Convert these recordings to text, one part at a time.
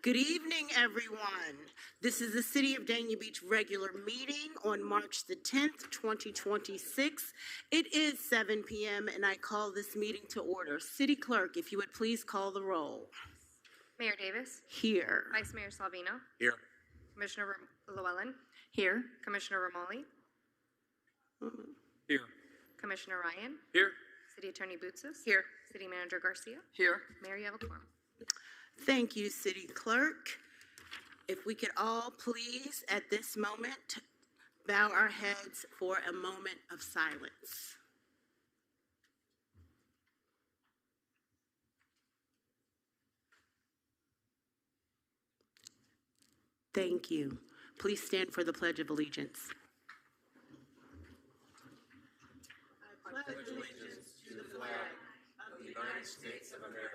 Good evening, everyone. This is the City of Dania Beach regular meeting on March the 10th, 2026. It is 7 p.m. and I call this meeting to order. City Clerk, if you would please call the roll. Mayor Davis. Here. Vice Mayor Salvino. Here. Commissioner Llewellyn. Here. Commissioner Romali. Here. Commissioner Ryan. Here. City Attorney Bootsas. Here. City Manager Garcia. Here. Mayor, you have a quorum. Thank you, City Clerk. If we could all please, at this moment, bow our heads for a moment of silence. Thank you. Please stand for the Pledge of Allegiance. I pledge allegiance to the flag of the United States of America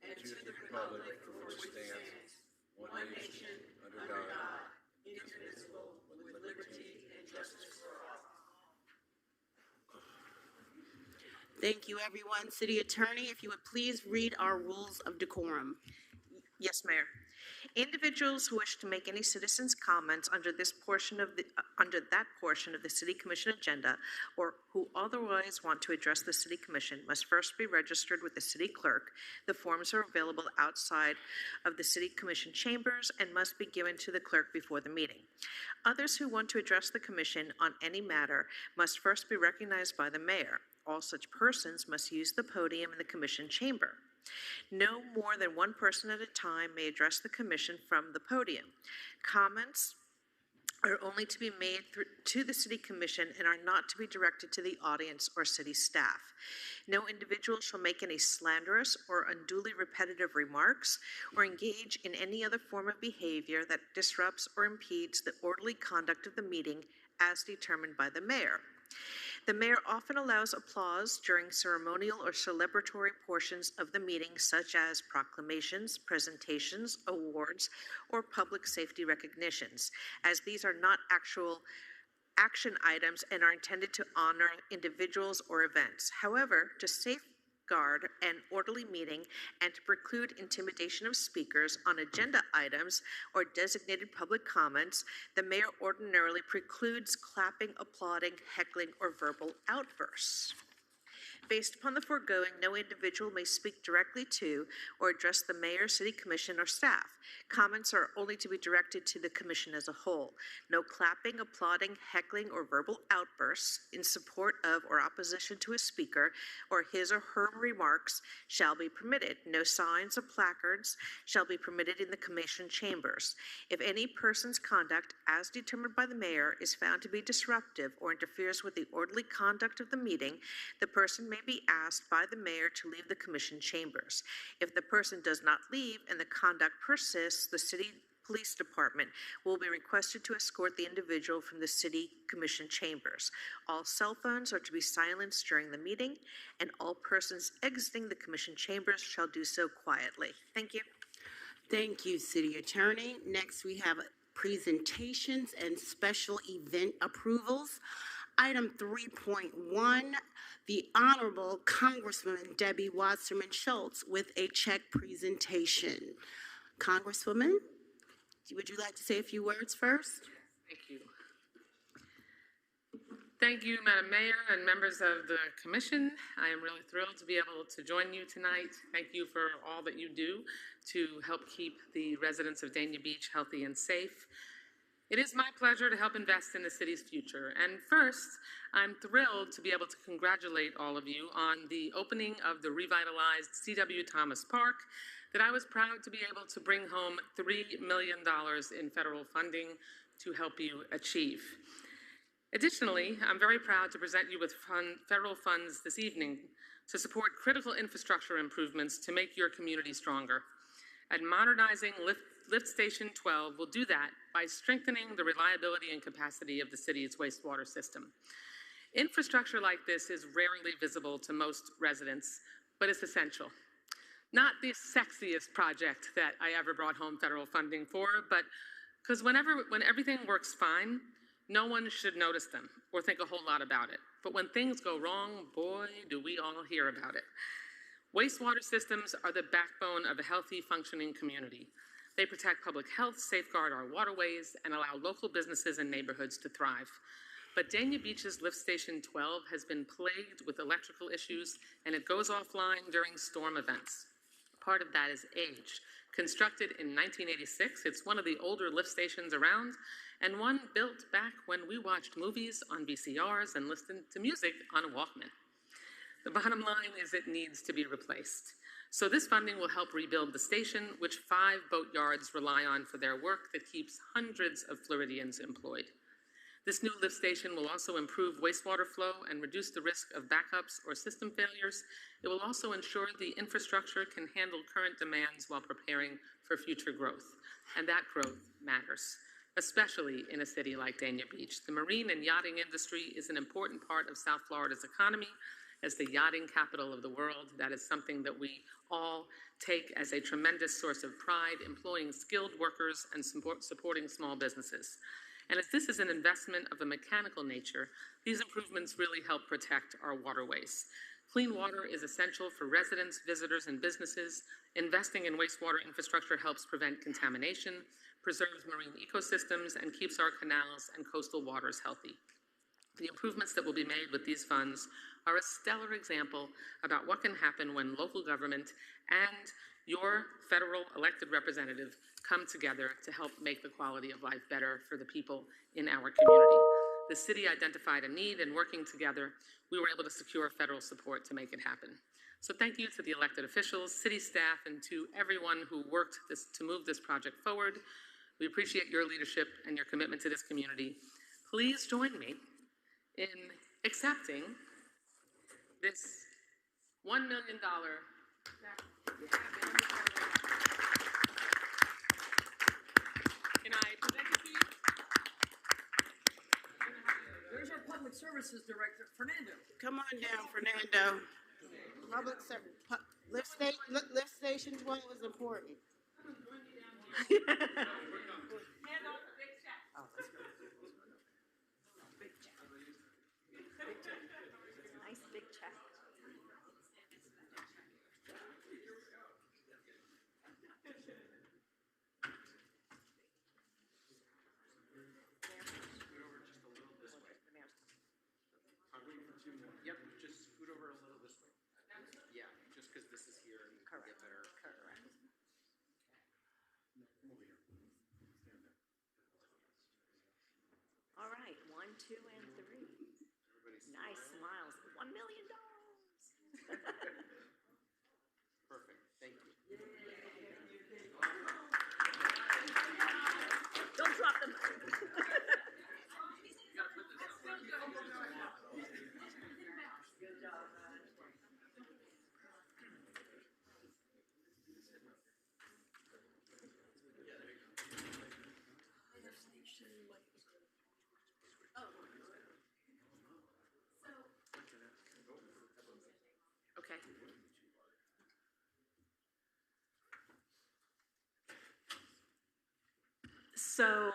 and to the republic for which it stands, one nation, under God, indivisible, with liberty and justice for all. Thank you, everyone. City Attorney, if you would please read our rules of decorum. Yes, Mayor. Individuals who wish to make any citizens' comments under that portion of the City Commission agenda, or who otherwise want to address the City Commission, must first be registered with the City Clerk. The forms are available outside of the City Commission chambers and must be given to the clerk before the meeting. Others who want to address the Commission on any matter must first be recognized by the Mayor. All such persons must use the podium in the Commission chamber. No more than one person at a time may address the Commission from the podium. Comments are only to be made to the City Commission and are not to be directed to the audience or City staff. No individual shall make any slanderous or unduly repetitive remarks or engage in any other form of behavior that disrupts or impedes the orderly conduct of the meeting as determined by the Mayor. The Mayor often allows applause during ceremonial or celebratory portions of the meeting, such as proclamations, presentations, awards, or public safety recognitions, as these are not actual action items and are intended to honor individuals or events. However, to safeguard an orderly meeting and to preclude intimidation of speakers on agenda items or designated public comments, the Mayor ordinarily precludes clapping, applauding, heckling, or verbal outbursts. Based upon the foregoing, no individual may speak directly to or address the Mayor, City Commission, or staff. Comments are only to be directed to the Commission as a whole. No clapping, applauding, heckling, or verbal outbursts in support of or opposition to a speaker or his or her remarks shall be permitted. No signs or placards shall be permitted in the Commission chambers. If any person's conduct, as determined by the Mayor, is found to be disruptive or interferes with the orderly conduct of the meeting, the person may be asked by the Mayor to leave the Commission chambers. If the person does not leave and the conduct persists, the City Police Department will be requested to escort the individual from the City Commission chambers. All cell phones are to be silenced during the meeting, and all persons exiting the Commission chambers shall do so quietly. Thank you. Thank you, City Attorney. Next, we have presentations and special event approvals. Item 3.1, the Honorable Congresswoman Debbie Wasserman Schultz with a check presentation. Congresswoman, would you like to say a few words first? Thank you. Thank you, Madam Mayor and members of the Commission. I am really thrilled to be able to join you tonight. Thank you for all that you do to help keep the residents of Dania Beach healthy and safe. It is my pleasure to help invest in the city's future. And first, I'm thrilled to be able to congratulate all of you on the opening of the revitalized C.W. Thomas Park that I was proud to be able to bring home $3 million in federal funding to help you achieve. Additionally, I'm very proud to present you with federal funds this evening to support critical infrastructure improvements to make your community stronger. And modernizing Lift Station 12 will do that by strengthening the reliability and capacity of the city's wastewater system. Infrastructure like this is rarely visible to most residents, but it's essential. Not the sexiest project that I ever brought home federal funding for, but because when everything works fine, no one should notice them or think a whole lot about it. But when things go wrong, boy, do we all hear about it. Wastewater systems are the backbone of a healthy, functioning community. They protect public health, safeguard our waterways, and allow local businesses and neighborhoods to thrive. But Dania Beach's Lift Station 12 has been plagued with electrical issues, and it goes offline during storm events. Part of that is age. Constructed in 1986, it's one of the older lift stations around, and one built back when we watched movies on VCRs and listened to music on a Walkman. The bottom line is it needs to be replaced. So this funding will help rebuild the station, which 5 boatyards rely on for their work that keeps hundreds of Floridians employed. This new lift station will also improve wastewater flow and reduce the risk of backups or system failures. It will also ensure the infrastructure can handle current demands while preparing for future growth. And that growth matters, especially in a city like Dania Beach. The marine and yachting industry is an important part of South Florida's economy. As the yachting capital of the world, that is something that we all take as a tremendous source of pride, employing skilled workers and supporting small businesses. And as this is an investment of a mechanical nature, these improvements really help protect our waterways. Clean water is essential for residents, visitors, and businesses. Investing in wastewater infrastructure helps prevent contamination, preserves marine ecosystems, and keeps our canals and coastal waters healthy. The improvements that will be made with these funds are a stellar example about what can happen when local government and your federal elected representative come together to help make the quality of life better for the people in our community. The city identified a need, and working together, we were able to secure federal support to make it happen. So thank you to the elected officials, city staff, and to everyone who worked to move this project forward. We appreciate your leadership and your commitment to this community. Please join me in accepting this $1 million. Can I present it to you? There's our Public Services Director, Fernando. Come on down, Fernando. Lift Station 12 is important. Nice big check. Yep, just scoot over a little this way. Yeah, just because this is here and you can get better. Correct. Over here. Stand there. All right, 1, 2, and 3. Nice smiles. $1 million. Perfect, thank you. Don't drop them. Okay. So,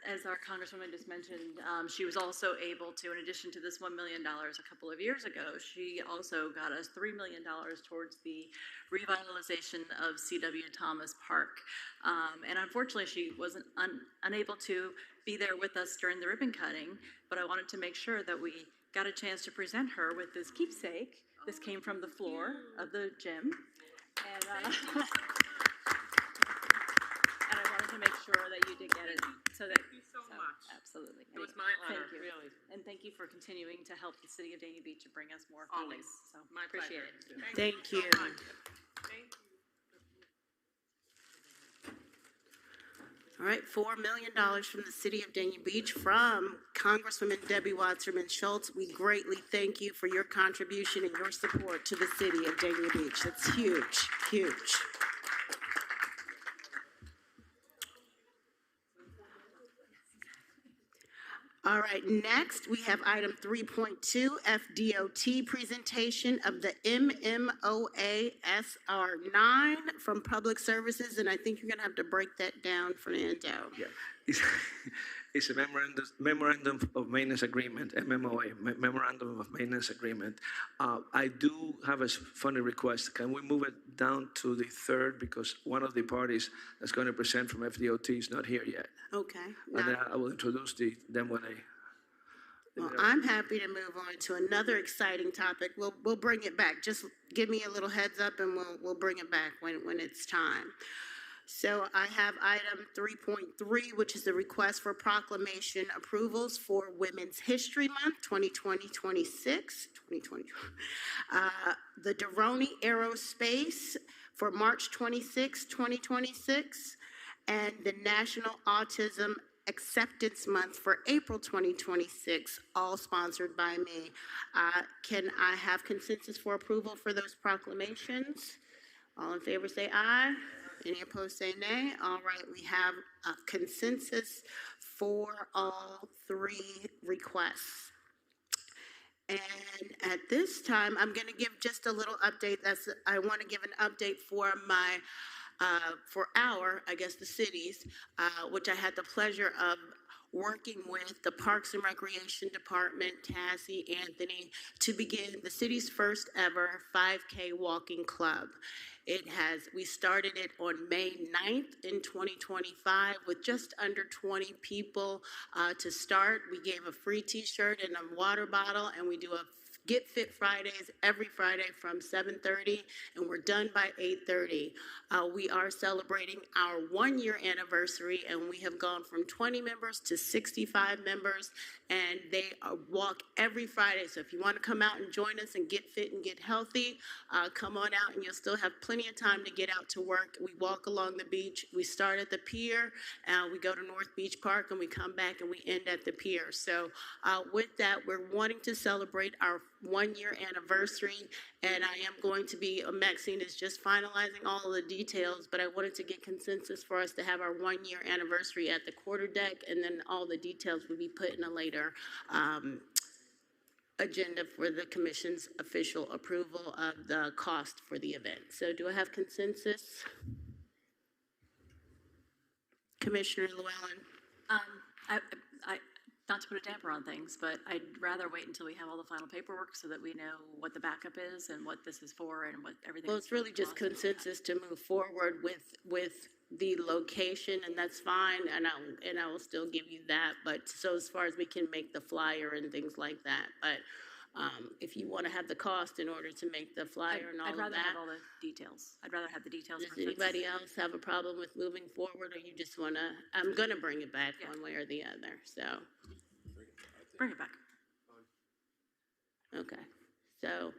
as our Congresswoman just mentioned, she was also able to, in addition to this $1 million a couple of years ago, she also got us $3 million towards the revitalization of C.W. Thomas Park. And unfortunately, she wasn't unable to be there with us during the ribbon cutting, but I wanted to make sure that we got a chance to present her with this keepsake. This came from the floor of the gym. And, and I wanted to make sure that you did get it. So that, Thank you so much. Absolutely. It was Anyway, my honor, thank you. really. And thank you for continuing to help the city of Dania Beach and bring us more funding. Always. So My appreciate pleasure. it. Thank you. So much. Thank you. All right, $4 million from the city of Dania Beach from Congresswoman Debbie Wasserman Schultz. We greatly thank you for your contribution and your support to the city of Dania Beach. That's huge, huge. All right, next we have item 3.2, FDOT presentation of the MMOA SR9 from Public Services, and I think you're gonna have to break that down, Fernando. Yeah. It's a memorandum of maintenance agreement, MMOA, memorandum of maintenance agreement. I do have a funny request. Can we move it down to the third, because one of the parties that's going to present from FDOT is not here yet. Okay. And then I will introduce them when they. Well, I'm happy to move on to another exciting topic. We'll bring it back. Just give me a little heads up and we'll bring it back when it's time. So I have item 3.3, which is the request for proclamation approvals for Women's History Month 2020-26. The Deroni Aerospace for March 26, 2026, and the National Autism Acceptance Month for April 2026, all sponsored by me. Can I have consensus for approval for those proclamations? All in favor say aye. Any opposed say nay. All right, we have a consensus for all three requests. And at this time, I'm going to give just a little update. I want to give an update for my the cities, which I had the pleasure of working with the Parks and Recreation Department, Tassie, Anthony, to begin the city's first ever 5K walking club. We started it on May 9th in 2025 with just under 20 people to start. We gave a free t-shirt and a water bottle, and we do a Get Fit Fridays every Friday from 7:30, and we're done by 8:30. We are celebrating our 1-year anniversary, and we have gone from 20 members to 65 members, and they walk every Friday. So if you want to come out and join us and get fit and get healthy, come on out, and you'll still have plenty of time to get out to work. We walk along the beach. We start at the pier, we go to North Beach Park, and we come back and we end at the pier. So with that, we're wanting to celebrate our 1-year anniversary, and I am going to be, Maxine is just finalizing all of the details, but I wanted to get consensus for us to have our 1-year anniversary at the quarter deck, and then all the details will be put in a later agenda for the commission's official approval of the cost for the event. So do I have consensus? Commissioner Llewellyn? I not to put a damper on things, but I'd rather wait until we have all the final paperwork so that we know what the backup is and what this is for and what everything. Well, it's really just consensus to move forward with the location, and that's fine, and I will still give you that. But so as far as we can make the flyer and things like that, but if you want to have the cost in order to make the flyer and all of that. I'd rather have all the details. I'd rather have the details. Does anybody else have a problem with moving forward, or you just want to? I'm going to bring it back one way or the other. So bring it back. Okay. So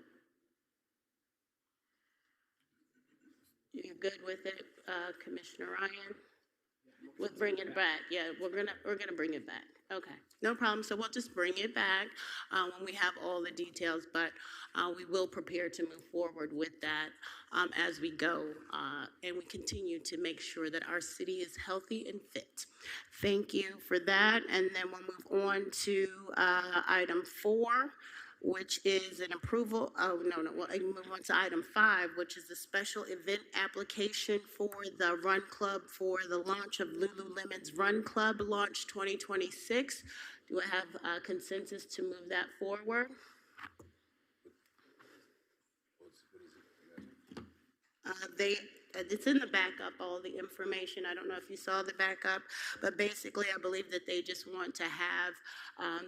you're good with it, Commissioner Ryan? We'll bring it back. Yeah, we're gonna bring it back. Okay, no problem. So we'll just bring it back when we have all the details, but we will prepare to move forward with that as we go, and we continue to make sure that our city is healthy and fit. Thank you for that, and then we'll move on to item 4, which is an approval. We'll move on to item 5, which is the special event application for the Run Club for the launch of Lululemon's Run Club launch 2026. Do I have consensus to move that forward? It's in the backup, all the information. I don't know if you saw the backup, but basically I believe that they just want to have,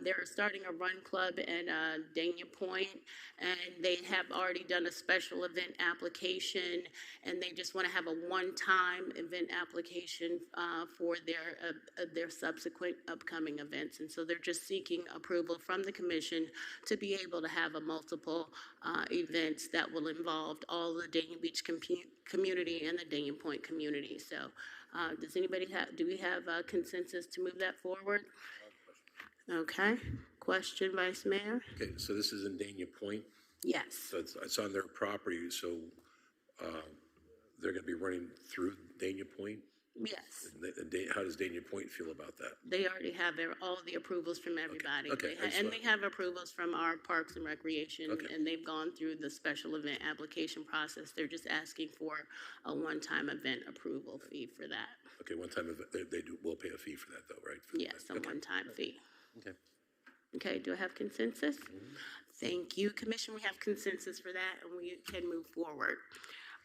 they're starting a run club in Dania Point, and they have already done a special event application, and they just want to have a one-time event application for their subsequent upcoming events. And so they're just seeking approval from the commission to be able to have a multiple events that will involve all the Dania Beach community and the Dania Point community. So do we have a consensus to move that forward? Okay. Question, Vice Mayor? Okay, so this is in Dania Point? Yes. So it's on their property, so they're going to be running through Dania Point? Yes, How does Dania Point feel about that? they already have all the approvals from everybody. Okay, I just And wanna- they have approvals from our Parks and Recreation, Okay. and they've gone through the special event application process. They're just asking for a one-time event approval fee for that. Okay, one time, will pay a fee for that though, right? For the Yes, a event? Okay. one-time fee. Okay. Okay, do I have consensus? Thank you, Commission. We have consensus for that, and we can move forward.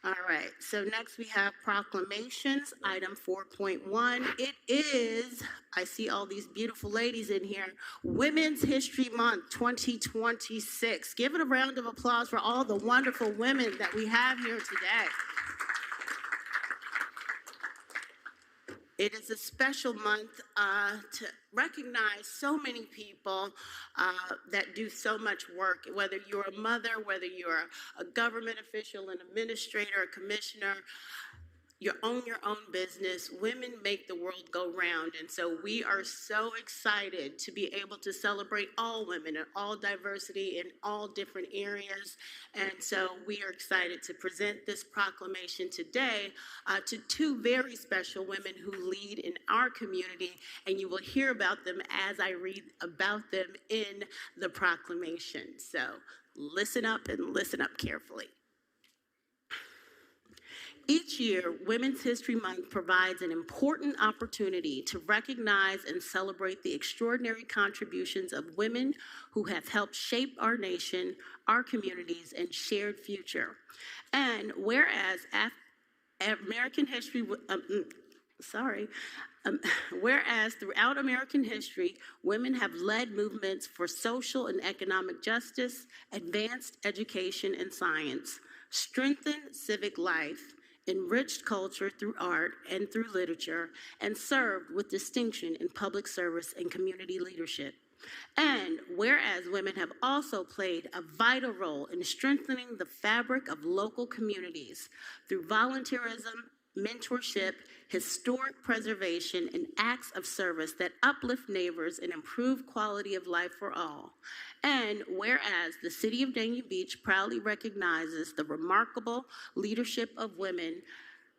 All right, so next we have proclamations, item 4.1. It is, I see all these beautiful ladies in here, Women's History Month 2026. Give it a round of applause for all the wonderful women that we have here today. It is a special month to recognize so many people that do so much work, whether you're a mother, whether you're a government official, an administrator, a commissioner. You own your own business. Women make the world go round. And so we are so excited to be able to celebrate all women and all diversity in all different areas. And so we are excited to present this proclamation today to two very special women who lead in our community. And you will hear about them as I read about them in the proclamation. So listen up and listen up carefully. Each year, Women's History Month provides an important opportunity to recognize and celebrate the extraordinary contributions of women who have helped shape our nation, our communities, and shared future. And whereas whereas throughout American history, women have led movements for social and economic justice, advanced education and science, strengthened civic life, enriched culture through art and through literature, and served with distinction in public service and community leadership. And whereas women have also played a vital role in strengthening the fabric of local communities through volunteerism, mentorship, historic preservation, and acts of service that uplift neighbors and improve quality of life for all. And whereas the City of Dania Beach proudly recognizes the remarkable leadership of women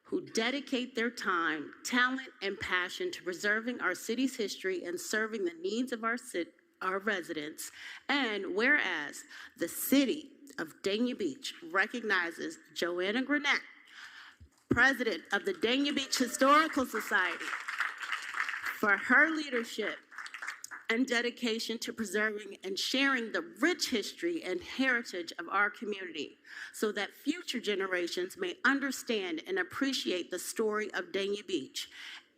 who dedicate their time, talent, and passion to preserving our city's history and serving the needs of our residents. And whereas the City of Dania Beach recognizes Joanna Granette, President of the Dania Beach Historical Society, for her leadership and dedication to preserving and sharing the rich history and heritage of our community so that future generations may understand and appreciate the story of Dania Beach.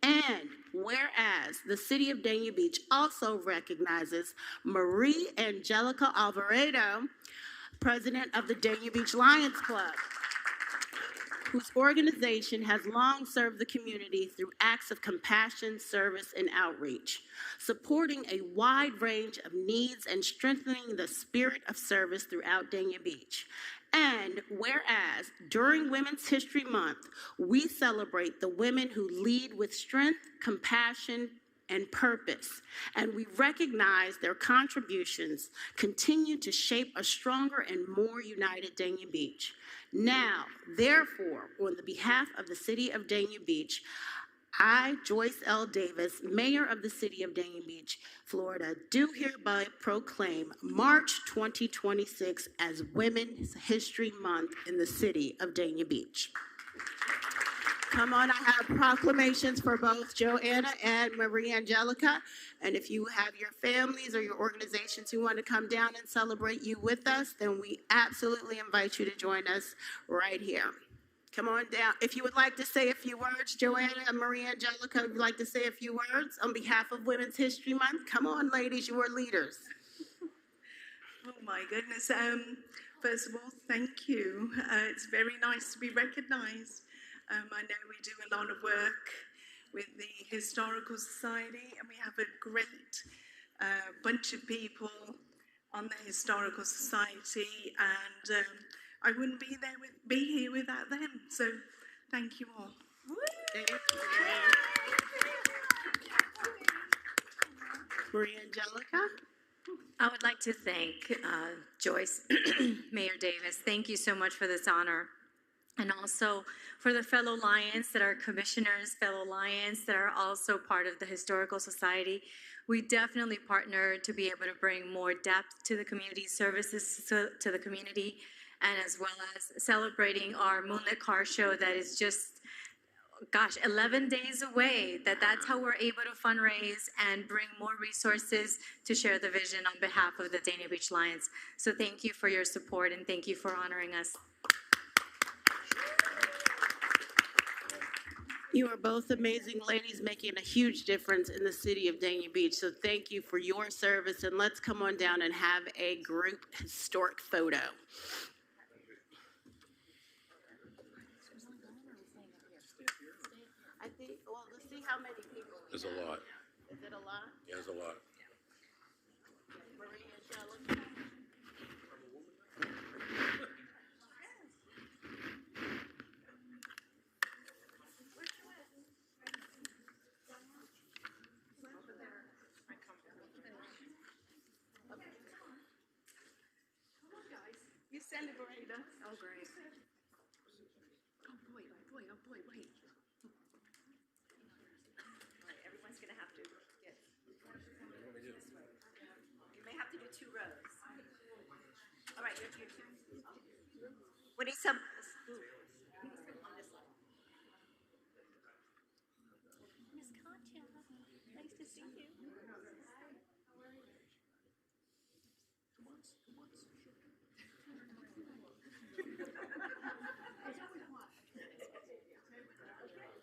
And whereas the City of Dania Beach also recognizes Marie Angelica Alvarado, President of the Dania Beach Lions Club, whose organization has long served the community through acts of compassion, service, and outreach, supporting a wide range of needs and strengthening the spirit of service throughout Dania Beach. And whereas during Women's History Month, we celebrate the women who lead with strength, compassion, and purpose, and we recognize their contributions continue to shape a stronger and more united Dania Beach. Now, therefore, on the behalf of the City of Dania Beach, I, Joyce L. Davis, Mayor of the City of Dania Beach, Florida, do hereby proclaim March 2026 as Women's History Month in the City of Dania Beach. Come on, I have proclamations for both Joanna and Marie Angelica. And if you have your families or your organizations who want to come down and celebrate you with us, then we absolutely invite you to join us right here. Come on down. If you would like to say a few words, Joanna and Marie Angelica, would you like to say a few words on behalf of Women's History Month? Come on, ladies, you are leaders. Oh my goodness. First of all, thank you. It's very nice to be recognized. I know we do a lot of work with the Historical Society, and we have a great bunch of people on the Historical Society, and I wouldn't be here without them. So thank you all. Thank you. Marie Angelica? I would like to thank Joyce, Mayor Davis. Thank you so much for this honor. And also for the fellow Lions that are commissioners, fellow Lions that are also part of the Historical Society, we definitely partner to be able to bring more depth to the community services to the community, and as well as celebrating our Moonlit Car Show that is just, gosh, 11 days away. That's how we're able to fundraise and bring more resources to share the vision on behalf of the Dania Beach Lions. So thank you for your support and thank you for honoring us. You are both amazing ladies making a huge difference in the city of Dania Beach. So thank you for your service, and let's come on down and have a group historic photo. I think, well, let's see how many people. There's a lot. Is it a lot? Yeah, there's a lot. Maria and Charlotte? You celebrate us. Oh, great. Wait. All right, everyone's gonna have to get this way. You may have to do 2 rows. All right, you're 2. We need some. On this side. Miss Katya, nice to see you.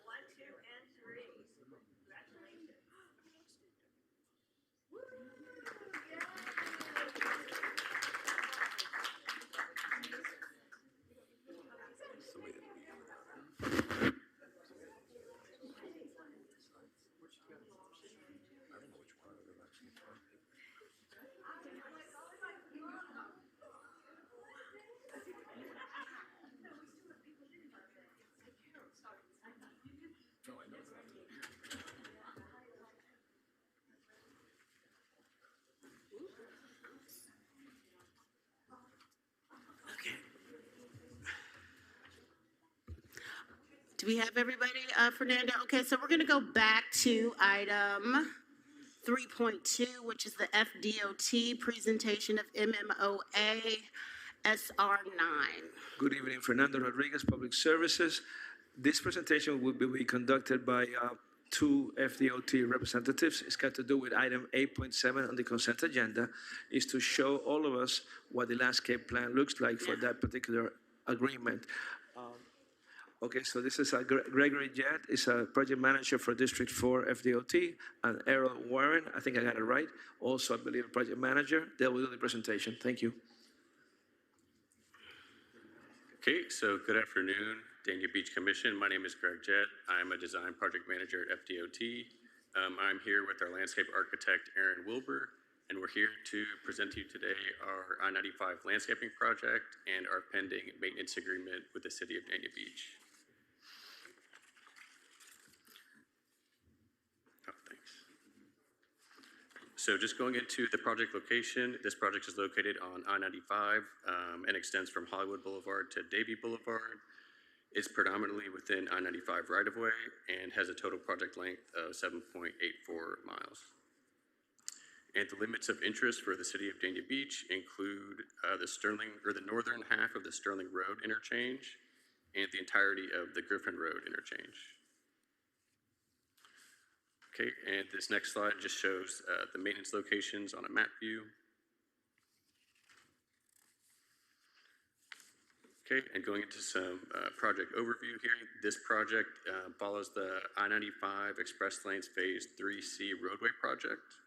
One, 2, and 3. Congratulations. Do we have everybody, Fernando? Okay, so we're gonna go back to item 3.2, which is the FDOT presentation of MMOA SR9. Good evening, Fernando Rodriguez, Public Services. This presentation will be conducted by 2 FDOT representatives. It's got to do with item 8.7 on the consent agenda, is to show all of us what the landscape plan looks like for that particular agreement. Okay, so this is Gregory Jett, is a project manager for District 4 FDOT, and Errol Warren, I think I got it right, also I believe a project manager. They will do the presentation. Thank you. Okay, so good afternoon, Dania Beach Commission. My name is Greg Jett. I'm a design project manager at FDOT. I'm here with our landscape architect, Aaron Wilbur, and we're here to present to you today our I-95 landscaping project and our pending maintenance agreement with the city of Dania Beach. Oh, thanks. So just going into the project location, this project is located on I-95 and extends from Hollywood Boulevard to Davie Boulevard. It's predominantly within I-95 right-of-way and has a total project length of 7.84 miles. And the limits of interest for the city of Dania Beach include the northern half of the Sterling Road interchange and the entirety of the Griffin Road interchange. Okay, and this next slide just shows the maintenance locations on a map view. Okay, and going into some project overview here. This project follows the I-95 Express Lanes Phase 3C roadway project.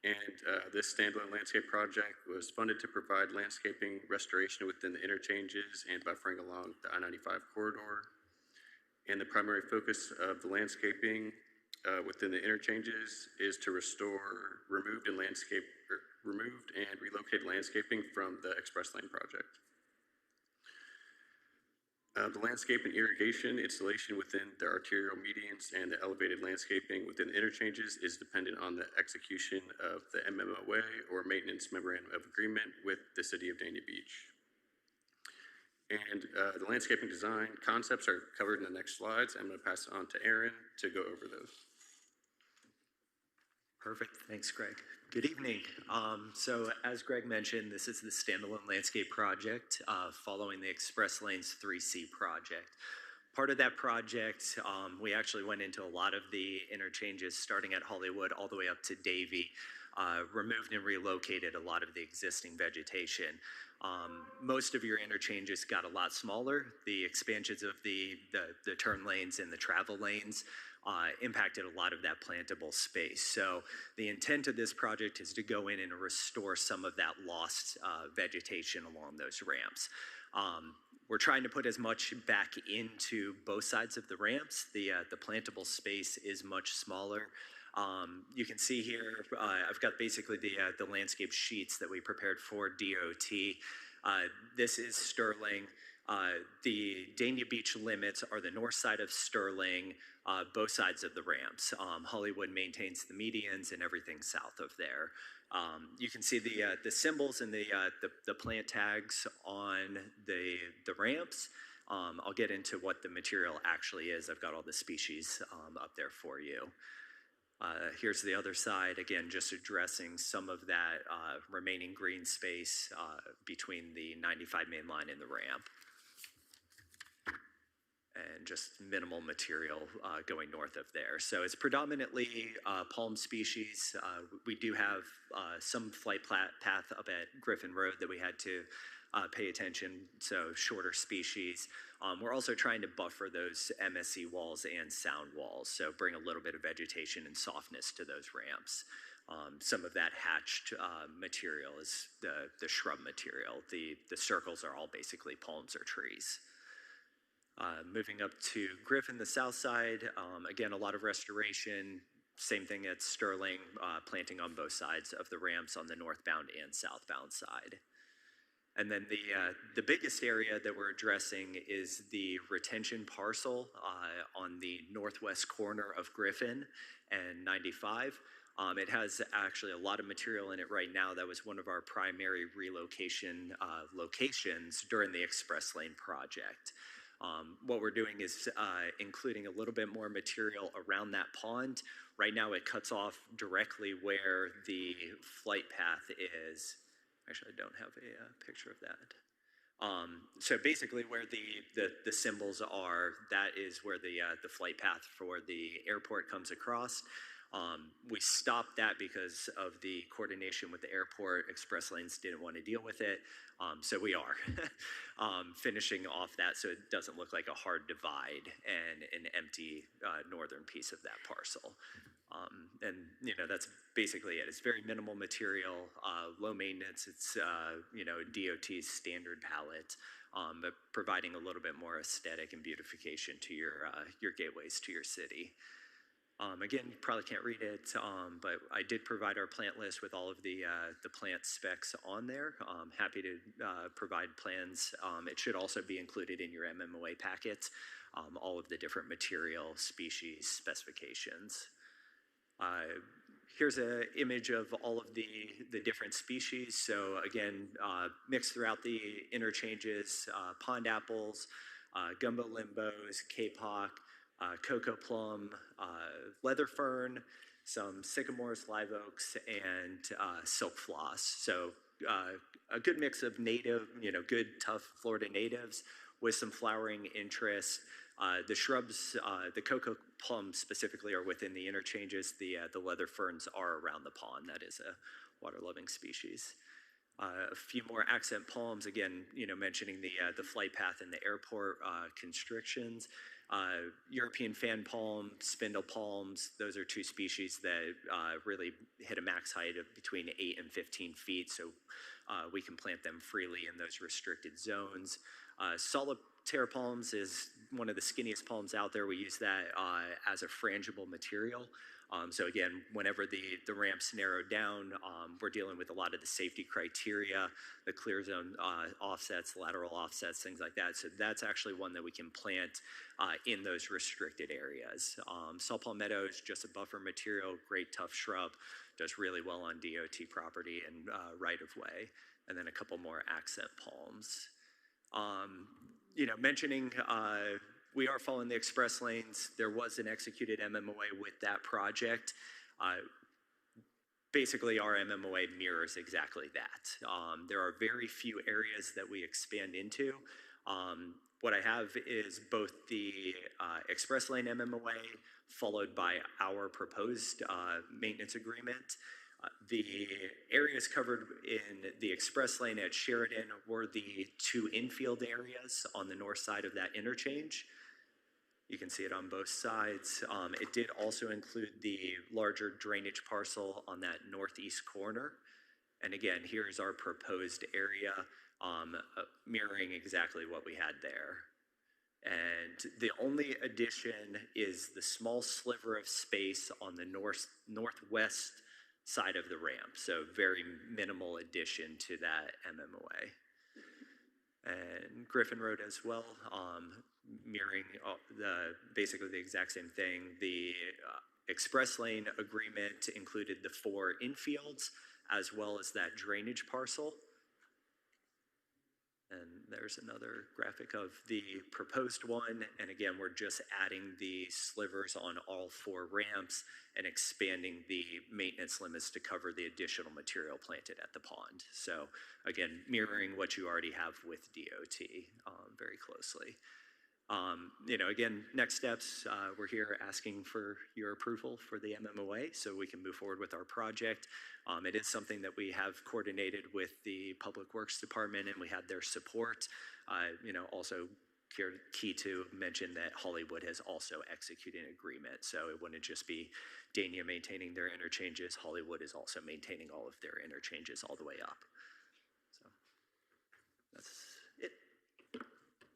And this standalone landscape project was funded to provide landscaping restoration within the interchanges and buffering along the I-95 corridor. And the primary focus of the landscaping within the interchanges is to restore removed and relocated landscaping from the Express Lane project. The landscape and irrigation installation within the arterial medians and the elevated landscaping within the interchanges is dependent on the execution of the MMOA or Maintenance Memorandum of Agreement with the City of Dania Beach. And the landscaping design concepts are covered in the next slides. I'm going to pass it on to Aaron to go over those. Perfect. Thanks, Greg. Good evening. So as Greg mentioned, this is the standalone landscape project following the Express Lanes 3C project. Part of that project, we actually went into a lot of the interchanges starting at Hollywood all the way up to Davie, removed and relocated a lot of the existing vegetation. Most of your interchanges got a lot smaller. The expansions of the turn lanes and the travel lanes impacted a lot of that plantable space. So the intent of this project is to go in and restore some of that lost vegetation along those ramps. We're trying to put as much back into both sides of the ramps. The plantable space is much smaller. You can see here, I've got basically the landscape sheets that we prepared for DOT. This is Sterling. The Dania Beach limits are the north side of Sterling, both sides of the ramps. Hollywood maintains the medians and everything south of there. You can see the symbols and the plant tags on the ramps. I'll get into what the material actually is. I've got all the species up there for you. Here's the other side, again, just addressing some of that remaining green space between the 95 main line and the ramp. And just minimal material going north of there. So it's predominantly palm species. We do have some flight path up at Griffin Road that we had to pay attention, so shorter species. We're also trying to buffer those MSC walls and sound walls, so bring a little bit of vegetation and softness to those ramps. Some of that hatched material is the shrub material. The circles are all basically palms or trees. Moving up to Griffin, the south side, again, a lot of restoration. Same thing at Sterling, planting on both sides of the ramps on the northbound and southbound side. And then the biggest area that we're addressing is the retention parcel on the northwest corner of Griffin and 95. It has actually a lot of material in it right now. That was one of our primary relocation locations during the Express Lane project. What we're doing is including a little bit more material around that pond. Right now it cuts off directly where the flight path is. Actually, I don't have a picture of that. So basically where the symbols are, that is where the flight path for the airport comes across. We stopped that because of the coordination with the airport. Express Lanes didn't want to deal with it. So we are finishing off that so it doesn't look like a hard divide and an empty northern piece of that parcel. And that's basically it. It's very minimal material, low maintenance. It's DOT's standard palette, but providing a little bit more aesthetic and beautification to your gateways to your city. Again, you probably can't read it, but I did provide our plant list with all of the plant specs on there. Happy to provide plans. It should also be included in your MMOA packet, all of the different material, species, specifications. Here's an image of all of the different species. So again, mixed throughout the interchanges, pond apples, gumbo limbos, kapok, cocoa plum, leather fern, some sycamores, live oaks, and silk floss. So a good mix of native, good, tough Florida natives with some flowering interest. The shrubs, the cocoa plums specifically are within the interchanges. The leather ferns are around the pond. That is a water-loving species. A few more accent palms, again, mentioning the flight path and the airport constrictions. European fan palm, spindle palms, those are two species that really hit a max height of between 8 and 15 feet, so we can plant them freely in those restricted zones. Solitaire palms is one of the skinniest palms out there. We use that as a frangible material. So again, whenever the ramps narrow down, we're dealing with a lot of the safety criteria, the clear zone offsets, lateral offsets, things like that. So that's actually one that we can plant in those restricted areas. Saw palmetto is just a buffer material, great tough shrub, does really well on DOT property and right of way. And then a couple more accent palms. Mentioning we are following the express lanes. There was an executed MMOA with that project. Basically, our MMOA mirrors exactly that. There are very few areas that we expand into. What I have is both the express lane MMOA followed by our proposed maintenance agreement. The areas covered in the express lane at Sheridan were the 2 infield areas on the north side of that interchange. You can see it on both sides. It did also include the larger drainage parcel on that northeast corner. And again, here's our proposed area, mirroring exactly what we had there. And the only addition is the small sliver of space on the northwest side of the ramp. So very minimal addition to that MMOA. And Griffin Road as well, mirroring basically the exact same thing. The express lane agreement included the 4 infields as well as that drainage parcel. And there's another graphic of the proposed one. And again, we're just adding the slivers on all 4 ramps and expanding the maintenance limits to cover the additional material planted at the pond. So again, mirroring what you already have with DOT very closely. Again, next steps, we're here asking for your approval for the MMOA so we can move forward with our project. It is something that we have coordinated with the Public Works Department and we had their support. Also key to mention that Hollywood has also executed an agreement. So it wouldn't just be Dania maintaining their interchanges, Hollywood is also maintaining all of their interchanges all the way up. So that's it.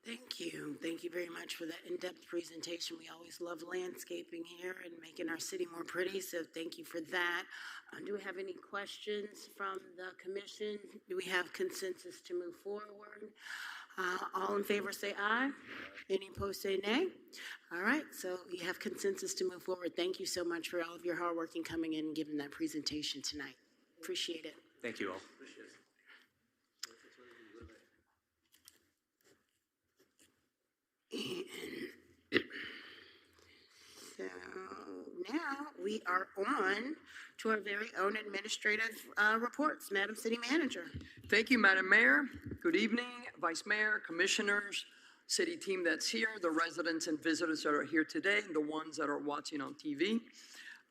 Thank you. Thank you very much for that in-depth presentation. We always love landscaping here and making our city more pretty, so thank you for that. Do we have any questions from the commission? Do we have consensus to move forward? All in favor say aye. Any opposed say nay. All right, so we have consensus to move forward. Thank you so much for all of your hard work and coming in and giving that presentation tonight. Appreciate it. Thank you all. So now we are on to our very own administrative reports. Madam City Manager. Thank you, Madam Mayor. Good evening, Vice Mayor, Commissioners, city team that's here, the residents and visitors that are here today, and the ones that are watching on TV.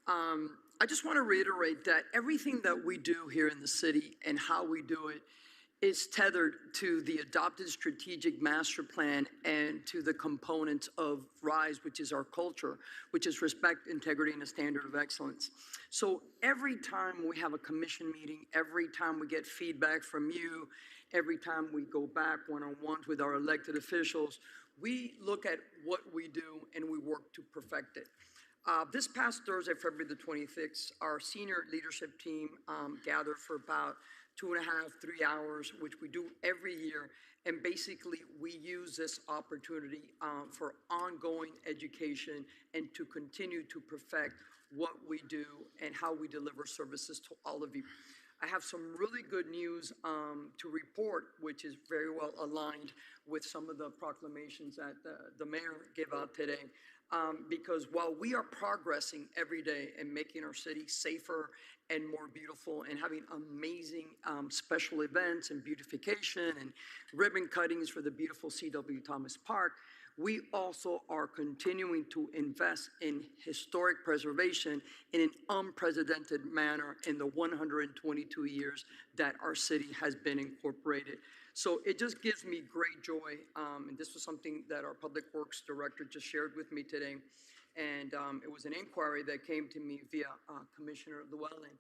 I just want to reiterate that everything that we do here in the city and how we do it is tethered to the adopted strategic master plan and to the components of RISE, which is our culture, which is respect, integrity, and a standard of excellence. So every time we have a commission meeting, every time we get feedback from you, every time we go back one-on-ones with our elected officials, we look at what we do and we work to perfect it. This past Thursday, February the 26th, our senior leadership team gathered for about 2.5, 3 hours, which we do every year. And basically, we use this opportunity for ongoing education and to continue to perfect what we do and how we deliver services to all of you. I have some really good news to report, which is very well aligned with some of the proclamations that the mayor gave out today. Because while we are progressing every day and making our city safer and more beautiful and having amazing special events and beautification and ribbon cuttings for the beautiful C.W. Thomas Park, we also are continuing to invest in historic preservation in an unprecedented manner in the 122 years that our city has been incorporated. So it just gives me great joy, and this was something that our Public Works Director just shared with me today, and it was an inquiry that came to me via Commissioner Llewellyn.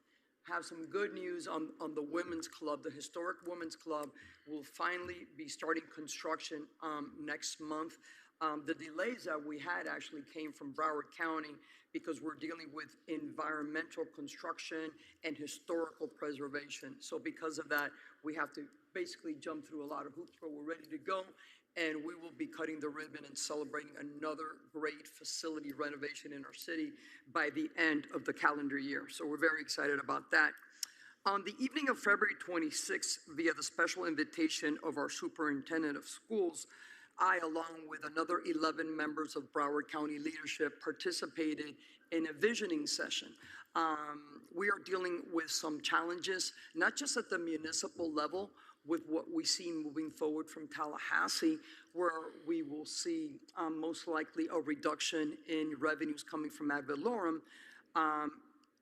Have some good news on the Women's Club. The Historic Women's Club will finally be starting construction next month. The delays that we had actually came from Broward County because we're dealing with environmental construction and historical preservation. So because of that, we have to basically jump through a lot of hoops, but we're ready to go. And we will be cutting the ribbon and celebrating another great facility renovation in our city by the end of the calendar year. So we're very excited about that. On the evening of February 26th, via the special invitation of our superintendent of schools, I, along with another 11 members of Broward County leadership, participated in a visioning session. We are dealing with some challenges, not just at the municipal level, with what we see moving forward from Tallahassee, where we will see most likely a reduction in revenues coming from ad valorem.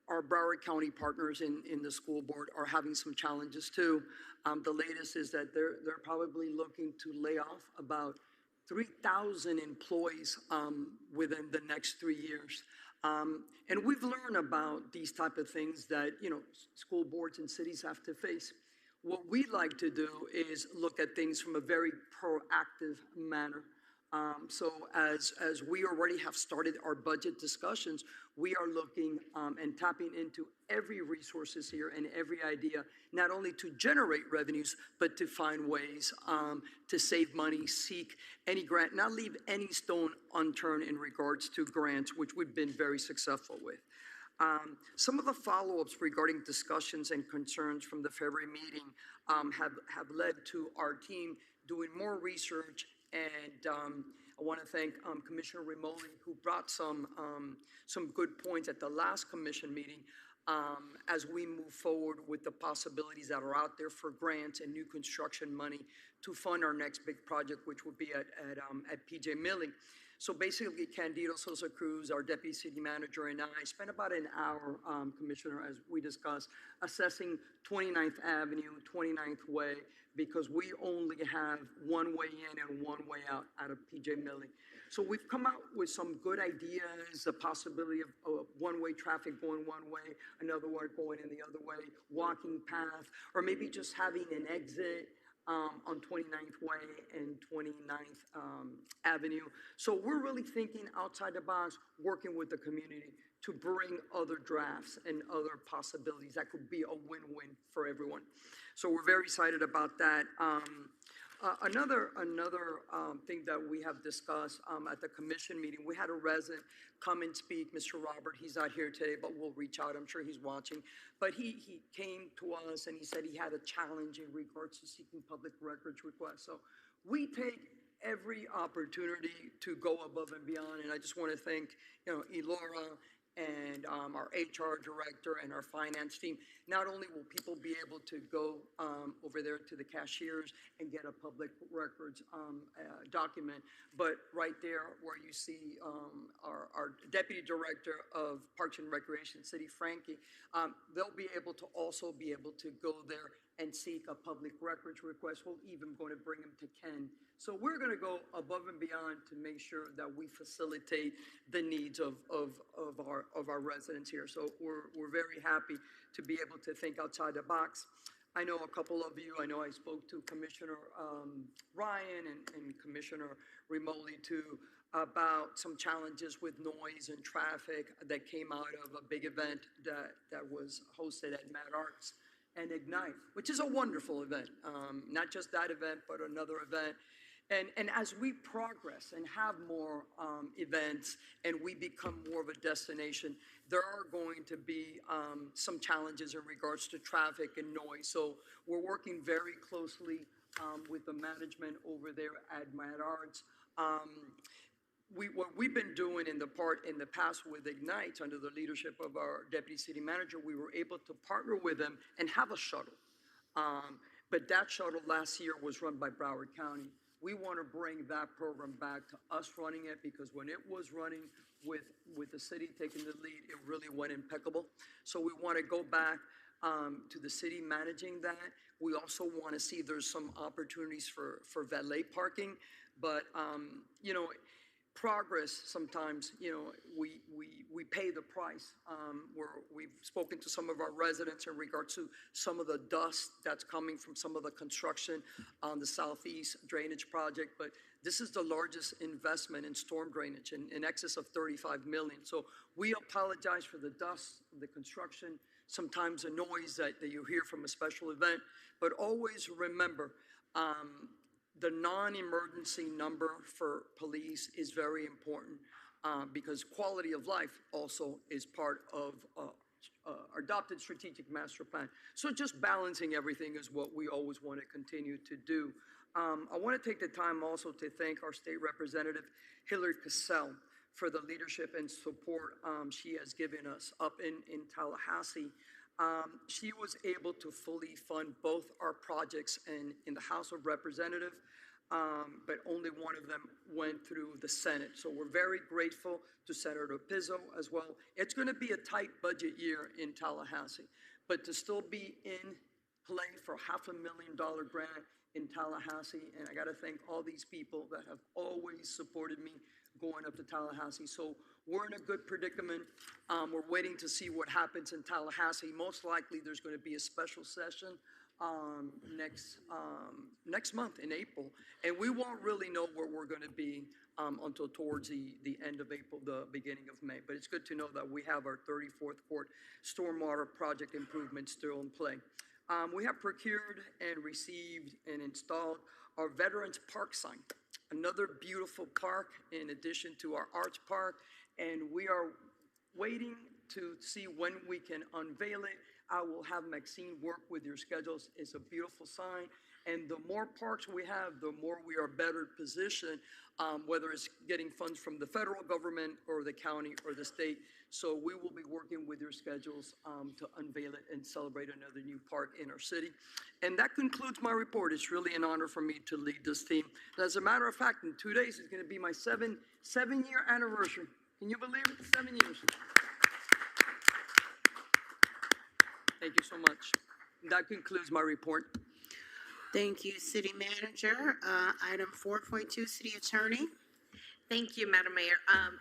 Our Broward County partners in the school board are having some challenges too. The latest is that they're probably looking to lay off about 3,000 employees within the next 3 years. And we've learned about these type of things that, school boards and cities have to face. What we like to do is look at things from a very proactive manner. So as we already have started our budget discussions, we are looking and tapping into every resources here and every idea, not only to generate revenues, but to find ways to save money, seek any grant, not leave any stone unturned in regards to grants, which we've been very successful with. Some of the follow-ups regarding discussions and concerns from the February meeting have led to our team doing more research, and I want to thank Commissioner Rimoli, who brought some good points at the last commission meeting as we move forward with the possibilities that are out there for grants and new construction money to fund our next big project, which would be at PJ Milling. So basically, Candido Sosa Cruz, our deputy city manager, and I spent about an hour, Commissioner, as we discussed, assessing 29th Avenue, 29th Way, because we only have one way in and one way out of PJ Milling. So we've come out with some good ideas, the possibility of one-way traffic going one way, another one going in the other way, walking path, or maybe just having an exit on 29th Way and 29th Avenue. So we're really thinking outside the box, working with the community to bring other drafts and other possibilities that could be a win-win for everyone. So we're very excited about that. Another thing that we have discussed at the commission meeting, we had a resident come and speak, Mr. Robert. He's not here today, but we'll reach out. I'm sure he's watching. But he came to us and he said he had a challenge in regards to seeking public records requests. So we take every opportunity to go above and beyond. And I just want to thank, Elora and our HR director and our finance team. Not only will people be able to go over there to the cashiers and get a public records document, but right there where you see our deputy director of Parks and Recreation, City Frankie, they'll be able to also be able to go there and seek a public records request. We're even going to bring them to Ken. So we're going to go above and beyond to make sure that we facilitate the needs of our residents here. So we're very happy to be able to think outside the box. I know a couple of you, I spoke to Commissioner Ryan and Commissioner Rimoli too about some challenges with noise and traffic that came out of a big event that was hosted at Mad Arts and Ignite, which is a wonderful event. Not just that event, but another event. And as we progress and have more events and we become more of a destination, there are going to be some challenges in regards to traffic and noise. So we're working very closely with the management over there at Mad Arts. What we've been doing in the past with Ignite under the leadership of our deputy city manager, we were able to partner with them and have a shuttle. But that shuttle last year was run by Broward County. We want to bring that program back to us running it, because when it was running with the city taking the lead, it really went impeccable. So we want to go back to the city managing that. We also want to see there's some opportunities for valet parking, but progress sometimes, we pay the price. We've spoken to some of our residents in regards to some of the dust that's coming from some of the construction on the Southeast Drainage Project, but this is the largest investment in storm drainage in excess of $35 million. So we apologize for the dust, the construction, sometimes the noise that you hear from a special event, but always remember, the non-emergency number for police is very important because quality of life also is part of adopted strategic master plan. So just balancing everything is what we always want to continue to do. I want to take the time also to thank our state representative, Hillary Cassell, for the leadership and support she has given us up in Tallahassee. She was able to fully fund both our projects in the House of Representatives, but only one of them went through the Senate. So we're very grateful to Senator Pizzo as well. It's going to be a tight budget year in Tallahassee, but to still be in play for $500,000 grant in Tallahassee, and I got to thank all these people that have always supported me going up to Tallahassee. So we're in a good predicament. We're waiting to see what happens in Tallahassee. Most likely there's going to be a special session next month in April, and we won't really know where we're going to be until towards the end of April, the beginning of May. But it's good to know that we have our 34th Court Stormwater Project improvements still in play. We have procured and received and installed our Veterans Park sign, another beautiful park in addition to our Arts Park, and we are waiting to see when we can unveil it. I will have Maxine work with your schedules. It's a beautiful sign, and the more parks we have, the more we are better positioned, whether it's getting funds from the federal government or the county or the state. So we will be working with your schedules to unveil it and celebrate another new park in our city. And that concludes my report. It's really an honor for me to lead this team. And as a matter of fact, in 2 days, it's going to be my seven-year anniversary. Can you believe it? 7 years. Thank you so much. That concludes my report. Thank you, City Manager. Item 4.2, City Attorney. Thank you, Madam Mayor.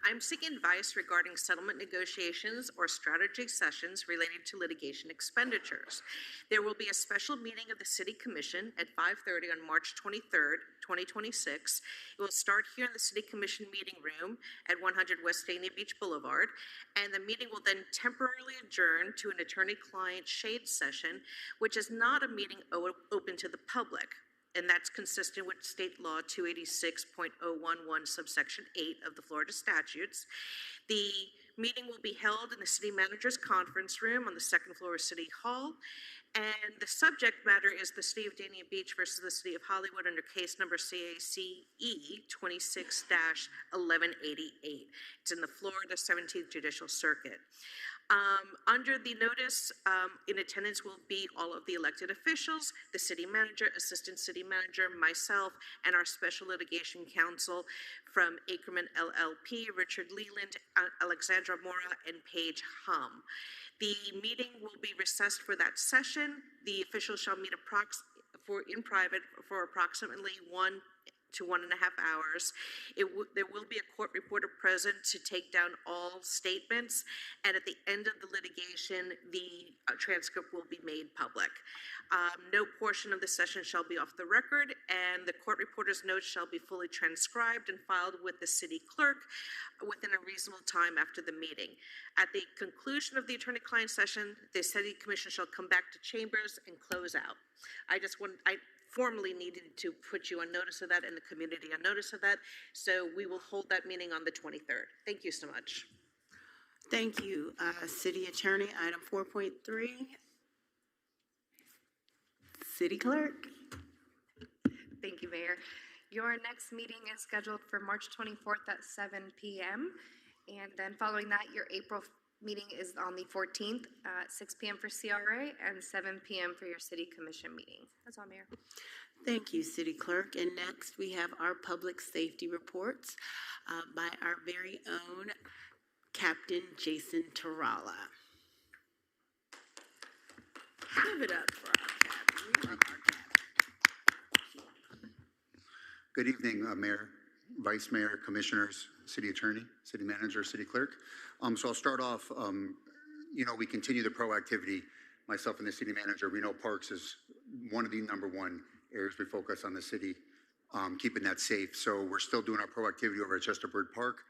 I'm seeking advice regarding settlement negotiations or strategy sessions related to litigation expenditures. There will be a special meeting of the City Commission at 5:30 on March 23rd, 2026. It will start here in the City Commission meeting room at 100 West Dania Beach Boulevard, and the meeting will then temporarily adjourn to an attorney-client shade session, which is not a meeting open to the public. And that's consistent with State Law 286.011 subsection 8 of the Florida statutes. The meeting will be held in the City Manager's Conference Room on the second floor of City Hall. And the subject matter is the City of Dania Beach versus the City of Hollywood under case number CACE 26-1188. It's in the Florida 17th Judicial Circuit. Under the notice, in attendance will be all of the elected officials, the city manager, assistant city manager, myself, and our special litigation counsel from Ackerman LLP, Richard Leland, Alexandra Mora, and Paige Hum. The meeting will be recessed for that session. The officials shall meet in private for approximately 1 to 1.5 hours. There will be a court reporter present to take down all statements, and at the end of the litigation, the transcript will be made public. No portion of the session shall be off the record, and the court reporter's notes shall be fully transcribed and filed with the city clerk within a reasonable time after the meeting. At the conclusion of the attorney-client session, the city commission shall come back to chambers and close out. I formally needed to put you on notice of that and the community on notice of that. So we will hold that meeting on the 23rd. Thank you so much. Thank you, City Attorney. Item 4.3, City Clerk. Thank you, Mayor. Your next meeting is scheduled for March 24th at 7 p.m. And then following that, your April meeting is on the 14th at 6 p.m. for CRA and 7 p.m. for your City Commission meeting. That's all, Mayor. Thank you, City Clerk. And next we have our public safety reports by our very own Captain Jason Tarala. Give it up for our Captain. We love our Captain. Good evening, Mayor, Vice Mayor, Commissioners, City Attorney, City Manager, City Clerk. So I'll start off, we continue the proactivity. Myself and the City Manager, we know parks is one of the #1 areas we focus on the city, keeping that safe. So we're still doing our proactivity over at Chesterbird Park.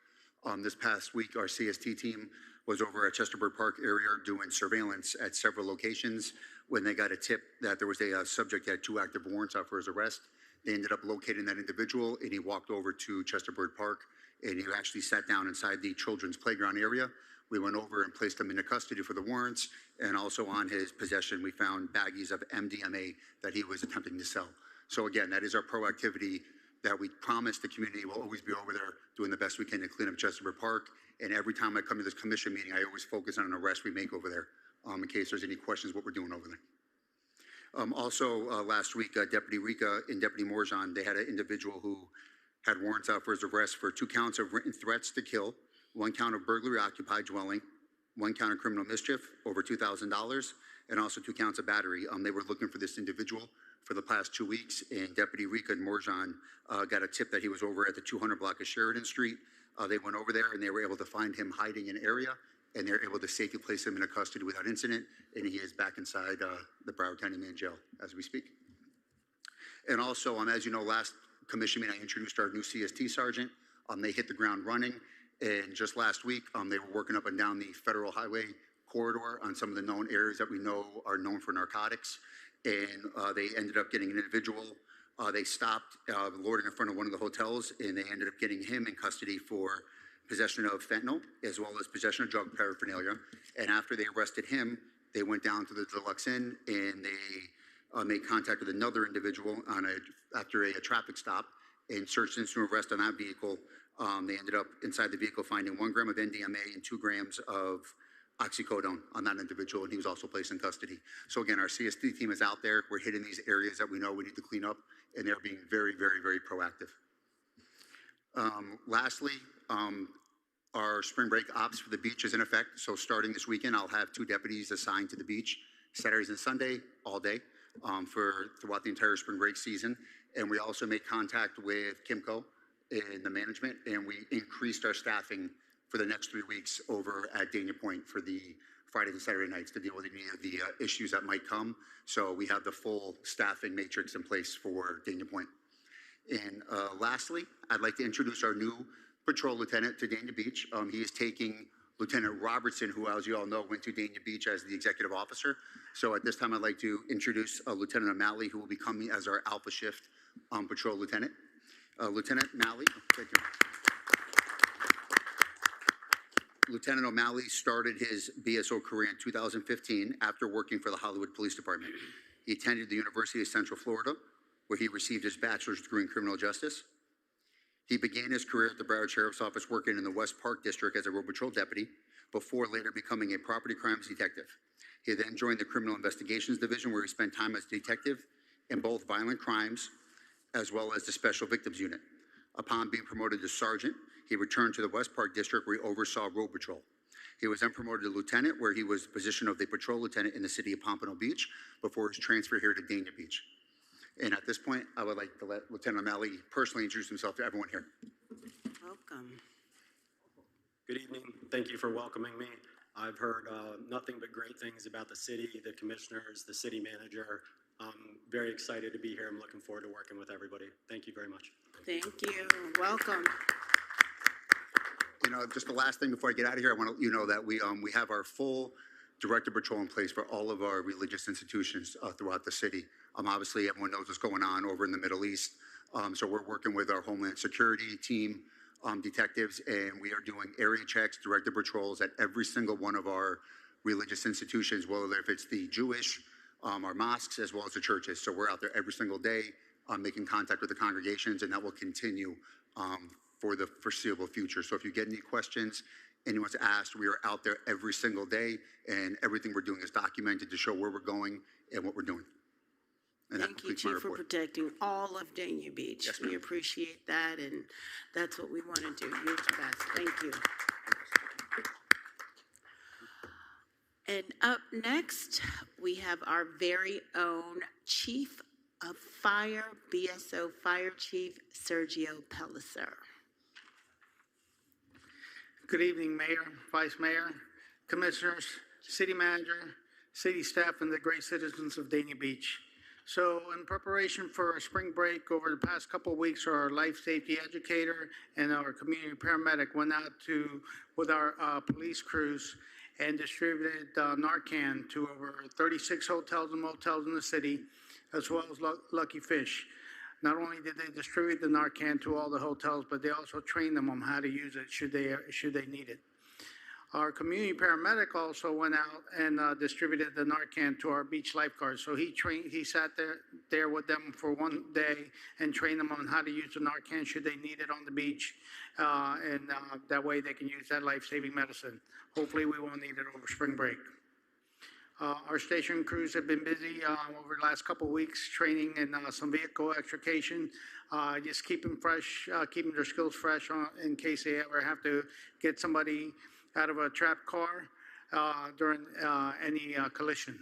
This past week, our CST team was over at Chesterbird Park area doing surveillance at several locations when they got a tip that there was a subject that had 2 active warrants out for his arrest. They ended up locating that individual, and he walked over to Chesterbird Park, and he actually sat down inside the children's playground area We went over and placed him into custody for the warrants, and also on his possession, we found baggies of MDMA that he was attempting to sell. So again, that is our proactivity that we promise the community will always be over there doing the best we can to clean up Chesterfield Park. And every time I come to this commission meeting, I always focus on an arrest we make over there, in case there's any questions what we're doing over there. Last week, Deputy Rika and Deputy Morjan, they had an individual who had warrants out for his arrest for 2 counts of written threats to kill, 1 count of burglary occupied dwelling, 1 count of criminal mischief, over $2,000, and also 2 counts of battery. They were looking for this individual for the past 2 weeks, and Deputy Rika and Morjan got a tip that he was over at the 200 block of Sheridan Street. They went over there and they were able to find him hiding in an area, and they're able to safely place him into custody without incident, and he is back inside the Broward County Main Jail as we speak. And also, as you know, last commission meeting, I introduced our new CST sergeant. They hit the ground running, and just last week, they were working up and down the federal highway corridor on some of the known areas that we know are known for narcotics, and they ended up getting an individual. They stopped loitering in front of one of the hotels, and they ended up getting him in custody for possession of fentanyl, as well as possession of drug paraphernalia. And after they arrested him, they went down to the Deluxe Inn, and they made contact with another individual after a traffic stop and searched into an arrest on that vehicle. They ended up inside the vehicle finding 1 gram of NDMA and 2 grams of oxycodone on that individual, and he was also placed in custody. So again, our CST team is out there. We're hitting these areas that we know we need to clean up, and they're being very, very, very proactive. Lastly, our spring break ops for the beach is in effect. So starting this weekend, I'll have 2 deputies assigned to the beach, Saturdays and Sunday, all day, throughout the entire spring break season. And we also made contact with Kimco in the management, and we increased our staffing for the next 3 weeks over at Dania Point for the Friday and Saturday nights to deal with any of the issues that might come. So we have the full staffing matrix in place for Dania Point. And lastly, I'd like to introduce our new patrol lieutenant to Dania Beach. He is taking Lieutenant Robertson, who, as you all know, went to Dania Beach as the executive officer. So at this time, I'd like to introduce Lieutenant O'Malley, who will be coming as our Alpha Shift patrol lieutenant. Lieutenant O'Malley, thank you. Lieutenant O'Malley started his BSO career in 2015 after working for the Hollywood Police Department. He attended the University of Central Florida, where he received his bachelor's degree in criminal justice. He began his career at the Broward Sheriff's Office working in the West Park District as a road patrol deputy before later becoming a property crimes detective. He then joined the Criminal Investigations Division, where he spent time as a detective in both violent crimes as well as the Special Victims Unit. Upon being promoted to sergeant, he returned to the West Park District, where he oversaw road patrol. He was then promoted to lieutenant, where he was the position of the patrol lieutenant in the city of Pompano Beach before his transfer here to Dania Beach. And at this point, I would like to let Lieutenant O'Malley personally introduce himself to everyone here. Welcome. Good evening. Thank you for welcoming me. I've heard nothing but great things about the city, the commissioners, the city manager. I'm very excited to be here. I'm looking forward to working with everybody. Thank you very much. Thank you. Welcome. You know, just the last thing before I get out of here, I want to let you know that we have our full director patrol in place for all of our religious institutions throughout the city. Obviously, everyone knows what's going on over in the Middle East. So we're working with our Homeland Security team, detectives, and we are doing area checks, director patrols at every single one of our religious institutions, whether if it's the Jewish, our mosques, as well as the churches. So we're out there every single day making contact with the congregations, and that will continue for the foreseeable future. So if you get any questions, anyone's asked, we are out there every single day, and everything we're doing is documented to show where we're going and what we're doing. And thank you, Chief, for protecting all of Dania Beach. Yes, we appreciate that, and that's what we want to do. You're the best. Thank you. And up next, we have our very own Chief of Fire, BSO Fire Chief Sergio Pellicer. Good evening, Mayor, Vice Mayor, Commissioners, City Manager, City staff, and the great citizens of Dania Beach. So in preparation for our spring break, over the past couple of weeks, our life safety educator and our community paramedic went out with our police crews and distributed Narcan to over 36 hotels and motels in the city, as well as Lucky Fish. Not only did they distribute the Narcan to all the hotels, but they also trained them on how to use it should they need it. Our community paramedic also went out and distributed the Narcan to our beach lifeguards. So he sat there with them for one day and trained them on how to use the Narcan should they need it on the beach. And that way they can use that life-saving medicine. Hopefully we won't need it over spring break. Our station crews have been busy over the last couple of weeks training in some vehicle extrication, just keeping their skills fresh in case they ever have to get somebody out of a trapped car during any collision.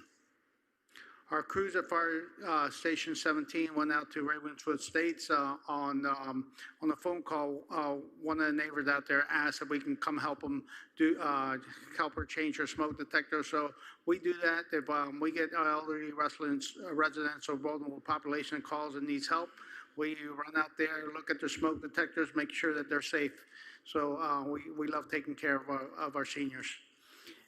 Our crews at Fire Station 17 went out to Ravenswood Estates on a phone call. One of the neighbors out there asked if we can come help them help her change her smoke detector. So we do that. If we get elderly residents or vulnerable population that calls and needs help, we run out there, look at their smoke detectors, make sure that they're safe. So we love taking care of our seniors.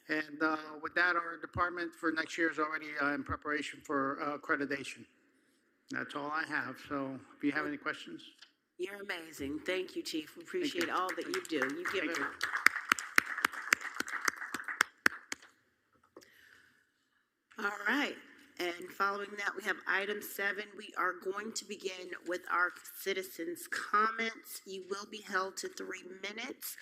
And with that, our department for next year is already in preparation for accreditation. That's all I have. So if you have any questions. You're amazing. Thank you, Chief. We appreciate all that you do. You give it. All right. And following that, we have item 7. We are going to begin with our citizens' comments. You will be held to 3 minutes.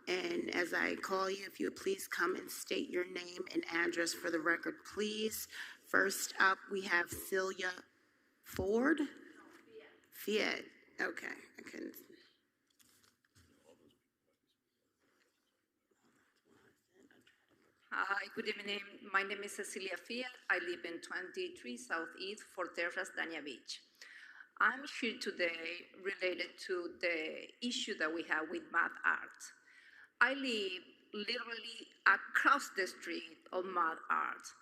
And as I call you, if you would please come and state your name and address for the record, please. First up, we have Celia Ford. Fiat. Okay. I couldn't. Hi, good evening. My name is Cecilia Fiat. I live in 23 Southeast Fort Terrace, Dania Beach. I'm here today related to the issue that we have with Mad Art. I live literally across the street of Mad Art,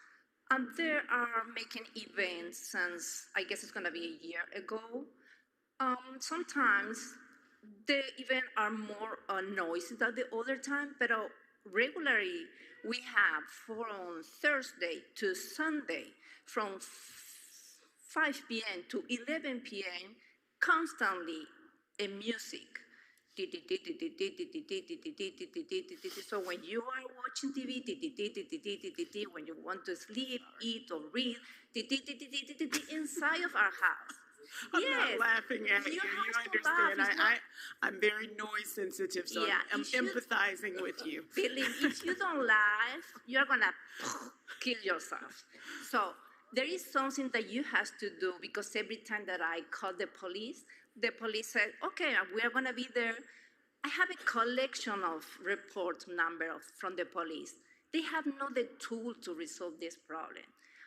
and they are making events since, I guess it's gonna be a year ago. Sometimes the events are more noisy than the other time, but regularly we have from Thursday to Sunday from 5 p.m. to 11 p.m. constantly in music. So when you are watching TV, when you want to sleep, eat, or read, inside of our house. I'm not laughing at you. You understand. I'm very noise sensitive, so I'm empathizing with you. Believe, if you don't laugh, you're going to kill yourself. So there is something that you have to do, because every time that I call the police said, okay, we are going to be there. I have a collection of report number from the police. They have not the tool to resolve this problem.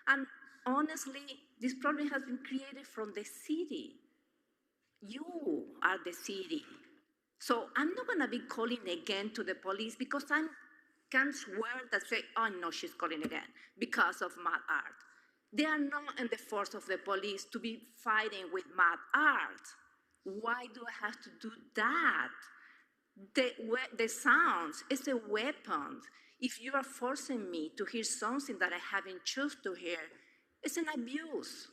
And honestly, this problem has been created from the city. You are the city. So I'm not going to be calling again to the police, because I can't swear that say, oh no, she's calling again because of Mad Art. They are not in the force of the police to be fighting with Mad Art. Why do I have to do that? The sounds is a weapon. If you are forcing me to hear something that I haven't chosen to hear, it's an abuse.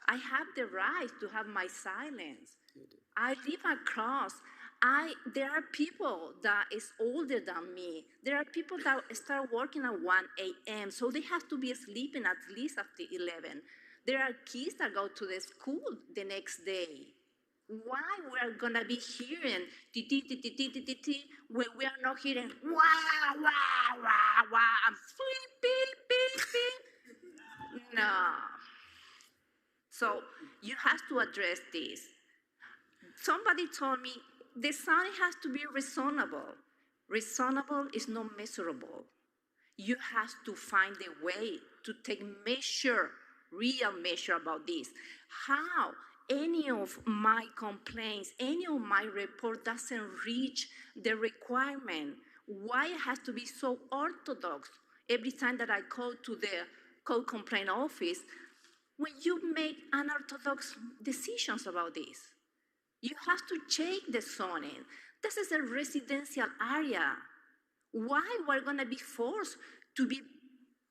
I have the right to have my silence. I live across. There are people that is older than me. There are people that start working at 1 a.m., so they have to be sleeping at least after 11. There are kids that go to the school the next day. Why we are gonna be hearing when we are not hearing wah, wah, wah, wah, I'm beep, beep, beep. No. So you have to address this. Somebody told me the sound has to be reasonable. Reasonable is not measurable. You have to find a way to take real measure about this. How any of my complaints, any of my report doesn't reach the requirement? Why it has to be so orthodox every time that I call to the code complaint office when you make unorthodox decisions about this? You have to check the zoning. This is a residential area. Why we're gonna be forced to be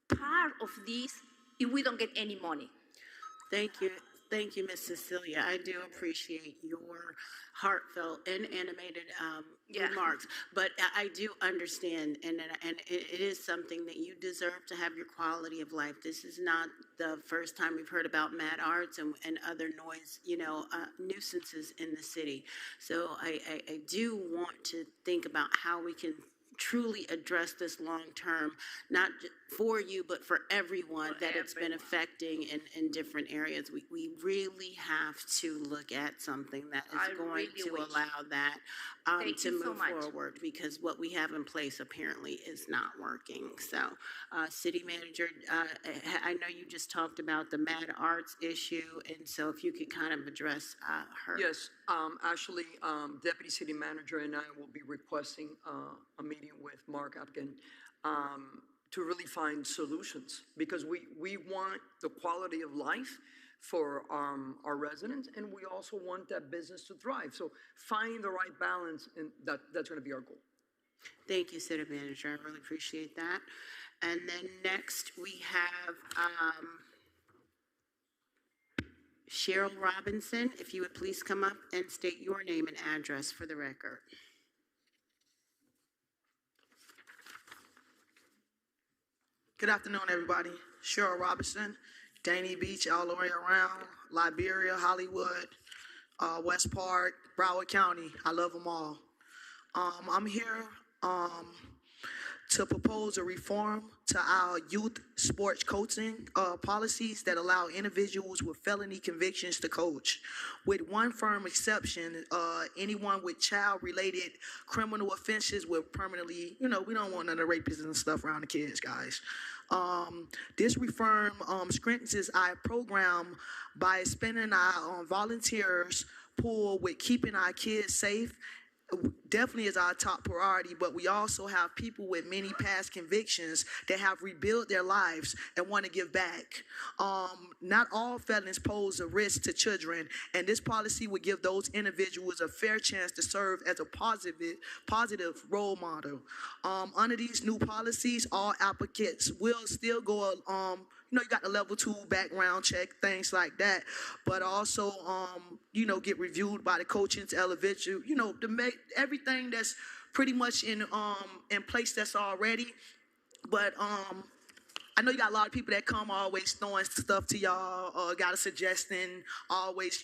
part of this if we don't get any money? Thank you. thank you, Miss Cecilia. I do appreciate your heartfelt and animated remarks. But I do understand, and it is something that you deserve to have your quality of life. This is not the first time we've heard about mad arts and other noise, nuisances in the city. So I do want to think about how we can truly address this long term, not for you, but for everyone that it's been affecting in different areas. We really have to look at something that is going to allow that to move forward, because what we have in place apparently is not working. So, City Manager, I know you just talked about the Mad Arts issue, and so if you could kind of address her. Yes, actually, Deputy City Manager and I will be requesting a meeting with Mark Apkin to really find solutions, because we want the quality of life for our residents, and we also want that business to thrive. So find the right balance, and that's going to be our goal. Thank you, City Manager. I really appreciate that. And then next we have Cheryl Robinson. If you would please come up and state your name and address for the record. Good afternoon, everybody. Cheryl Robinson, Dania Beach, all the way around, Liberia, Hollywood, West Park, Broward County. I love them all. I'm here to propose a reform to our youth sports coaching policies that allow individuals with felony convictions to coach. With one firm exception, anyone with child-related criminal offenses will permanently, we don't want none of the rapists and stuff around the kids, guys. This reform strengthens our program by expanding our volunteers pool with keeping our kids safe. Definitely is our top priority, but we also have people with many past convictions that have rebuilt their lives and want to give back. Not all felons pose a risk to children, and this policy would give those individuals a fair chance to serve as a positive role model. Under these new policies, all applicants will still go you got the level 2 background check, things like that, but also, get reviewed by the coaching's elevator, to make everything that's pretty much in place that's already. But I know you got a lot of people that come always throwing stuff to y'all, or got a suggestion, always,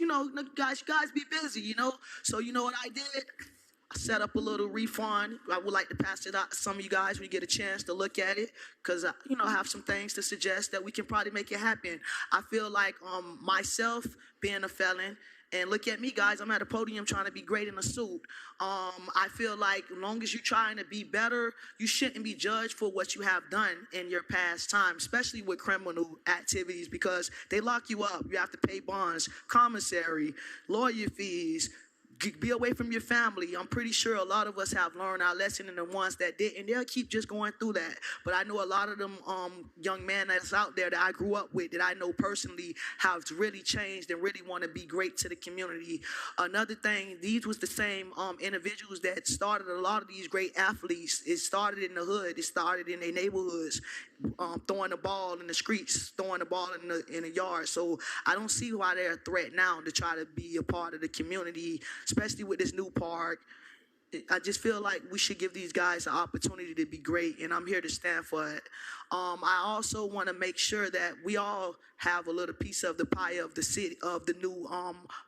guys be busy, So you know what I did? I set up a little refund. I would like to pass it out to some of you guys when you get a chance to look at it, because, I have some things to suggest that we can probably make it happen. I feel like myself being a felon, and look at me, guys, I'm at a podium trying to be great in a suit. I feel like as long as you're trying to be better, you shouldn't be judged for what you have done in your past time, especially with criminal activities, because they lock you up. You have to pay bonds, commissary, lawyer fees, be away from your family. I'm pretty sure a lot of us have learned our lesson, and the ones that didn't, they'll keep just going through that. But I know a lot of them young men that's out there that I grew up with, that I know personally, have really changed and really want to be great to the community. Another thing, these was the same individuals that started a lot of these great athletes. It started in the hood. It started in their neighborhoods, throwing the ball in the streets, throwing the ball in the yard. So I don't see why they're a threat now to try to be a part of the community, especially with this new park. I just feel like we should give these guys an opportunity to be great, and I'm here to stand for it. I also want to make sure that we all have a little piece of the pie of the city, of the new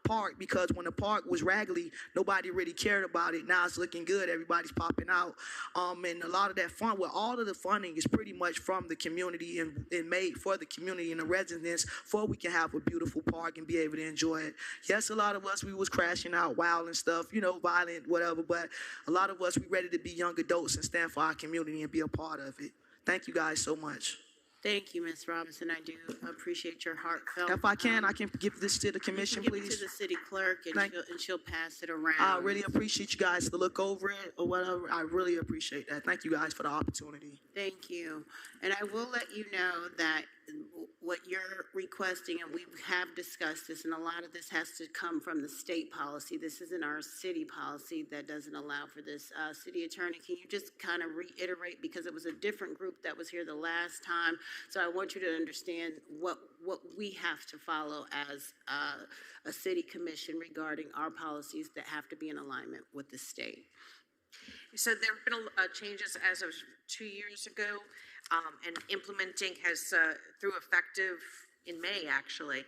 park, because when the park was raggedy, nobody really cared about it. Now it's looking good. Everybody's popping out. And a lot of that fun, well, all of the funding is pretty much from the community and made for the community and the residents, for we can have a beautiful park and be able to enjoy it. Yes, a lot of us, we was crashing out wild and stuff, violent, whatever, but a lot of us, we ready to be young adults and stand for our community and be a part of it. Thank you guys so much. Thank you, Ms. Robinson. I do appreciate your heartfelt. If I can give this to the commission, give it please. to the city clerk, and she'll pass it around. I really appreciate you guys to look over it or whatever. I really appreciate that. Thank you guys for the opportunity. Thank you. And I will let you know that what you're requesting, and we have discussed this, and a lot of this has to come from the state policy. This isn't our city policy that doesn't allow for this. City Attorney, can you just kind of reiterate, because it was a different group that was here the last time, so I want you to understand what what we have to follow as a city commission regarding our policies that have to be in alignment with the state. So there have been changes as of 2 years ago, and implementing has, through effective in May, actually.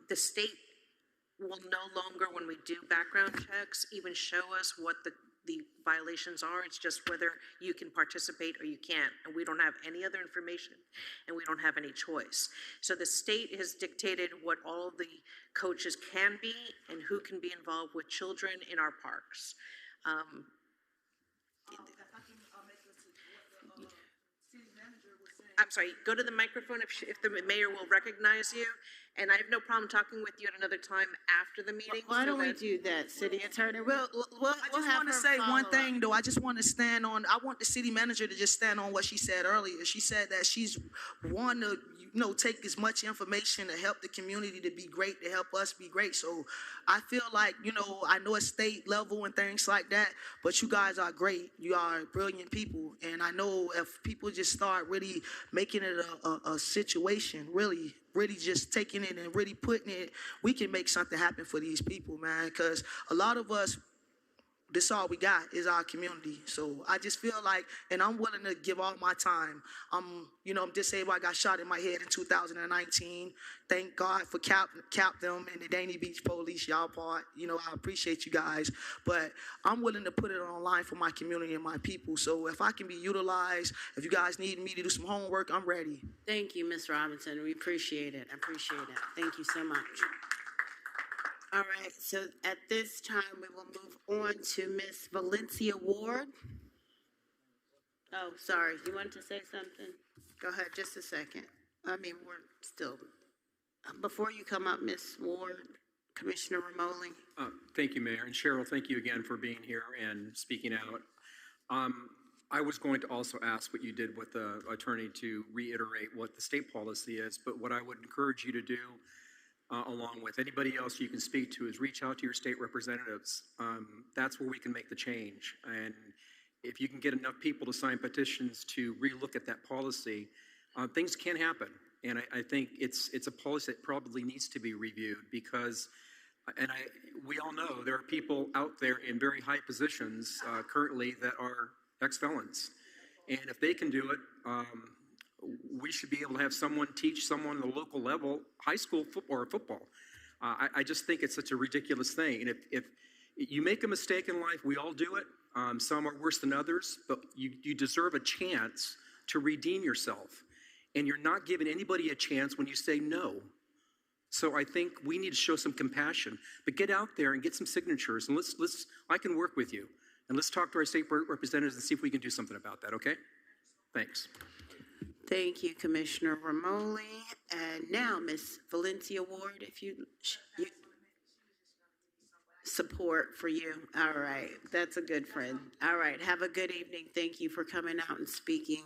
The state will no longer, when we do background checks, even show us what the violations are. It's just whether you can participate or you can't. And we don't have any other information, and we don't have any choice. So the state has dictated what all of the coaches can be and who can be involved with children in our parks. I'm sorry, go to the microphone if the mayor will recognize you. And I have no problem talking with you at another time after the meeting. Why don't we do that, City Attorney? We'll I just want to say one thing, though. I just want to stand on, I want the city manager to just stand on what she said earlier. She said that she's want to, take as much information to help the community to be great, to help us be great. So I feel like, I know it's state level and things like that, but you guys are great. You are brilliant people. And I know if people just start really making it a situation, really just taking it and really putting it, we can make something happen for these people, man. Because a lot of us, this all we got is our community. So I just feel like, and I'm willing to give all my time. I'm disabled. I got shot in my head in 2019. Thank God for Cap them and the Danny Beach Police, y'all part. I appreciate you guys. But I'm willing to put it online for my community and my people. So if I can be utilized, if you guys need me to do some homework, I'm ready. Thank you, Ms. Robinson. We appreciate it. Thank you so much. All right, so at this time, we will move on to Ms. Valencia Ward. Oh, sorry, you wanted to say something? Go ahead, just a second. We're still, before you come up, Ms. Ward, Commissioner Romoli. Thank you, Mayor. And Cheryl, thank you again for being here and speaking out. I was going to also ask what you did with the attorney to reiterate what the state policy is, but what I would encourage you to do, along with anybody else you can speak to, is reach out to your state representatives. That's where we can make the change. And if you can get enough people to sign petitions to relook at that policy, things can happen. And I think it's a policy that probably needs to be reviewed because, we all know there are people out there in very high positions currently that are ex-felons. And if they can do it, we should be able to have someone teach someone at the local level, high school football. I just think it's such a ridiculous thing. And if you make a mistake in life, we all do it. Some are worse than others, but you deserve a chance to redeem yourself. And you're not giving anybody a chance when you say no. So I think we need to show some compassion, but get out there and get some signatures, and I can work with you. And let's talk to our state representatives and see if we can do something about that, okay? Thanks. Thank you, Commissioner Romoli. And now, Ms. Valencia Ward, if you support for you. All right, that's a good friend. All right, have a good evening. Thank you for coming out and speaking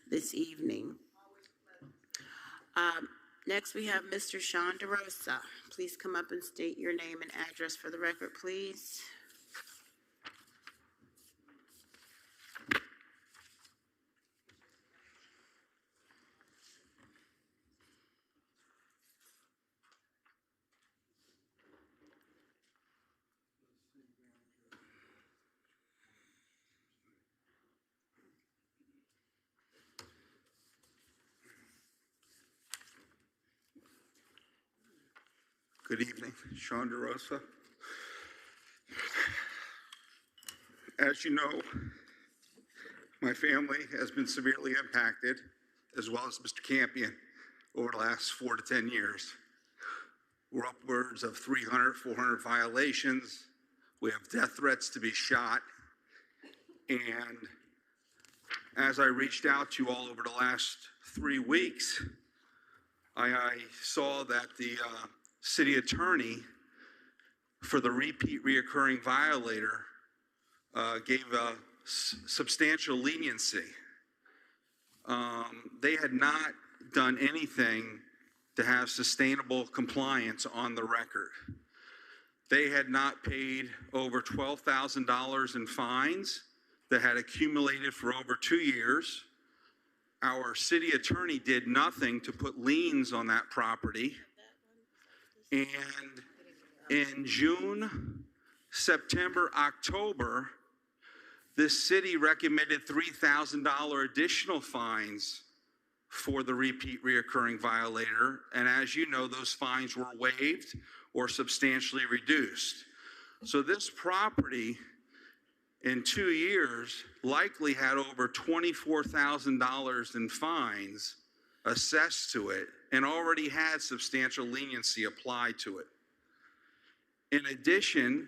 this evening. Next, we have Mr. Sean DeRosa. Please come up and state your name and address for the record, please. Good evening, Sean DeRosa. As you know, my family has been severely impacted, as well as Mr. Campion, over the last 4 to 10 years. We're upwards of 300, 400 violations. We have death threats to be shot. And as I reached out to you all over the last 3 weeks, I saw that the city attorney for the reoccurring violator gave a substantial leniency. They had not done anything to have sustainable compliance on the record. They had not paid over $12,000 in fines that had accumulated for over 2 years. our city attorney did nothing to put liens on that property. And in June, September, October, the city recommended $3,000 additional fines for the reoccurring violator. And as you know, those fines were waived or substantially reduced. So this property in 2 years likely had over $24,000 in fines assessed to it and already had substantial leniency applied to it. In addition,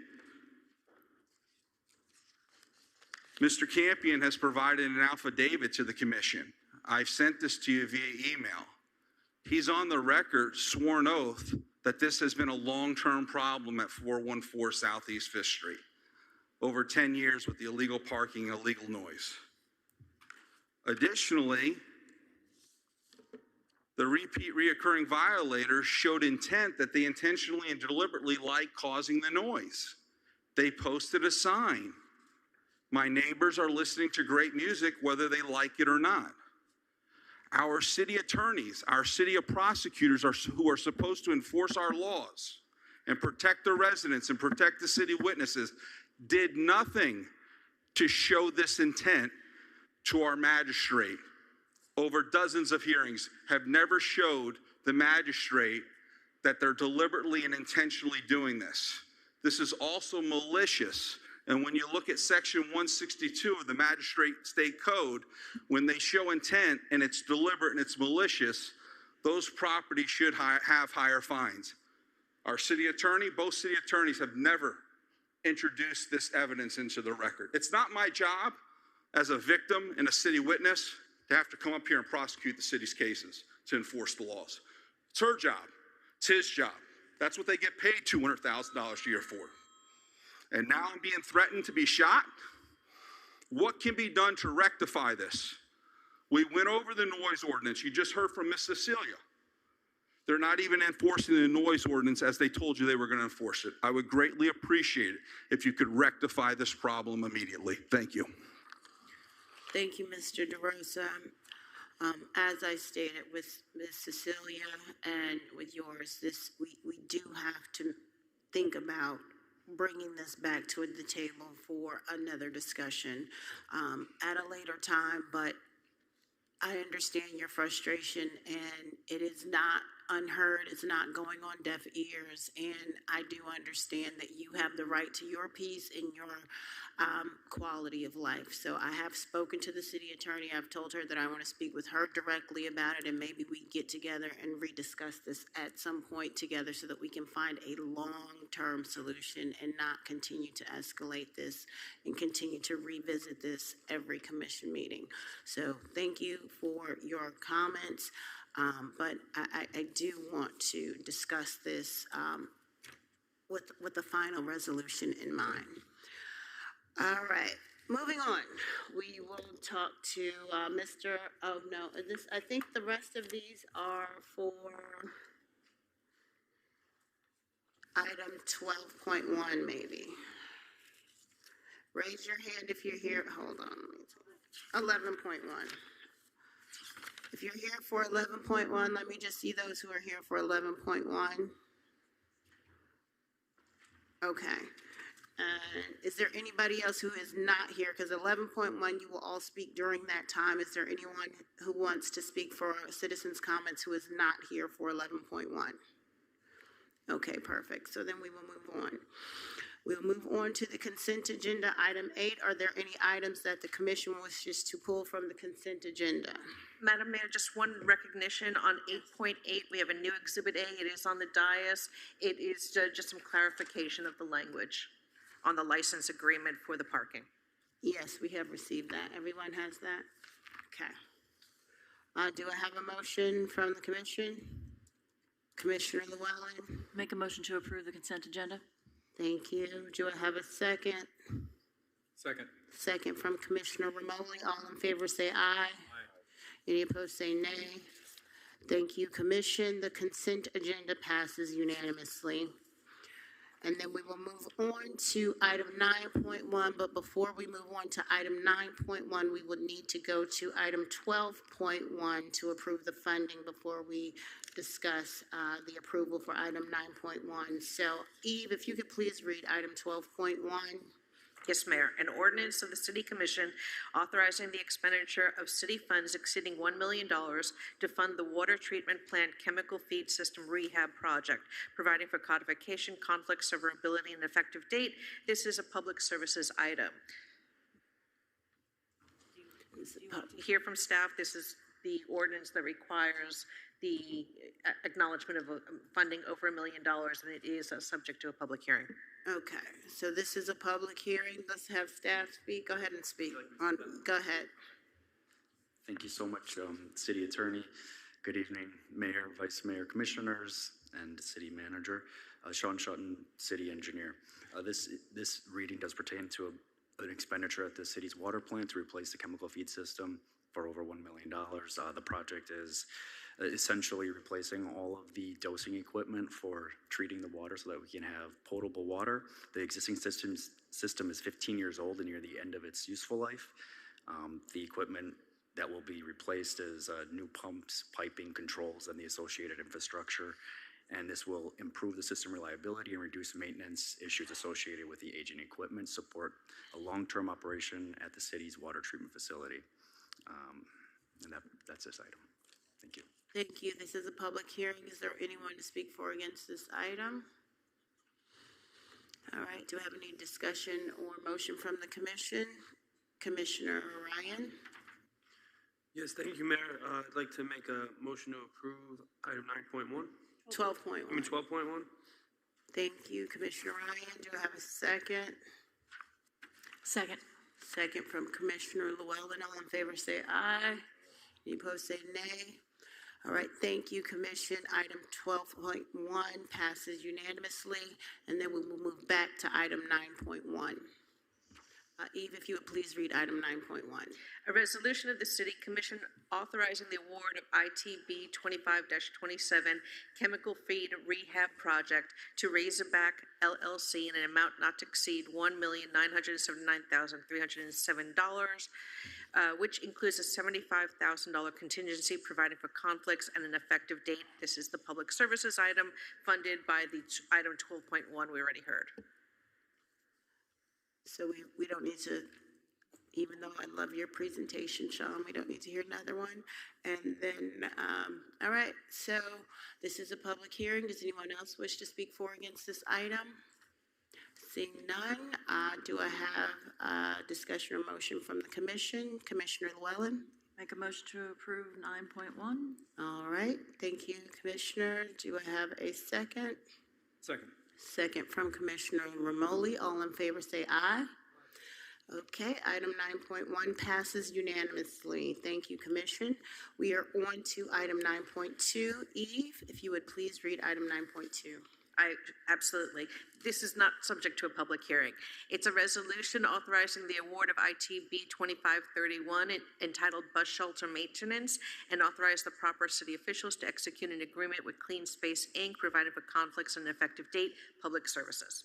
Mr. Campion has provided an affidavit to the commission. I've sent this to you via email. He's on the record, sworn oath, that this has been a long-term problem at 414 Southeast 5th Street. Over 10 years with the illegal parking and illegal noise. Additionally, the reoccurring violators showed intent that they intentionally and deliberately like causing the noise. They posted a sign. My neighbors are listening to great music whether they like it or not. Our city attorneys, our city prosecutors who are supposed to enforce our laws and protect the residents and protect the city witnesses did nothing to show this intent to our magistrate. Over dozens of hearings have never showed the magistrate that they're deliberately and intentionally doing this. This is also malicious. And when you look at section 162 of the Magistrate State Code, when they show intent and it's deliberate and it's malicious, those properties should have higher fines. Our city attorney, both city attorneys have never introduced this evidence into the record. It's not my job as a victim and a city witness to have to come up here and prosecute the city's cases to enforce the laws. It's her job. It's his job. That's what they get paid $200,000 a year for. And now I'm being threatened to be shot? What can be done to rectify this? We went over the noise ordinance. You just heard from Miss Cecilia. They're not even enforcing the noise ordinance as they told you they were going to enforce it. I would greatly appreciate it if you could rectify this problem immediately. Thank you. Thank you, Mr. DeRosa. As I stated with Ms. Cecilia and with yours, we do have to think about bringing this back to the table for another discussion at a later time, but I understand your frustration, and it is not unheard. It's not going on deaf ears, and I do understand that you have the right to your peace and your quality of life. So I have spoken to the city attorney. I've told her that I want to speak with her directly about it, and maybe we get together and rediscuss this at some point together so that we can find a long-term solution and not continue to escalate this and continue to revisit this every commission meeting. So thank you for your comments, but I do want to discuss this with the final resolution in mind. All right, moving on. We will talk to Mr. Oh no, I think the rest of these are for item 12.1 maybe. Raise your hand if you're here. Hold on. 11.1. If you're here for 11.1, let me just see those who are here for 11.1. Okay. Is there anybody else who is not here? Because 11.1, you will all speak during that time. Is there anyone who wants to speak for citizens' comments who is not here for 11.1? Okay, perfect. So then we will move on. We'll move on to the consent agenda, item 8. Are there any items that the commission wishes to pull from the consent agenda? Madam Mayor, just one recognition on 8.8. We have a new Exhibit A. It is on the dais. It is just some clarification of the language on the license agreement for the parking. Yes, we have received that. Everyone has that? Okay. Do I have a motion from the commission? Commissioner Llewellyn? Make a motion to approve the consent agenda. Thank you. Do I have a second? Second. Second from Commissioner Romoli. All in favor say aye. Aye. Any opposed say nay. Thank you, Commission. The consent agenda passes unanimously. And then we will move on to item 9.1, but before we move on to item 9.1, we would need to go to item 12.1 to approve the funding before we discuss the approval for item 9.1. So Eve, if you could please read item 12.1. Yes, Mayor. An ordinance of the City Commission authorizing the expenditure of city funds exceeding $1 million to fund the water treatment plant chemical feed system rehab project, providing for codification, conflict, severability, and effective date. This is a public services item. Hear from staff, this is the ordinance that requires the acknowledgement of funding over $1 million, and it is subject to a public hearing. Okay, so this is a public hearing. Let's have staff speak. Go ahead and speak. Go ahead. Thank you so much, City Attorney. Good evening, Mayor, Vice Mayor, Commissioners, and City Manager. Sean Shutton, City Engineer. This reading does pertain to an expenditure at the city's water plant to replace the chemical feed system for over $1 million. The project is essentially replacing all of the dosing equipment for treating the water so that we can have potable water. The existing system is 15 years old and near the end of its useful life. The equipment that will be replaced is new pumps, piping, controls, and the associated infrastructure. And this will improve the system reliability and reduce maintenance issues associated with the aging equipment, support a long-term operation at the city's water treatment facility. And that's this item. Thank you. Thank you. This is a public hearing. Is there anyone to speak for or against this item? All right, do we have any discussion or motion from the commission? Commissioner Ryan? Yes, thank you, Mayor. I'd like to make a motion to approve item 9.1. 12.1. I mean 12.1. Thank you, Commissioner Ryan. Do I have a second? Second. Second from Commissioner Llewellyn. All in favor say aye. Any opposed say nay. All right, thank you, Commission. Item 12.1 passes unanimously, and then we will move back to item 9.1. Eve, if you would please read item 9.1. A resolution of the City Commission authorizing the award of ITB 25-27 Chemical Feed Rehab Project to Razorback LLC in an amount not to exceed $1,979,307, which includes a $75,000 contingency providing for conflicts and an effective date. This is the public services item funded by the item 12.1 we already heard. So we don't need to, even though I love your presentation, Sean, we don't need to hear another one. And then, all right, so this is a public hearing. Does anyone else wish to speak for or against this item? Seeing none, do I have a discussion or motion from the commission? Commissioner Llewellyn? Make a motion to approve 9.1. All right, thank you, Commissioner. Do I have a second? Second. Second from Commissioner Romoli. All in favor say aye. Okay, item 9.1 passes unanimously. Thank you, Commission. We are on to item 9.2. Eve, if you would please read item 9.2. Absolutely. This is not subject to a public hearing. It's a resolution authorizing the award of ITB 2531 entitled Bus Shelter Maintenance, and authorize the proper city officials to execute an agreement with Clean Space, Inc., providing for conflicts and effective date, public services.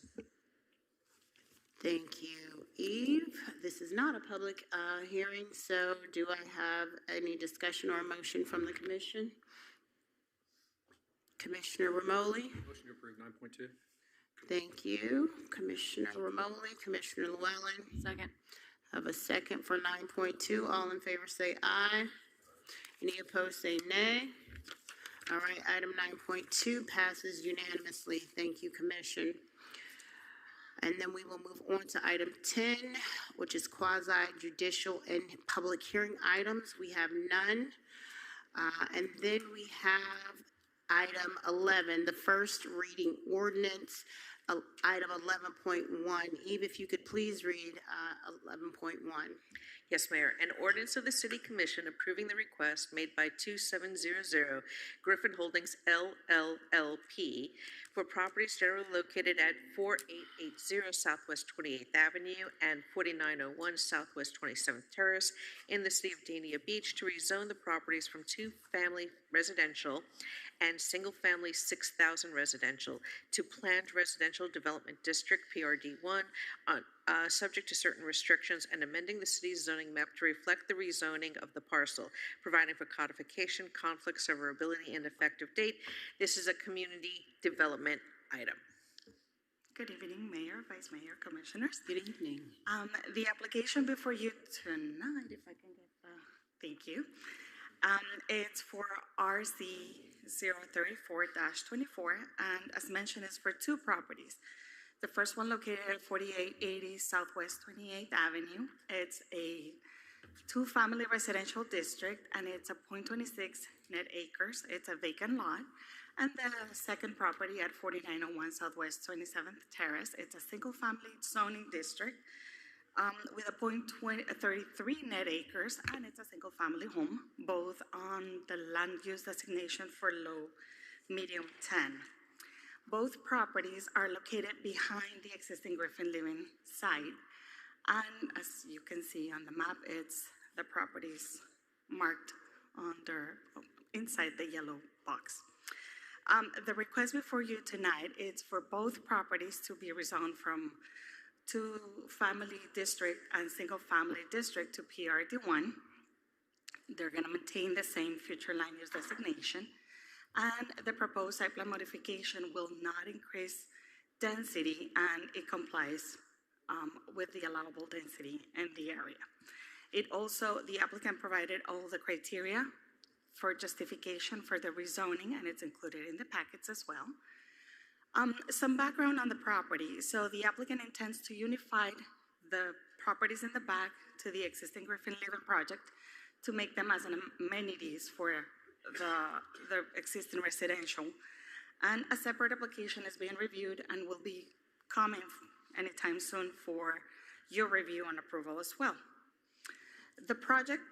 Thank you, Eve. This is not a public hearing, so do I have any discussion or a motion from the commission? Commissioner Romoli? Motion to approve 9.2. Thank you, Commissioner Romoli. Commissioner Llewellyn? Second. Have a second for 9.2. All in favor say aye. Any opposed say nay. All right, item 9.2 passes unanimously. Thank you, Commission. And then we will move on to item 10, which is quasi-judicial and public hearing items. We have none. And then we have item 11, the first reading ordinance, item 11.1. Eve, if you could please read 11.1. Yes, Mayor. An ordinance of the City Commission approving the request made by 2700 Griffin Holdings LLLP for properties generally located at 4880 Southwest 28th Avenue and 4901 Southwest 27th Terrace in the city of Dania Beach to rezone the properties from two-family residential and single-family 6,000 residential to planned residential Residential Development District, PRD1, subject to certain restrictions and amending the city's zoning map to reflect the rezoning of the parcel, providing for codification, conflict, severability, and effective date. This is a community development item. Good evening, Mayor, Vice Mayor, Commissioners. Good evening. The application before you tonight, if I can get the, thank you. It's for RC 034-24, and as mentioned, it's for two properties. The first one located at 4880 Southwest 28th Avenue. It's a two-family residential district, and it's a 0.26 net acres. It's a vacant lot. And the second property at 4901 Southwest 27th Terrace, it's a single-family zoning district with a 0.33 net acres, and it's a single-family home, both on the land use designation for low, medium 10. Both properties are located behind the existing Griffin Living site, and as you can see on the map, it's the properties marked inside the yellow box. The request before you tonight is for both properties to be rezoned from two-family district and single-family district to PRD1. They're going to maintain the same future land use designation, and the proposed site plan modification will not increase density, and it complies with the allowable density in the area. The applicant provided all the criteria for justification for the rezoning, and it's included in the packets as well. Some background on the property. So the applicant intends to unify the properties in the back to the existing Griffin Living project to make them as an amenities for the existing residential. And a separate application is being reviewed and will be coming anytime soon for your review and approval as well. The project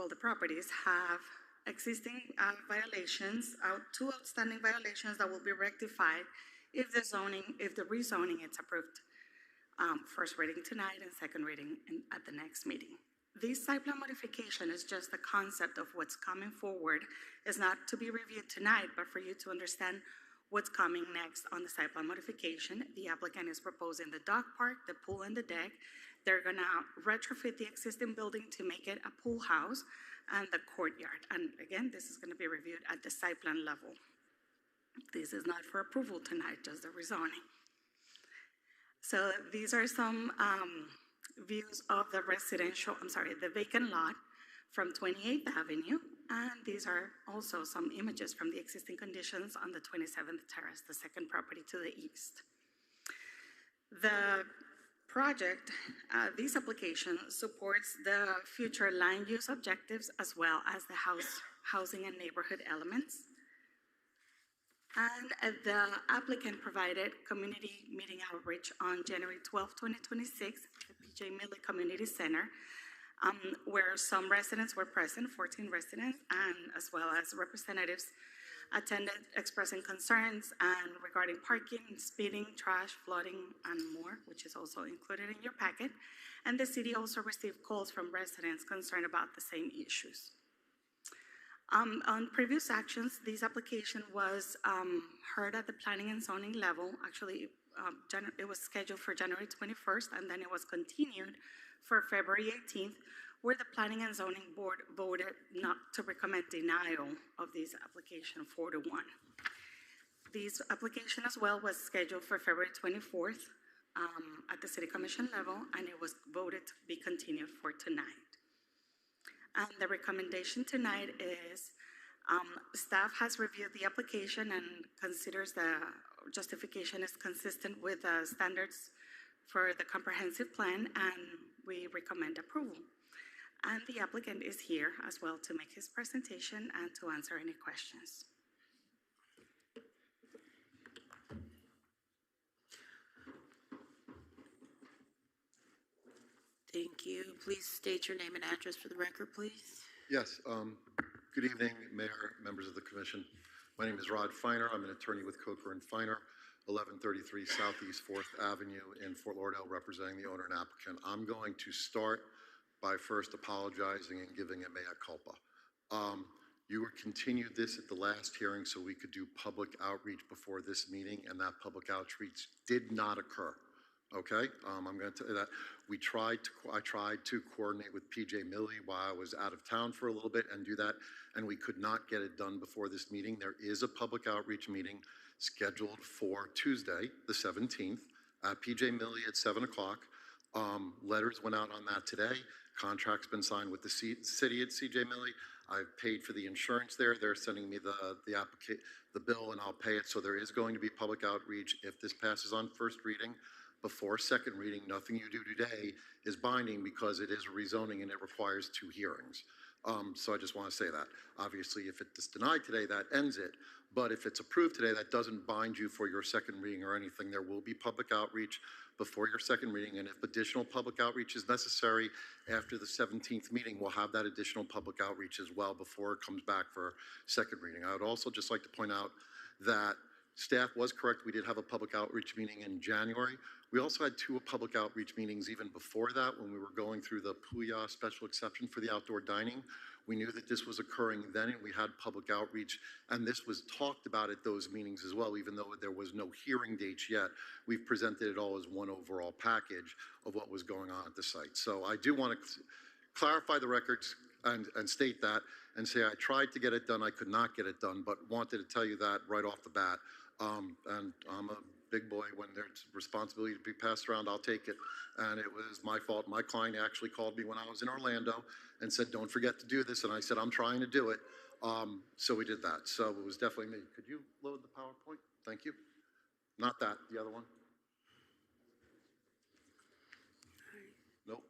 the properties have existing violations, two outstanding violations that will be rectified if the rezoning is approved. First reading tonight and second reading at the next meeting. This site plan modification is just the concept of what's coming forward. It's not to be reviewed tonight, but for you to understand what's coming next on the site plan modification. The applicant is proposing the dog park, the pool, and the deck. They're gonna retrofit the existing building to make it a pool house and the courtyard. And again, this is gonna be reviewed at the site plan level. This is not for approval tonight, just the rezoning. So these are some views of the the vacant lot from 28th Avenue. And these are also some images from the existing conditions on the 27th Terrace, the second property to the east. The project, this application supports the future land use objectives as well as the housing and neighborhood elements. And the applicant provided community meeting outreach on January 12, 2026 at the PJ Milley Community Center, where some residents were present, 14 residents, and as well as representatives attended expressing concerns and regarding parking, speeding, trash, flooding, and more, which is also included in your packet. And the city also received calls from residents concerned about the same issues. On previous actions, this application was heard at the planning and zoning level. Actually, it was scheduled for January 21st, and then it was continued for February 18th, where the Planning and Zoning Board voted not to recommend denial of this application 4-1. This application as well was scheduled for February 24th at the City Commission level, and it was voted to be continued for tonight. And the recommendation tonight is staff has reviewed the application and considers the justification is consistent with the standards for the comprehensive plan, and we recommend approval. And the applicant is here as well to make his presentation and to answer any questions. Thank you. Please state your name and address for the record, please. Yes. Good evening, Mayor, members of the Commission. My name is Rod Feiner. I'm an attorney with Coker & Feiner, 1133 Southeast 4th Avenue in Fort Lauderdale, representing the owner and applicant. I'm going to start by first apologizing and giving a mea culpa. You were continued this at the last hearing so we could do public outreach before this meeting, and that public outreach did not occur. Okay, I'm going to tell you that I tried to coordinate with PJ Millie while I was out of town for a little bit and do that, and we could not get it done before this meeting. There is a public outreach meeting scheduled for Tuesday, the 17th, at PJ Millie at 7 o'clock. Letters went out on that today. Contract's been signed with the city at CJ Millie. I've paid for the insurance there. They're sending me the bill, and I'll pay it. So there is going to be public outreach if this passes on first reading. Before second reading, nothing you do today is binding because it is rezoning and it requires 2 hearings. So I just want to say that. Obviously, if it's denied today, that ends it. But if it's approved today, that doesn't bind you for your second reading or anything. There will be public outreach before your second reading, and if additional public outreach is necessary after the 17th meeting, we'll have that additional public outreach as well before it comes back for second reading. I would also just like to point out that staff was correct. We did have a public outreach meeting in January. We also had 2 public outreach meetings even before that when we were going through the Puya special exception for the outdoor dining. We knew that this was occurring then, and we had public outreach, and this was talked about at those meetings as well, even though there was no hearing dates yet. We've presented it all as one overall package of what was going on at the site. So I do want to clarify the records and state that and say I tried to get it done, I could not get it done, but wanted to tell you that right off the bat. And I'm a big boy. When there's responsibility to be passed around, I'll take it. And it was my fault. My client actually called me when I was in Orlando and said, don't forget to do this. And I said, I'm trying to do it. So we did that. So it was definitely me. Could you load the PowerPoint? Thank you. Not that, the other one. Nope.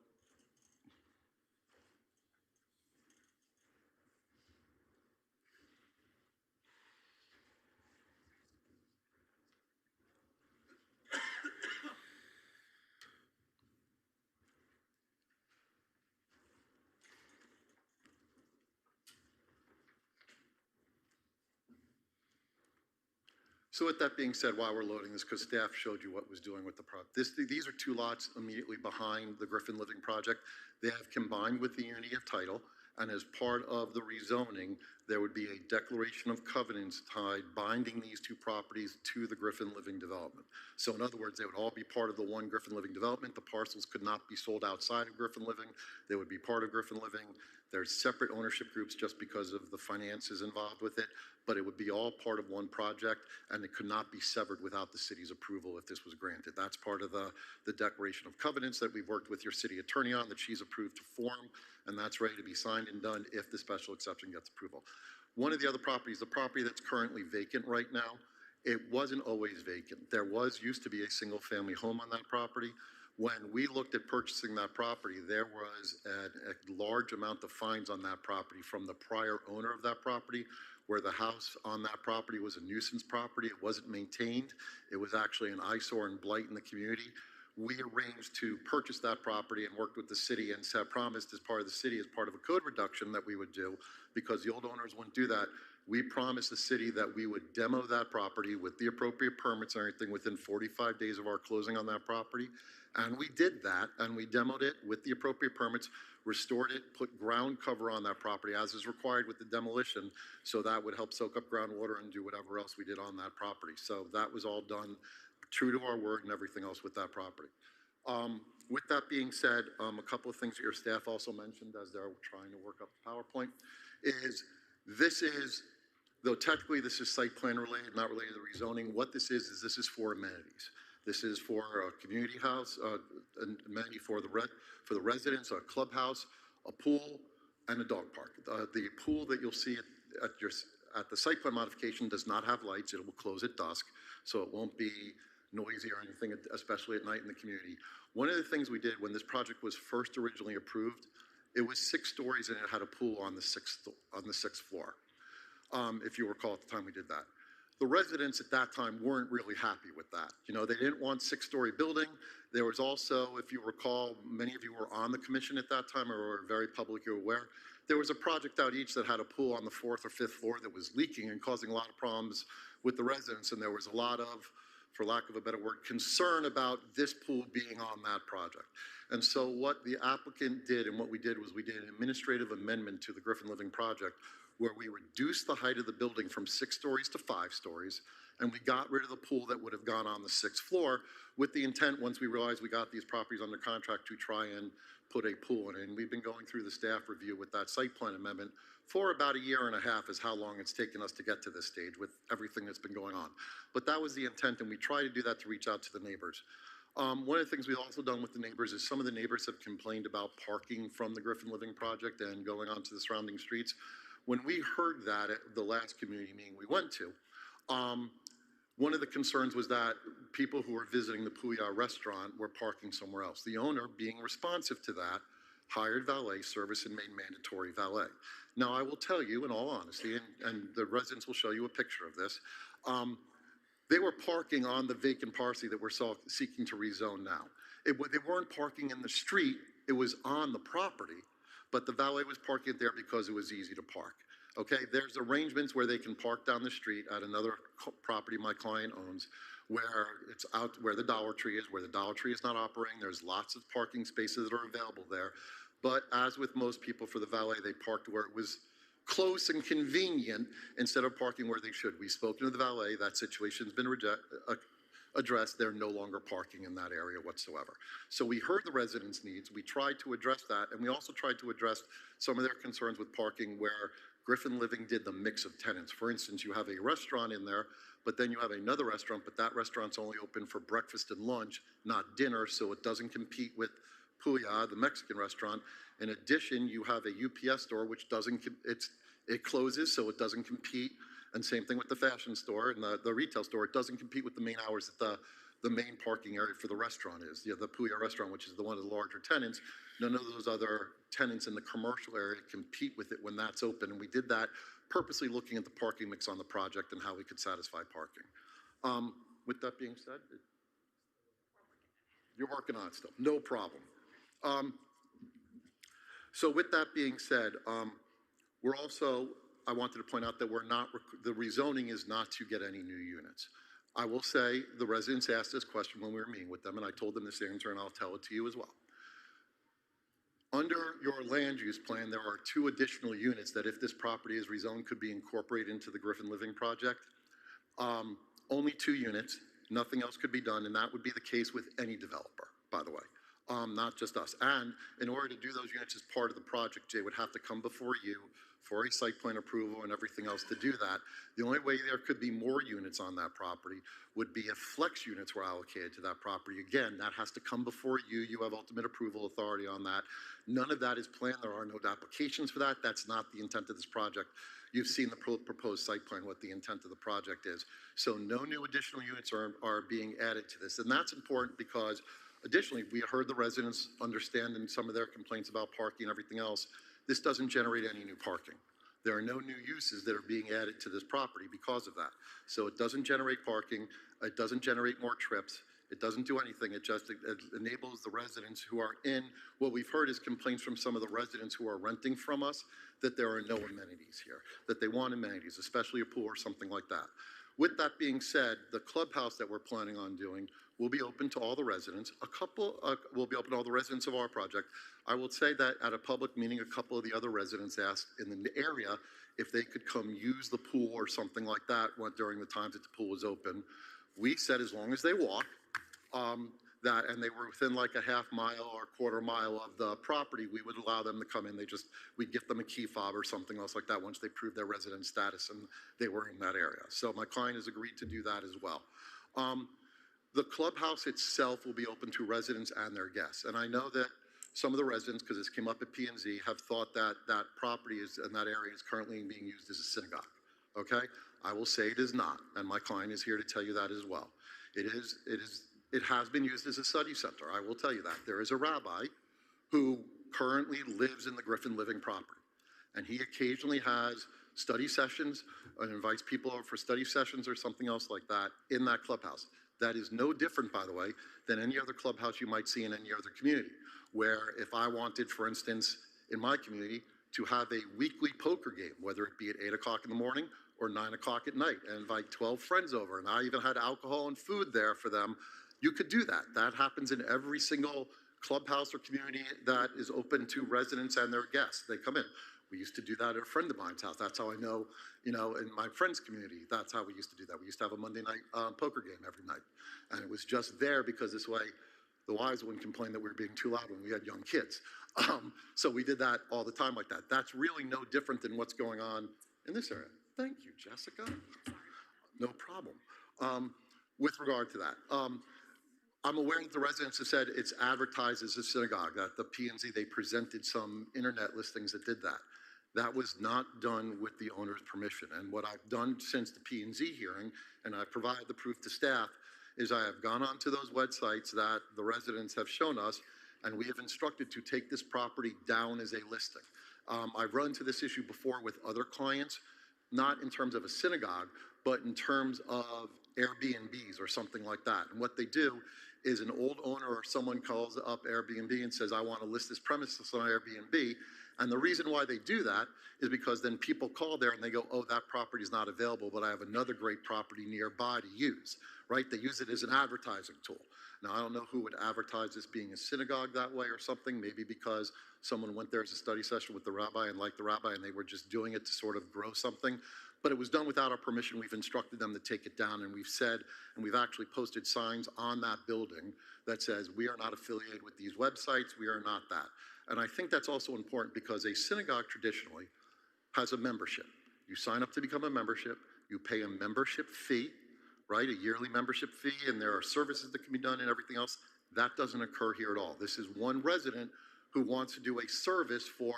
So with that being said, while we're loading this, because staff showed you what was doing with the project, these are 2 lots immediately behind the Griffin Living project. They have combined with the unity of title, and as part of the rezoning, there would be a declaration of covenants tied binding these 2 properties to the Griffin Living development. So in other words, they would all be part of the one Griffin Living development. The parcels could not be sold outside of Griffin Living. They would be part of Griffin Living. There's separate ownership groups just because of the finances involved with it, but it would be all part of one project, and it could not be severed without the city's approval if this was granted. That's part of the declaration of covenants that we've worked with your city attorney on, that she's approved to form, and that's ready to be signed and done if the special exception gets approval. One of the other properties, the property that's currently vacant right now, it wasn't always vacant. There used to be a single-family home on that property. When we looked at purchasing that property, there was a large amount of fines on that property from the prior owner of that property, where the house on that property was a nuisance property. It wasn't maintained. It was actually an eyesore and blight in the community. We arranged to purchase that property and worked with the city and promised as part of the city, as part of a code reduction that we would do, because the old owners wouldn't do that. We promised the city that we would demo that property with the appropriate permits and everything within 45 days of our closing on that property. And we did that, and we demoed it with the appropriate permits, restored it, put ground cover on that property as is required with the demolition, so that would help soak up groundwater and do whatever else we did on that property. So that was all done true to our word and everything else with that property. With that being said, a couple of things that your staff also mentioned as they're trying to work up the PowerPoint is though technically this is site plan related, not related to the rezoning, what this is this is for amenities. This is for a community house, an amenity for the residents, a clubhouse, a pool, and a dog park. The pool that you'll see at the site plan modification does not have lights. It will close at dusk, so it won't be noisy or anything, especially at night in the community. One of the things we did when this project was first originally approved, it was 6 stories and it had a pool on the sixth floor. If you recall at the time we did that. The residents at that time weren't really happy with that. You know, they didn't want 6-story building. There was also, if you recall, many of you were on the commission at that time or were very publicly aware, there was a project out east that had a pool on the 4th or 5th floor that was leaking and causing a lot of problems with the residents, and there was a lot of, for lack of a better word, concern about this pool being on that project. And so what the applicant did and what we did was we did an administrative amendment to the Griffin Living project where we reduced the height of the building from 6 stories to 5 stories, and we got rid of the pool that would have gone on the 6th floor with the intent, once we realized we got these properties under contract, to try and put a pool in. And we've been going through the staff review with that site plan amendment for about 1.5 years is how long it's taken us to get to this stage with everything that's been going on. But that was the intent, and we try to do that to reach out to the neighbors. One of the things we've also done with the neighbors is some of the neighbors have complained about parking from the Griffin Living Project and going onto the surrounding streets. When we heard that at the last community meeting we went to, one of the concerns was that people who were visiting the Puya restaurant were parking somewhere else. The owner, being responsive to that, hired valet service and made mandatory valet. Now, I will tell you, in all honesty, and the residents will show you a picture of this, they were parking on the vacant parcel that we're seeking to rezone now. They weren't parking in the street, it was on the property, but the valet was parking it there because it was easy to park. Okay, there's arrangements where they can park down the street at another property my client owns, where it's out where the Dollar Tree is, where the Dollar Tree is not operating. There's lots of parking spaces that are available there. But as with most people for the valet, they parked where it was close and convenient instead of parking where they should. We've spoken to the valet. That situation's been addressed. They're no longer parking in that area whatsoever. So we heard the residents' needs. We tried to address that, and we also tried to address some of their concerns with parking where Griffin Living did the mix of tenants. For instance, you have a restaurant in there, but then you have another restaurant, but that restaurant's only open for breakfast and lunch, not dinner, so it doesn't compete with Puya, the Mexican restaurant. In addition, you have a UPS store, which it closes, so it doesn't compete. And same thing with the fashion store and the retail store. It doesn't compete with the main hours that the main parking area for the restaurant is. The Puya restaurant, which is one of the larger tenants, none of those other tenants in the commercial area compete with it when that's open. And we did that purposely looking at the parking mix on the project and how we could satisfy parking. With that being said, you're working on it still, no problem. So with that being said, we're also, I wanted to point out that the rezoning is not to get any new units. I will say the residents asked this question when we were meeting with them, and I told them this answer, and I'll tell it to you as well. Under your land use plan, there are 2 additional units that if this property is rezoned could be incorporated into the Griffin Living Project. Only 2 units, nothing else could be done, and that would be the case with any developer, by the way. Not just us. And in order to do those units as part of the project, Jay would have to come before you for a site plan approval and everything else to do that. The only way there could be more units on that property would be if flex units were allocated to that property. Again, that has to come before you. You have ultimate approval authority on that. None of that is planned. There are no applications for that. That's not the intent of this project. You've seen the proposed site plan, what the intent of the project is. So no new additional units are being added to this. And that's important because additionally, we heard the residents understand in some of their complaints about parking and everything else. This doesn't generate any new parking. There are no new uses that are being added to this property because of that. So it doesn't generate parking. It doesn't generate more trips. It doesn't do anything. It just enables the residents who are in, what we've heard is complaints from some of the residents who are renting from us that there are no amenities here, that they want amenities, especially a pool or something like that. With that being said, the clubhouse that we're planning on doing will be open to all the residents. Will be open to all the residents of our project. I will say that at a public meeting, a couple of the other residents asked in the area if they could come use the pool or something like that during the times that the pool was open. We said as long as they walk, and they were within like a half mile or quarter mile of the property, we would allow them to come in. We'd give them a key fob or something else like that once they proved their resident status and they were in that area. So my client has agreed to do that as well. The clubhouse itself will be open to residents and their guests. And I know that some of the residents, because this came up at P&Z, have thought that that property in that area is currently being used as a synagogue. Okay? I will say it is not, and my client is here to tell you that as well. It has been used as a study center. I will tell you that. There is a rabbi who currently lives in the Griffin Living property, and he occasionally has study sessions and invites people over for study sessions or something else like that in that clubhouse. That is no different, by the way, than any other clubhouse you might see in any other community, where if I wanted, for instance, in my community, to have a weekly poker game, whether it be at 8 o'clock in the morning or 9 o'clock at night, and invite 12 friends over, and I even had alcohol and food there for them, you could do that. That happens in every single clubhouse or community that is open to residents and their guests. They come in. We used to do that at a friend of mine's house. That's how I know, in my friend's community, that's how we used to do that. We used to have a Monday night poker game every night. And it was just there because this way the wives wouldn't complain that we were being too loud when we had young kids. So we did that all the time like that. That's really no different than what's going on in this area. Thank you, Jessica. No problem. With regard to that, I'm aware that the residents have said it's advertised as a synagogue, that the P&Z, they presented some internet listings that did that. That was not done with the owner's permission. And what I've done since the P&Z hearing, and I provided the proof to staff, is I have gone onto those websites that the residents have shown us, and we have instructed to take this property down as a listing. I've run into this issue before with other clients, not in terms of a synagogue, but in terms of Airbnbs or something like that. And what they do is an old owner or someone calls up Airbnb and says, I want to list this premises on Airbnb. And the reason why they do that is because then people call there and they go, oh, that property is not available, but I have another great property nearby to use, right? They use it as an advertising tool. Now, I don't know who would advertise this being a synagogue that way or something, maybe because someone went there as a study session with the rabbi and liked the rabbi and they were just doing it to sort of grow something. But it was done without our permission. We've instructed them to take it down, and we've said, and we've actually posted signs on that building that says, we are not affiliated with these websites, we are not that. And I think that's also important because a synagogue traditionally has a membership. You sign up to become a membership, you pay a membership fee, right, a yearly membership fee, and there are services that can be done and everything else. That doesn't occur here at all. This is one resident who wants to do a service for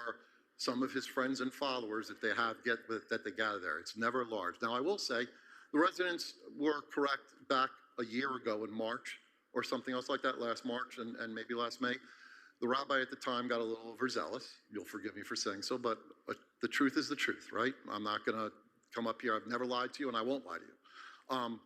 some of his friends and followers that they that they gather there. It's never large. Now, I will say the residents were correct back a year ago in March or something else like that, last March and maybe last May. The rabbi at the time got a little overzealous. You'll forgive me for saying so, but the truth is the truth, right? I'm not going to come up here. I've never lied to you, and I won't lie to you.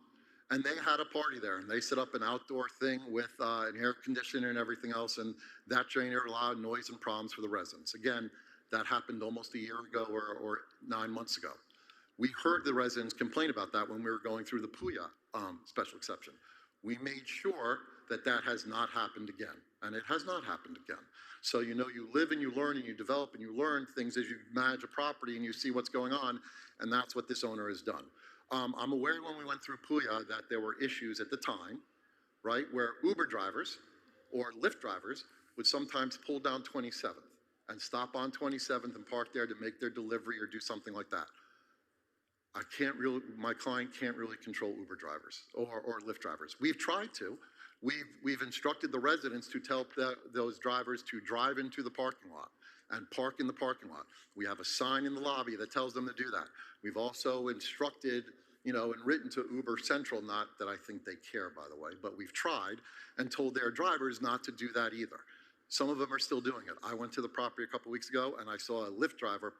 And they had a party there, and they set up an outdoor thing with an air conditioner and everything else, and that generated a lot of noise and problems for the residents. Again, that happened almost a year ago or 9 months ago. We heard the residents complain about that when we were going through the Puya special exception. We made sure that that has not happened again, and it has not happened again. So you live and you learn and you develop and you learn things as you manage a property and you see what's going on, and that's what this owner has done. I'm aware when we went through Puya that there were issues at the time, right, where Uber drivers or Lyft drivers would sometimes pull down 27th and stop on 27th and park there to make their delivery or do something like that. My client can't really control Uber drivers or Lyft drivers. We've tried to. We've instructed the residents to tell those drivers to drive into the parking lot and park in the parking lot. We have a sign in the lobby that tells them to do that. We've also instructed, and written to Uber Central, not that I think they care, by the way, but we've tried and told their drivers not to do that either. Some of them are still doing it. I went to the property a couple weeks ago and I saw a Lyft driver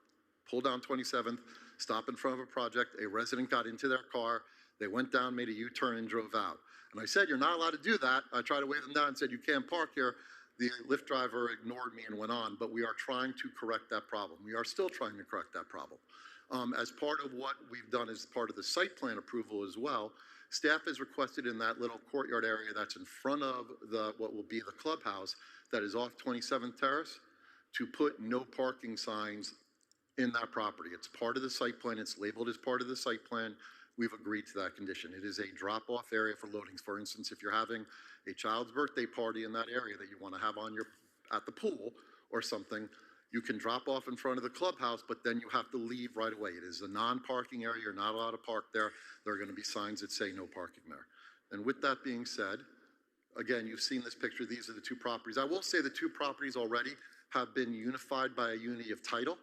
pull down 27th, stop in front of a project. A resident got into their car. They went down, made a U-turn and drove out. And I said, you're not allowed to do that. I tried to wave them down and said, you can't park here. The Lyft driver ignored me and went on, but we are trying to correct that problem. We are still trying to correct that problem. As part of what we've done as part of the site plan approval as well, staff has requested in that little courtyard area that's in front of what will be the clubhouse that is off 27th Terrace to put no parking signs in that property. It's part of the site plan. It's labeled as part of the site plan. We've agreed to that condition. It is a drop-off area for loadings. For instance, if you're having a child's birthday party in that area that you want to have at the pool or something, you can drop off in front of the clubhouse, but then you have to leave right away. It is a non-parking area. You're not allowed to park there. There are going to be signs that say no parking there. And with that being said, again, you've seen this picture. These are the two properties. I will say the two properties already have been unified by a unity of title.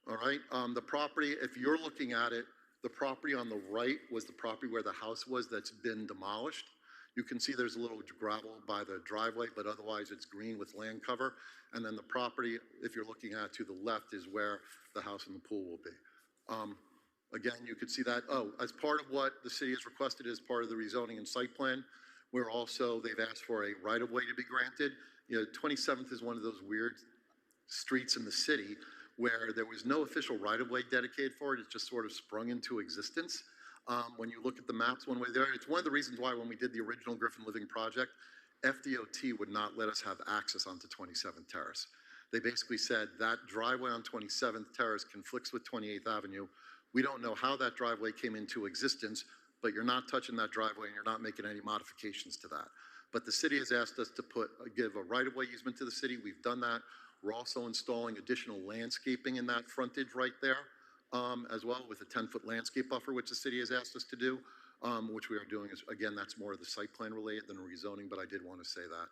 All right. The property, if you're looking at it, the property on the right was the property where the house was that's been demolished. You can see there's a little gravel by the driveway, but otherwise it's green with land cover. And then the property, if you're looking at to the left, is where the house and the pool will be. Again, you could see that. Oh, as part of what the city has requested as part of the rezoning and site plan, they've asked for a right-of-way to be granted. 27th is one of those weird streets in the city where there was no official right-of-way dedicated for it. It just sort of sprung into existence. When you look at the maps one way or the other, it's one of the reasons why when we did the original Griffin Living project, FDOT would not let us have access onto 27th Terrace. They basically said that driveway on 27th Terrace conflicts with 28th Avenue. We don't know how that driveway came into existence, but you're not touching that driveway and you're not making any modifications to that. But the city has asked us to give a right-of-way easement to the city. We've done that. We're also installing additional landscaping in that frontage right there as well, with a 10-foot landscape buffer, which the city has asked us to do, which we are doing. Again, that's more of the site plan related than rezoning, but I did want to say that.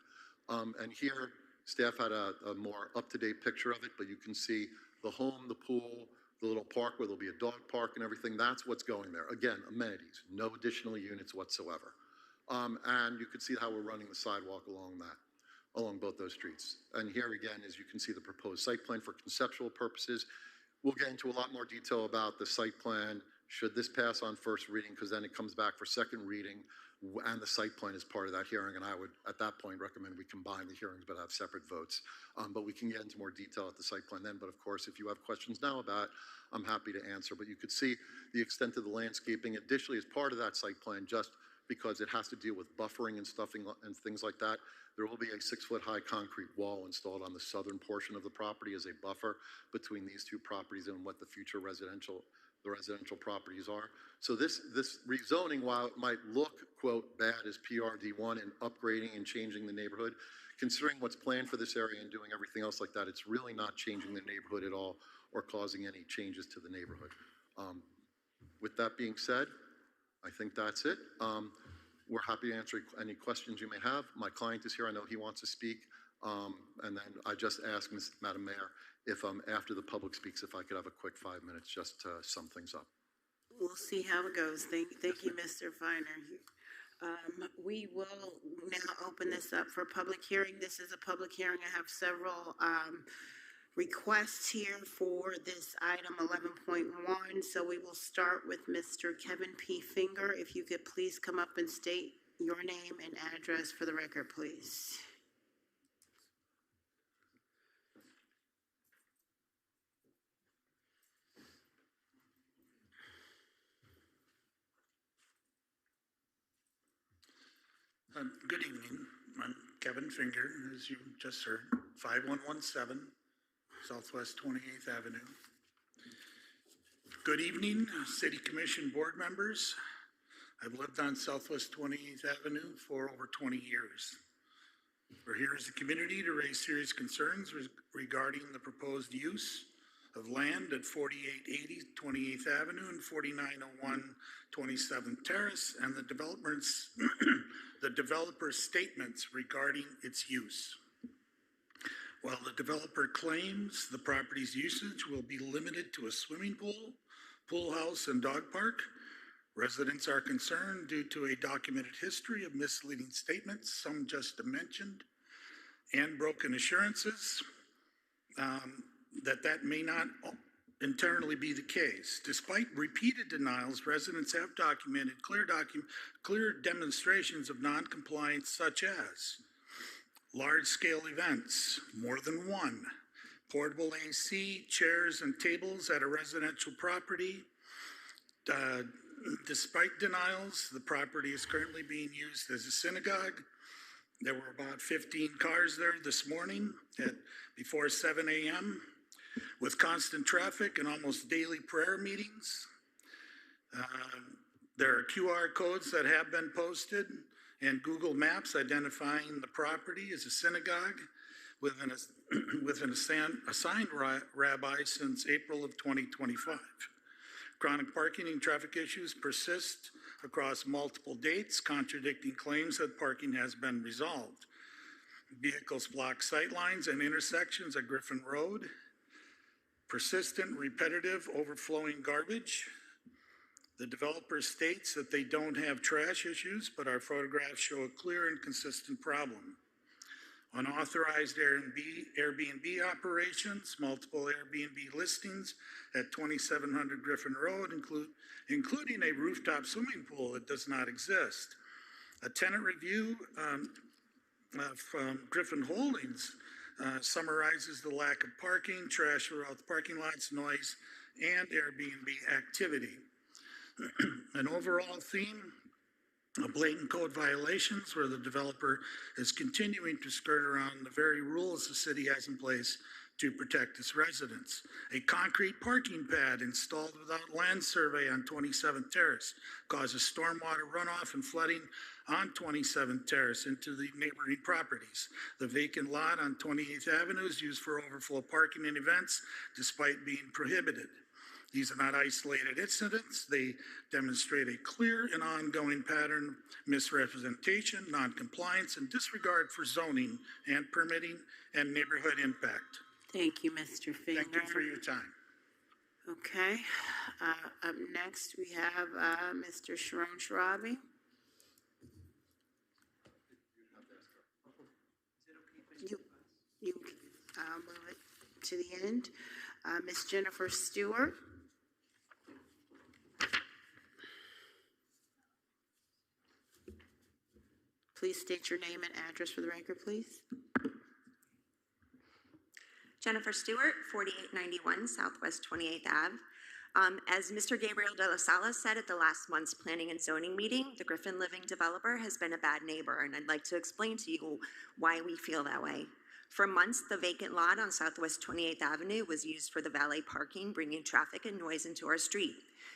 And here, staff had a more up-to-date picture of it, but you can see the home, the pool, the little park where there'll be a dog park and everything. That's what's going there. Again, amenities, no additional units whatsoever. And you can see how we're running the sidewalk along both those streets. And here again, as you can see, the proposed site plan for conceptual purposes. We'll get into a lot more detail about the site plan should this pass on first reading, because then it comes back for second reading, and the site plan is part of that hearing. And I would, at that point, recommend we combine the hearings but have separate votes. But we can get into more detail at the site plan then. But of course, if you have questions now about it, I'm happy to answer. But you could see the extent of the landscaping additionally as part of that site plan, just because it has to deal with buffering and stuffing and things like that. There will be a 6-foot high concrete wall installed on the southern portion of the property as a buffer between these two properties and what the future residential properties are. So this rezoning, while it might look, quote, bad as PRD1 and upgrading and changing the neighborhood, considering what's planned for this area and doing everything else like that, it's really not changing the neighborhood at all or causing any changes to the neighborhood. With that being said, I think that's it. We're happy to answer any questions you may have. My client is here. I know he wants to speak. And then I just asked Madam Mayor if after the public speaks, if I could have a quick 5 minutes just to sum things up. We'll see how it goes. Thank you, Mr. Finer. We will now open this up for public hearing. This is a public hearing. I have several requests here for this item 11.1. So we will start with Mr. Kevin P. Finger. If you could please come up and state your name and address for the record, please. Good evening. I'm Kevin Finger, as you just heard, 5117 Southwest 28th Avenue. Good evening, City Commission board members. I've lived on Southwest 28th Avenue for over 20 years. We're here as a community to raise serious concerns regarding the proposed use of land at 4880 28th Avenue and 4901 27th Terrace and the developer's statements regarding its use. While the developer claims the property's usage will be limited to a swimming pool, pool house, and dog park, residents are concerned due to a documented history of misleading statements, some just mentioned, and broken assurances that may not internally be the case. Despite repeated denials, residents have documented clear demonstrations of non-compliance, such as large-scale events, more than one, portable AC, chairs, and tables at a residential property. Despite denials, the property is currently being used as a synagogue. There were about 15 cars there this morning before 7 a.m. with constant traffic and almost daily prayer meetings. There are QR codes that have been posted and Google Maps identifying the property as a synagogue with an assigned rabbi since April of 2025. Chronic parking and traffic issues persist across multiple dates, contradicting claims that parking has been resolved. Vehicles block sightlines and intersections at Griffin Road. Persistent, repetitive, overflowing garbage. The developer states that they don't have trash issues, but our photographs show a clear and consistent problem. Unauthorized Airbnb operations, multiple Airbnb listings at 2700 Griffin Road, including a rooftop swimming pool that does not exist. A tenant review from Griffin Holdings summarizes the lack of parking, trash throughout the parking lots, noise, and Airbnb activity. An overall theme of blatant code violations where the developer is continuing to skirt around the very rules the city has in place to protect its residents. A concrete parking pad installed without land survey on 27th Terrace causes stormwater runoff and flooding on 27th Terrace into the neighboring properties. The vacant lot on 28th Avenue is used for overflow parking and events despite being prohibited. These are not isolated incidents. They demonstrate a clear and ongoing pattern of misrepresentation, noncompliance, and disregard for zoning and permitting and neighborhood impact. Thank you, Mr. Finger. Thank you for your time. Okay. Up next, we have Mr. Sharon Sharabi. You move it to the end. Ms. Jennifer Stewart. Please state your name and address for the record, please. Jennifer Stewart, 4891 Southwest 28th Ave. As Mr. Gabriel de la Sala said at the last month's planning and zoning meeting, the Griffin Living developer has been a bad neighbor, and I'd like to explain to you why we feel that way. For months, the vacant lot on Southwest 28th Avenue was used for the valet parking, bringing traffic and noise into our street.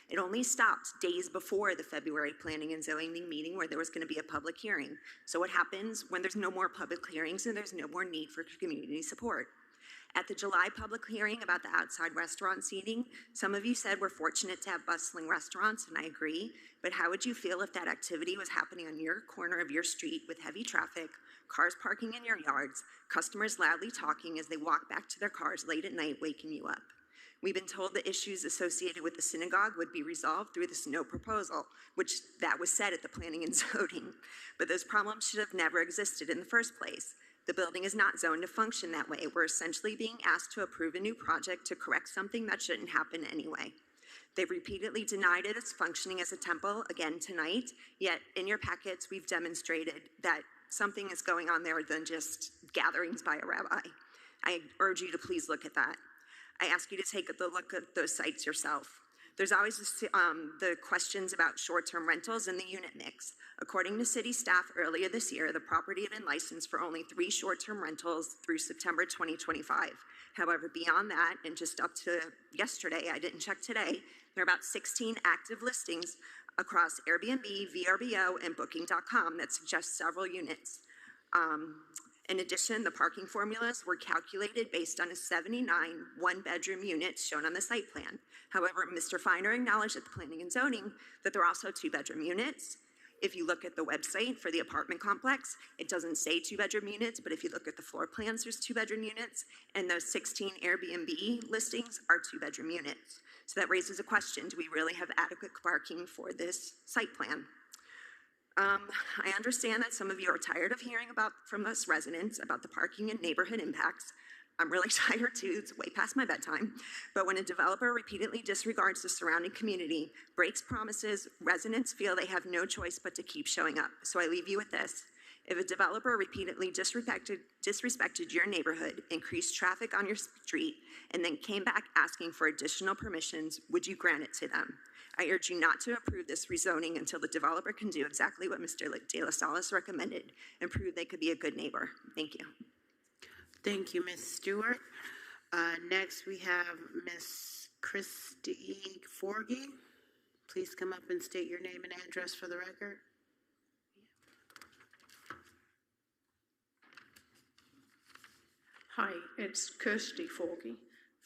It only stopped days before the February planning and zoning meeting where there was going to be a public hearing. So what happens when there's no more public hearings and there's no more need for community support? At the July public hearing about the outside restaurant seating, some of you said we're fortunate to have bustling restaurants, and I agree, but how would you feel if that activity was happening on your corner of your street with heavy traffic, cars parking in your yards, customers loudly talking as they walk back to their cars late at night, waking you up? We've been told the issues associated with the synagogue would be resolved through this no proposal, which that was said at the planning and zoning, but those problems should have never existed in the first place. The building is not zoned to function that way. We're essentially being asked to approve a new project to correct something that shouldn't happen anyway. They've repeatedly denied it as functioning as a temple again tonight, yet in your packets, we've demonstrated that something is going on there than just gatherings by a rabbi. I urge you to please look at that. I ask you to take a look at those sites yourself. There's always the questions about short-term rentals and the unit mix. According to city staff earlier this year, the property had been licensed for only 3 short-term rentals through September 2025. However, beyond that, and just up to yesterday, I didn't check today, there are about 16 active listings across Airbnb, VRBO, and Booking.com that suggest several units. In addition, the parking formulas were calculated based on a 79 one-bedroom units shown on the site plan. However, Mr. Feiner acknowledged at the planning and zoning that there are also 2-bedroom units. If you look at the website for the apartment complex, it doesn't say 2-bedroom units, but if you look at the floor plans, there's 2-bedroom units, and those 16 Airbnb listings are 2-bedroom units. So that raises a question, do we really have adequate parking for this site plan? I understand that some of you are tired of hearing from us residents about the parking and neighborhood impacts. I'm really tired too, it's way past my bedtime. But when a developer repeatedly disregards the surrounding community, breaks promises, residents feel they have no choice but to keep showing up. So I leave you with this. If a developer repeatedly disrespected your neighborhood, increased traffic on your street, and then came back asking for additional permissions, would you grant it to them? I urge you not to approve this rezoning until the developer can do exactly what Mr. De La Salas recommended and prove they could be a good neighbor. Thank you. Thank you, Ms. Stewart. Next, we have Ms. Christy Forgy. Please come up and state your name and address for the record. Hi, it's Kirsty Forgy,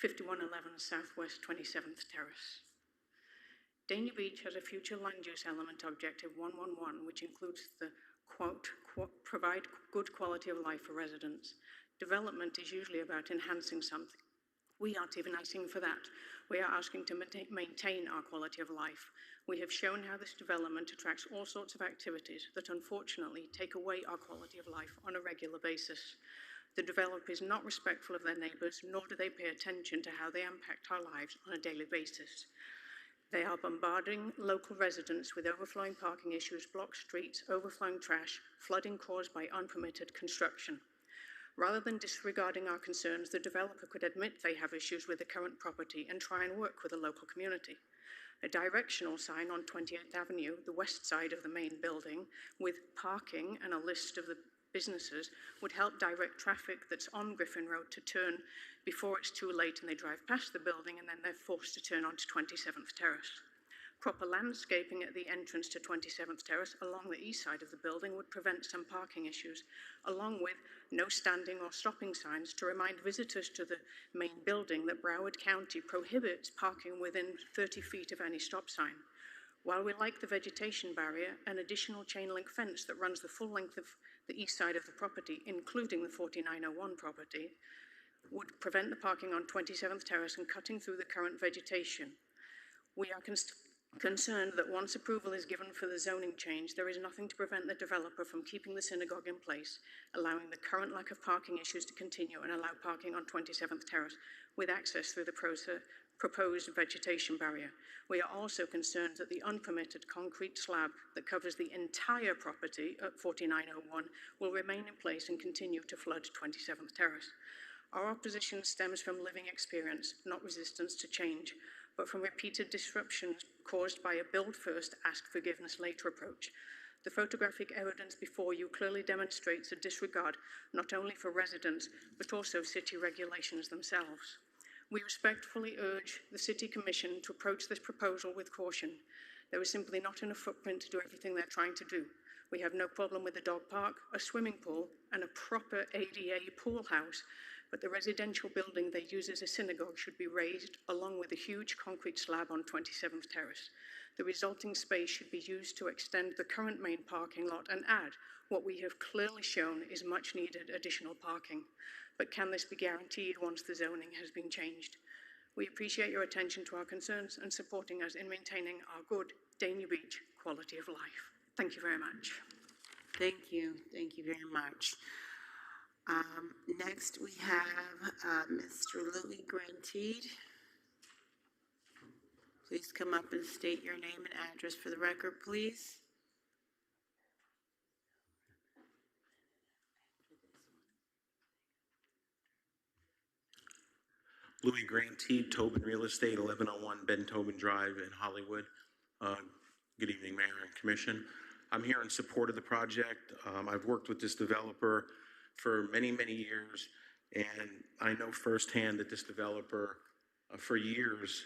5111 Southwest 27th Terrace. Dania Beach has a future land use element objective 111, which includes the quote, provide good quality of life for residents. Development is usually about enhancing something. We aren't even asking for that. We are asking to maintain our quality of life. We have shown how this development attracts all sorts of activities that unfortunately take away our quality of life on a regular basis. The developer is not respectful of their neighbours, nor do they pay attention to how they impact our lives on a daily basis. They are bombarding local residents with overflowing parking issues, blocked streets, overflowing trash, flooding caused by unpermitted construction. Rather than disregarding our concerns, the developer could admit they have issues with the current property and try and work with the local community. A directional sign on 28th Avenue, the west side of the main building, with parking and a list of the businesses would help direct traffic that's on Griffin Road to turn before it's too late and they drive past the building and then they're forced to turn onto 27th Terrace. Proper landscaping at the entrance to 27th Terrace along the east side of the building would prevent some parking issues, along with no standing or stopping signs to remind visitors to the main building that Broward County prohibits parking within 30 feet of any stop sign. While we like the vegetation barrier, an additional chain link fence that runs the full length of the east side of the property, including the 4901 property, would prevent the parking on 27th Terrace and cutting through the current vegetation. We are concerned that once approval is given for the zoning change, there is nothing to prevent the developer from keeping the synagogue in place, allowing the current lack of parking issues to continue and allow parking on 27th Terrace with access through the proposed vegetation barrier. We are also concerned that the unpermitted concrete slab that covers the entire property at 4901 will remain in place and continue to flood 27th Terrace. Our opposition stems from living experience, not resistance to change, but from repeated disruptions caused by a build first, ask forgiveness later approach. The photographic evidence before you clearly demonstrates a disregard not only for residents, but also city regulations themselves. We respectfully urge the City Commission to approach this proposal with caution. There is simply not enough footprint to do everything they're trying to do. We have no problem with a dog park, a swimming pool, and a proper ADA pool house, but the residential building they use as a synagogue should be raised along with a huge concrete slab on 27th Terrace. The resulting space should be used to extend the current main parking lot and add what we have clearly shown is much needed additional parking. But can this be guaranteed once the zoning has been changed? We appreciate your attention to our concerns and supporting us in maintaining our good Dania Beach quality of life. Thank you very much. Thank you. Thank you very much. Next, we have Mr. Louis Grantide. Please come up and state your name and address for the record, please. Louis Grantide, Tobin Real Estate, 1101 Ben Tobin Drive in Hollywood. Good evening, Mayor and Commission. I'm here in support of the project. I've worked with this developer for many, many years, and I know firsthand that this developer, for years,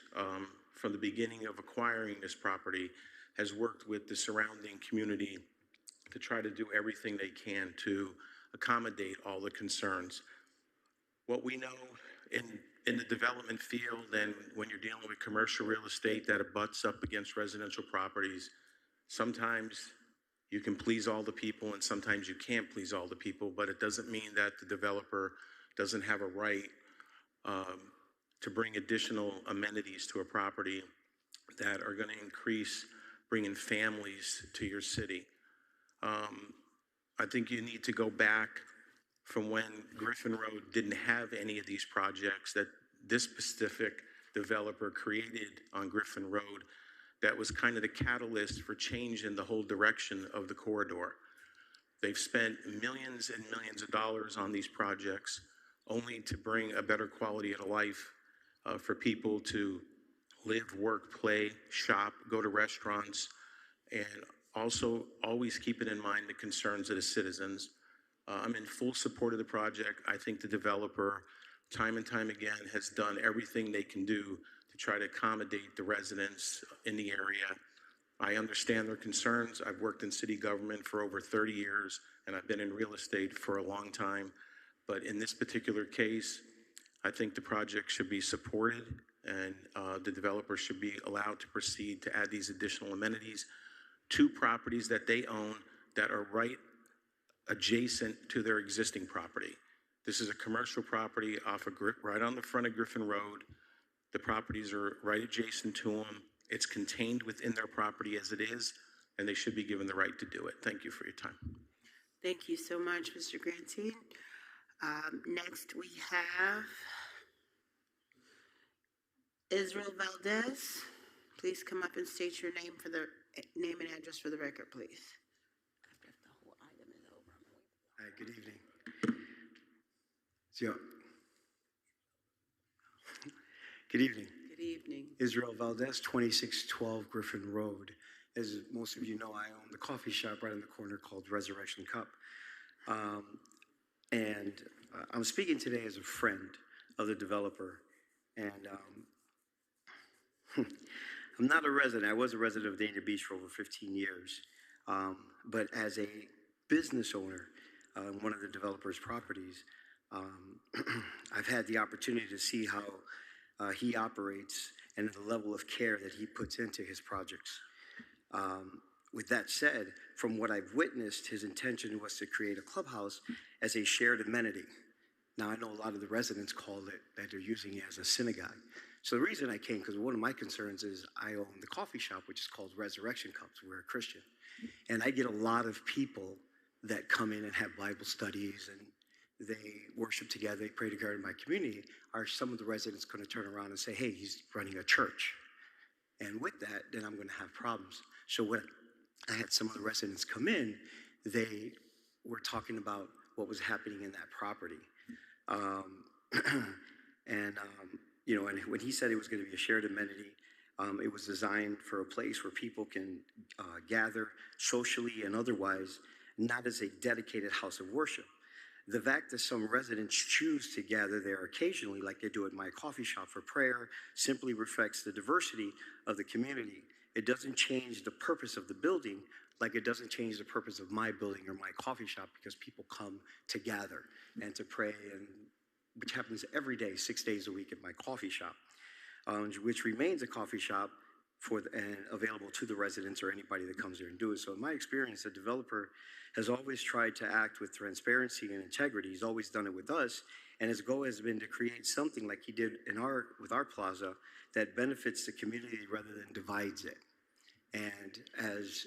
from the beginning of acquiring this property, has worked with the surrounding community to try to do everything they can to accommodate all the concerns. What we know in the development field and when you're dealing with commercial real estate that abuts up against residential properties, sometimes you can please all the people and sometimes you can't please all the people, but it doesn't mean that the developer doesn't have a right to bring additional amenities to a property that are going to increase bringing families to your city. I think you need to go back from when Griffin Road didn't have any of these projects that this specific developer created on Griffin Road that was kind of the catalyst for change in the whole direction of the corridor. They've spent millions and millions of dollars on these projects only to bring a better quality of life for people to live, work, play, shop, go to restaurants, and also always keeping in mind the concerns of the citizens. I'm in full support of the project. I think the developer, time and time again, has done everything they can do to try to accommodate the residents in the area. I understand their concerns. I've worked in city government for over 30 years, and I've been in real estate for a long time. But in this particular case, I think the project should be supported, and the developer should be allowed to proceed to add these additional amenities to properties that they own that are right adjacent to their existing property. This is a commercial property right on the front of Griffin Road. The properties are right adjacent to them. It's contained within their property as it is, and they should be given the right to do it. Thank you for your time. Thank you so much, Mr. Grantine. Next, we have Israel Valdez. Please come up and state your name and address for the record, please. Hi, good evening. Good evening. Good evening. Israel Valdez, 2612 Griffin Road. As most of you know, I own the coffee shop right in the corner called Resurrection Cup. And I'm speaking today as a friend of the developer. And I'm not a resident. I was a resident of Dania Beach for over 15 years. But as a business owner, one of the developer's properties, I've had the opportunity to see how he operates and the level of care that he puts into his projects. With that said, from what I've witnessed, his intention was to create a clubhouse as a shared amenity. Now, I know a lot of the residents call it that they're using it as a synagogue. So the reason I came, because one of my concerns is I own the coffee shop, which is called Resurrection Cups. We're a Christian. And I get a lot of people that come in and have Bible studies and they worship together, they pray together in my community. Are some of the residents going to turn around and say, hey, he's running a church? And with that, then I'm going to have problems. So when I had some of the residents come in, they were talking about what was happening in that property. You know, and when he said it was going to be a shared amenity, it was designed for a place where people can gather socially and otherwise, not as a dedicated house of worship. The fact that some residents choose to gather there occasionally, like they do at my coffee shop for prayer, simply reflects the diversity of the community. It doesn't change the purpose of the building, like it doesn't change the purpose of my building or my coffee shop, because people come to gather and to pray, and which happens every day, 6 days a week at my coffee shop, which remains a coffee shop and available to the residents or anybody that comes there and do it. So in my experience, the developer has always tried to act with transparency and integrity. He's always done it with us, and his goal has been to create something like he did with our plaza that benefits the community rather than divides it. And as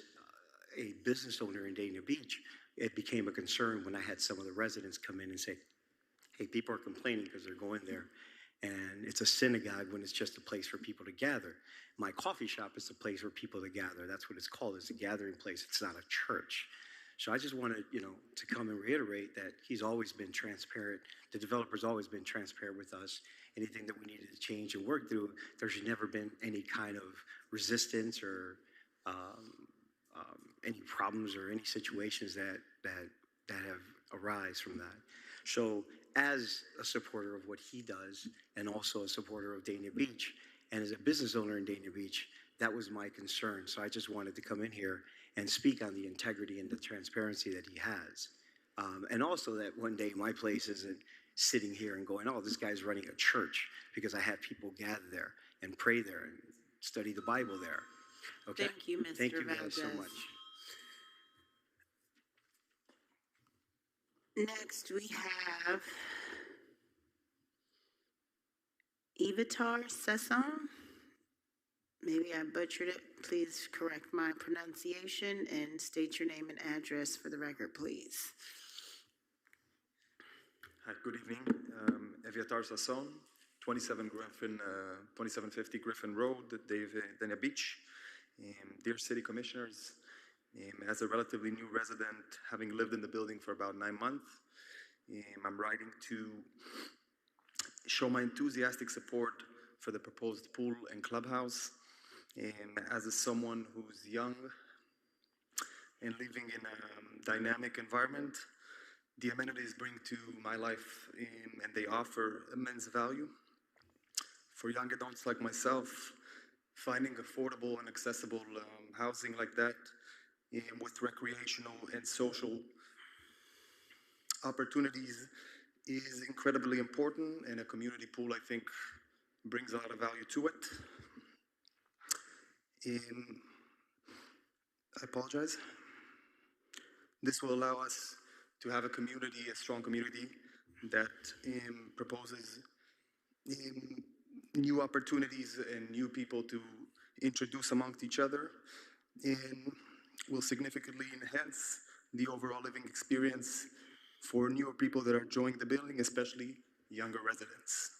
a business owner in Dania Beach, it became a concern when I had some of the residents come in and say, hey, people are complaining because they're going there, and it's a synagogue when it's just a place for people to gather. My coffee shop is a place for people to gather. That's what it's called. It's a gathering place. It's not a church. So I just wanted, to come and reiterate that he's always been transparent. The developer's always been transparent with us. Anything that we needed to change and work through, there's never been any kind of resistance or any problems or any situations that have arise from that. So as a supporter of what he does and also a supporter of Dania Beach, and as a business owner in Dania Beach, that was my concern. So I just wanted to come in here and speak on the integrity and the transparency that he has. And also that one day my place isn't sitting here and going, oh, this guy's running a church, because I have people gather there and pray there and study the Bible there. Okay? Thank you, Mr. Thank you guys so Valdez. much. Next, we have Ivatar Sessom. Maybe I butchered it. Please correct my pronunciation and state your name and address for the record, please. Hi, good evening. Eviatar Sasson, 2750 Griffin Road, Dania Beach. Dear City Commissioners, as a relatively new resident, having lived in the building for about 9 months, I'm writing to show my enthusiastic support for the proposed pool and clubhouse. As someone who's young and living in a dynamic environment, the amenities bring to my life and they offer immense value. For young adults like myself, finding affordable and accessible housing like that with recreational and social opportunities is incredibly important, and a community pool, I think, brings a lot of value to it. I apologize. This will allow us to have a community, a strong community that proposes new opportunities and new people to introduce amongst each other, and will significantly enhance the overall living experience for newer people that are joining the building, especially younger residents.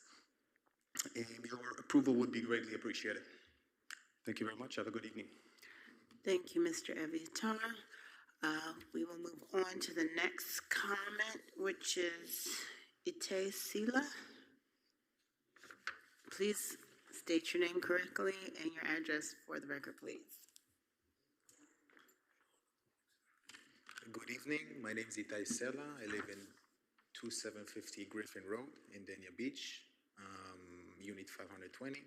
Your approval would be greatly appreciated. Thank you very much. Have a good evening. Thank you, Mr. Evitar. We will move on to the next comment, which is Ite Sila. Please state your name correctly and your address for the record, please. Good evening. My name is Itai Sela. I live in 2750 Griffin Road in Dania Beach, Unit 520.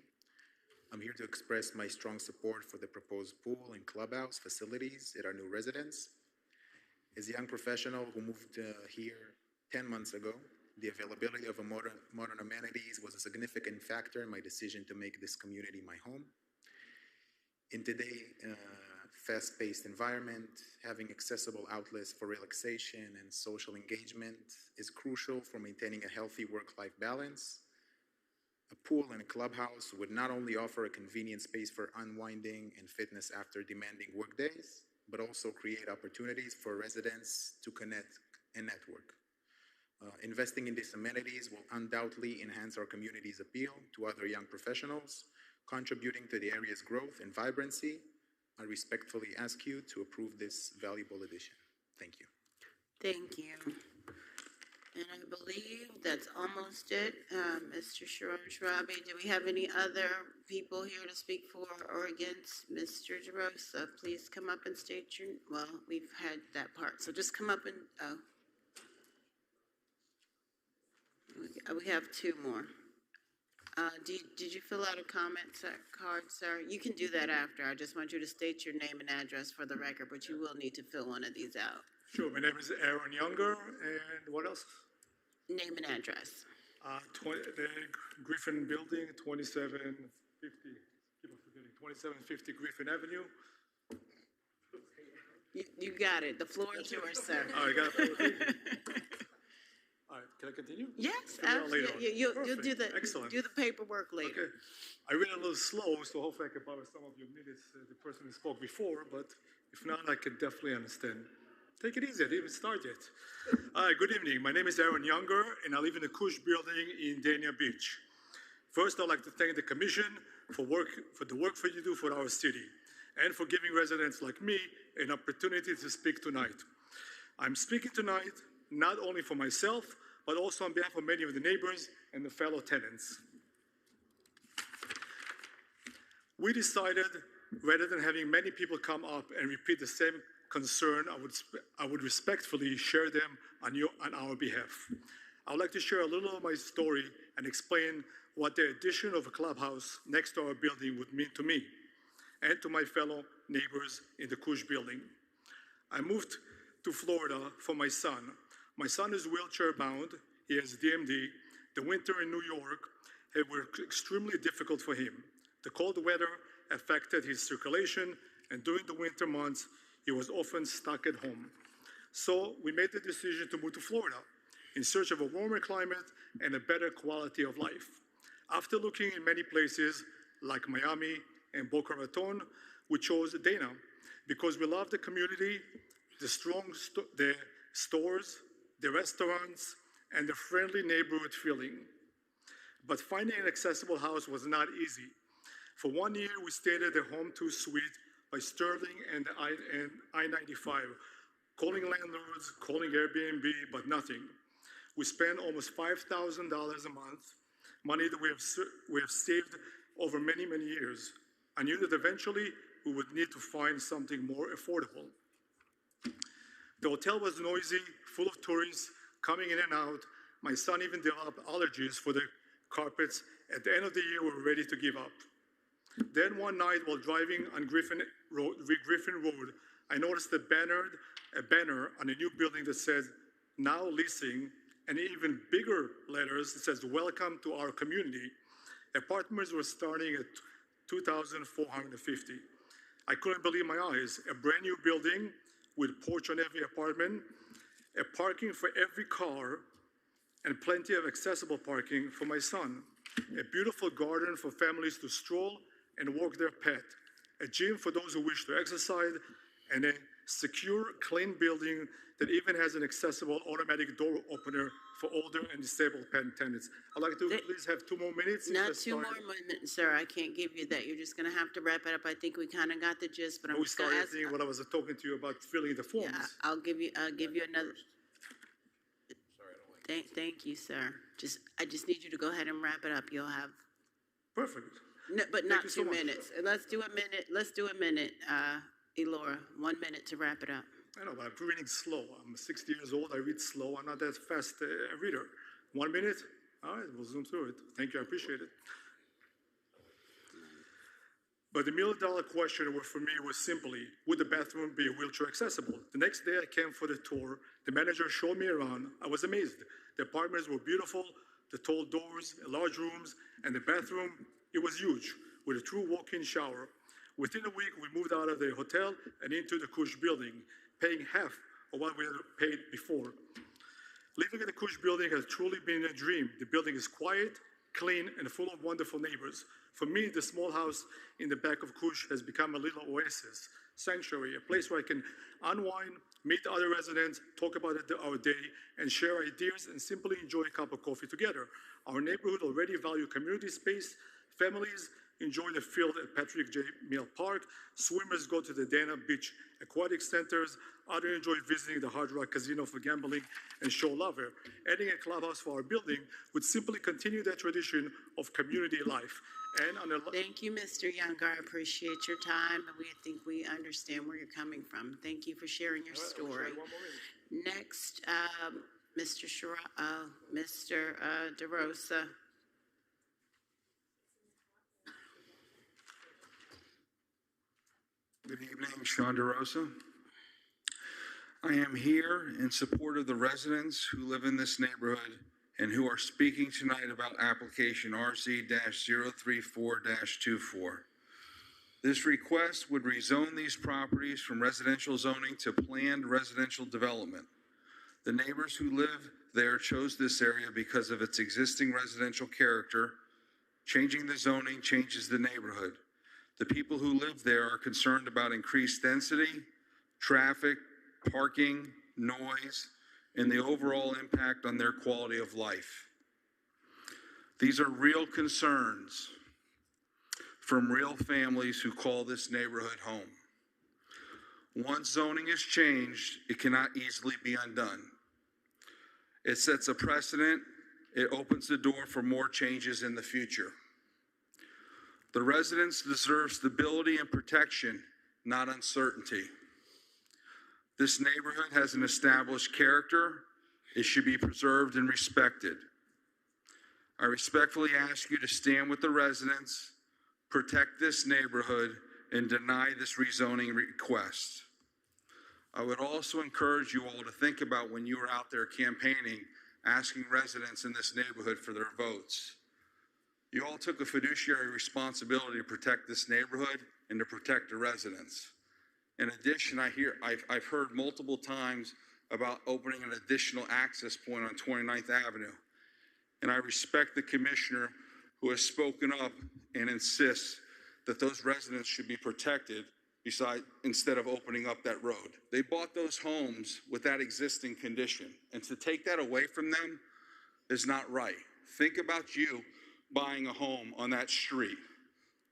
I'm here to express my strong support for the proposed pool and clubhouse facilities at our new residence. As a young professional who moved here 10 months ago, the availability of modern amenities was a significant factor in my decision to make this community my home. In today's fast-paced environment, having accessible outlets for relaxation and social engagement is crucial for maintaining a healthy work-life balance. A pool and a clubhouse would not only offer a convenient space for unwinding and fitness after demanding workdays, but also create opportunities for residents to connect and network. Investing in these amenities will undoubtedly enhance our community's appeal to other young professionals, contributing to the area's growth and vibrancy. I respectfully ask you to approve this valuable addition. Thank you. Thank you. And I believe that's almost it. Mr. Sharon Sharabi, do we have any other people here to speak for or against Mr. DeRosa? Please come up and state your, well, we've had that part, so just come up and, we have two more. Did you fill out a comment card, sir? You can do that after. I just want you to state your name and address for the record, but you will need to fill one of these out. Sure, my name is Aaron Younger, and what else? Name and address. The Griffin Building, 2750, 2750 Griffin Avenue. You got it. The floor is yours, sir. All right, got it. All right, can I continue? Yes, Figure out later. absolutely. You'll do the Excellent. do the paperwork later. Okay. I read a little slow, so hopefully I can borrow some of your minutes, the person who spoke before, but if not, I can definitely understand. Take it easy, I didn't even start yet. Hi, good evening. My name is Aaron Younger, and I live in the Kush building in Dania Beach. First, I'd like to thank the commission for the work you do for our city, and for giving residents like me an opportunity to speak tonight. I'm speaking tonight not only for myself, but also on behalf of many of the neighbors and the fellow tenants. We decided, rather than having many people come up and repeat the same concern, I would respectfully share them on our behalf. I would like to share a little of my story and explain what the addition of a clubhouse next to our building would mean to me and to my fellow neighbors in the Kush building. I moved to Florida for my son. My son is wheelchair bound, he has DMD. The winter in New York were extremely difficult for him. The cold weather affected his circulation, and during the winter months, he was often stuck at home. So we made the decision to move to Florida in search of a warmer climate and a better quality of life. After looking in many places like Miami and Boca Raton, we chose Dana because we love the community, the stores, the restaurants, and the friendly neighborhood feeling. But finding an accessible house was not easy. For 1 year, we stayed at the Home 2 suite by Sterling and I-95, calling landlords, calling Airbnb, but nothing. We spent almost $5,000 a month, money that we have saved over many, many years. I knew that eventually we would need to find something more affordable. The hotel was noisy, full of tourists coming in and out. My son even developed allergies for the carpets. At the end of the year, we were ready to give up. Then one night, while driving on Griffin Road, I noticed a banner on a new building that said, "Now leasing," and even bigger letters that says, "Welcome to our community." Apartments were starting at $2,450. I couldn't believe my eyes. A brand new building with porch on every apartment, a parking for every car, and plenty of accessible parking for my son. A beautiful garden for families to stroll and walk their pet. A gym for those who wish to exercise, and a secure, clean building that even has an accessible automatic door opener for older and disabled tenants. I'd like to please have 2 more minutes. Not 2 more minutes, sir. I can't give you that. You're just going to have to wrap it up. I think we kind of got the gist, but I'm just going to ask. What I was talking to you about filling the forms. Yeah, I'll give you another. Thank you, sir. I just need you to go ahead and wrap it up. You'll have. Perfect. No, but Thank not you so 2 much. minutes. Let's do a minute. Let's do a minute, Elora. 1 minute to wrap it up. I know, but I'm reading slow. I'm 60 years old. I read slow. I'm not that fast a reader. 1 minute? All right, we'll zoom through it. Thank you. I appreciate it. But the $1 million question for me was simply, would the bathroom be wheelchair accessible? The next day I came for the tour. The manager showed me around. I was amazed. The apartments were beautiful, the tall doors, large rooms, and the bathroom, it was huge, with a true walk-in shower. Within a week, we moved out of the hotel and into the Kush building, paying half of what we had paid before. Living in the Kush building has truly been a dream. The building is quiet, clean, and full of wonderful neighbors. For me, the small house in the back of Kush has become a little oasis, sanctuary, a place where I can unwind, meet other residents, talk about our day, and share ideas and simply enjoy a cup of coffee together. Our neighborhood already value community space. Families enjoy the field at Patrick J. Mill Park. Swimmers go to the Dana Beach Aquatic Centers. Others enjoy visiting the Hard Rock Casino for gambling and show lover. Adding a clubhouse for our building would simply continue that tradition of community life. And on a Thank you, Mr. Younger. I appreciate your time, and we think we understand where you're coming from. Thank you for sharing your story. Next, Mr. DeRosa. Good evening, Sean DeRosa. I am here in support of the residents who live in this neighborhood and who are speaking tonight about application RZ-034-24. This request would rezone these properties from residential zoning to planned residential development. The neighbors who live there chose this area because of its existing residential character. Changing the zoning changes the neighborhood. The people who live there are concerned about increased density, traffic, parking, noise, and the overall impact on their quality of life. These are real concerns from real families who call this neighborhood home. Once zoning is changed, it cannot easily be undone. It sets a precedent. It opens the door for more changes in the future. The residents deserve stability and protection, not uncertainty. This neighborhood has an established character. It should be preserved and respected. I respectfully ask you to stand with the residents, protect this neighborhood, and deny this rezoning request. I would also encourage you all to think about when you were out there campaigning, asking residents in this neighborhood for their votes. You all took a fiduciary responsibility to protect this neighborhood and to protect the residents. In addition, I've heard multiple times about opening an additional access point on 29th Avenue. And I respect the commissioner who has spoken up and insists that those residents should be protected instead of opening up that road. They bought those homes with that existing condition, and to take that away from them is not right. Think about you buying a home on that street,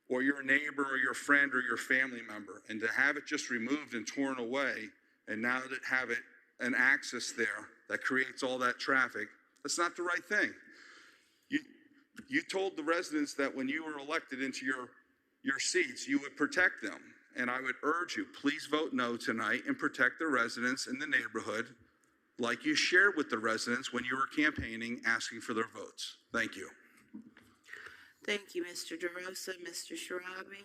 or your neighbor or your friend or your family member, and to have it just removed and torn away, and now to have it an access there that creates all that traffic, that's not the right thing. You told the residents that when you were elected into your seats, you would protect them. And I would urge you, please vote no tonight and protect the residents in the neighborhood like you shared with the residents when you were campaigning, asking for their votes. Thank you. Thank you, Mr. DeRosa. Mr. Sharabi.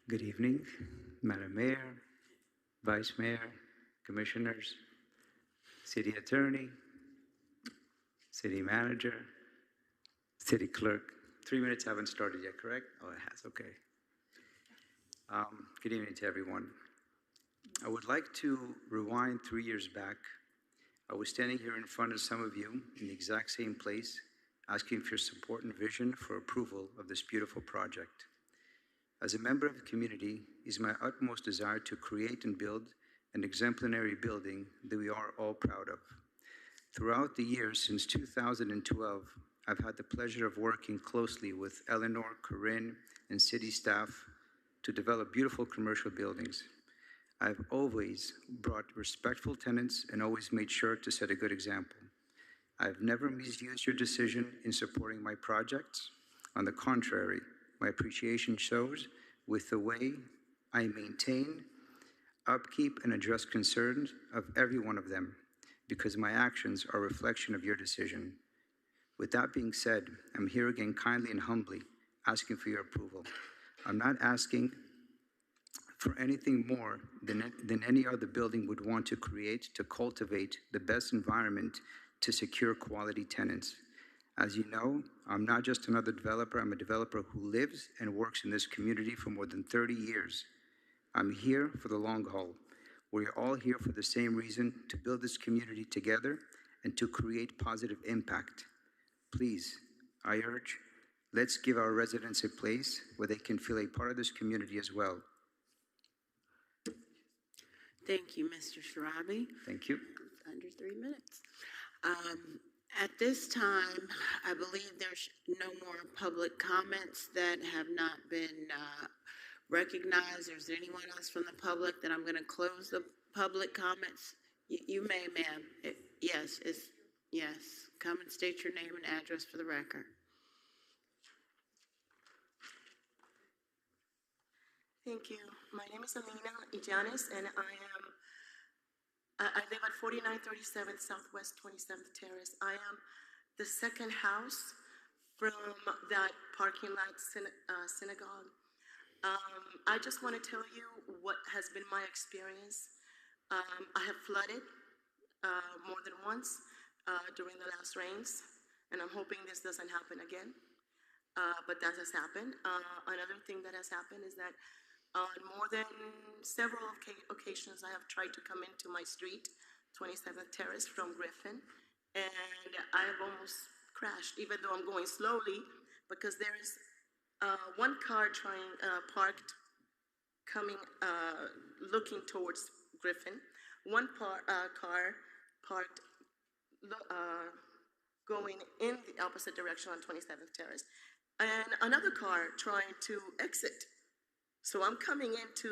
Good evening, Madam Mayor, Vice Mayor, Commissioners, City Attorney, City Manager, City Clerk. 3 minutes haven't started yet, correct? Oh, it has, okay. Good evening to everyone. I would like to rewind 3 years back. I was standing here in front of some of you in the exact same place, asking for your support and vision for approval of this beautiful project. As a member of the community, it is my utmost desire to create and build an exemplary building that we are all proud of. Throughout the years since 2012, I've had the pleasure of working closely with Eleanor, Corinne, and city staff to develop beautiful commercial buildings. I've always brought respectful tenants and always made sure to set a good example. I've never misused your decision in supporting my projects. On the contrary, my appreciation shows with the way I maintain, upkeep, and address concerns of every one of them, because my actions are a reflection of your decision. With that being said, I'm here again kindly and humbly asking for your approval. I'm not asking for anything more than any other building would want to create to cultivate the best environment to secure quality tenants. As you know, I'm not just another developer, I'm a developer who lives and works in this community for more than 30 years. I'm here for the long haul. We're all here for the same reason, to build this community together and to create positive impact. Please, I urge, let's give our residents a place where they can feel a part of this community as well. Thank you, Mr. Sharabi. Thank you. Under 3 minutes. At this time, I believe there's no more public comments that have not been recognized. Is there anyone else from the public that I'm going to close the public comments? You may, ma'am. Yes. Come and state your name and address for the record. Thank you. My name is Alina Illanes, and I live at 4937 Southwest 27th Terrace. I am the second house from that parking lot synagogue. I just want to tell you what has been my experience. I have flooded more than once during the last rains, and I'm hoping this doesn't happen again. But that has happened. Another thing that has happened is that on more than several occasions, I have tried to come into my street, 27th Terrace from Griffin, and I have almost crashed, even though I'm going slowly, because there is one car parked, coming, looking towards Griffin, one car parked going in the opposite direction on 27th Terrace, and another car trying to exit. So I'm coming into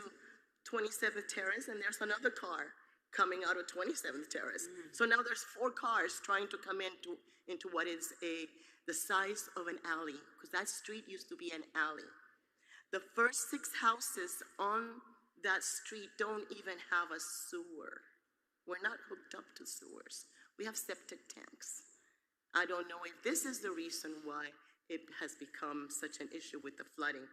27th Terrace, and there's another car coming out of 27th Terrace. So now there's 4 cars trying to come into what is the size of an alley, because that street used to be an alley. The first 6 houses on that street don't even have a sewer. We're not hooked up to sewers. We have septic tanks. I don't know if this is the reason why it has become such an issue with the flooding.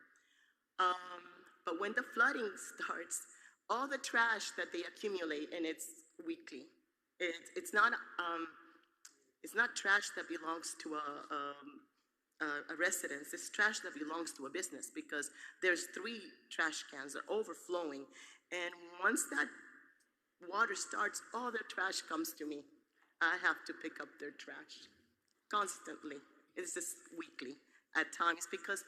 But when the flooding starts, all the trash that they accumulate, and it's weekly, it's not trash that belongs to a residence. It's trash that belongs to a business, because there's 3 trash cans that are overflowing, and once that water starts, all their trash comes to me. I have to pick up their trash constantly. It's just weekly at times, because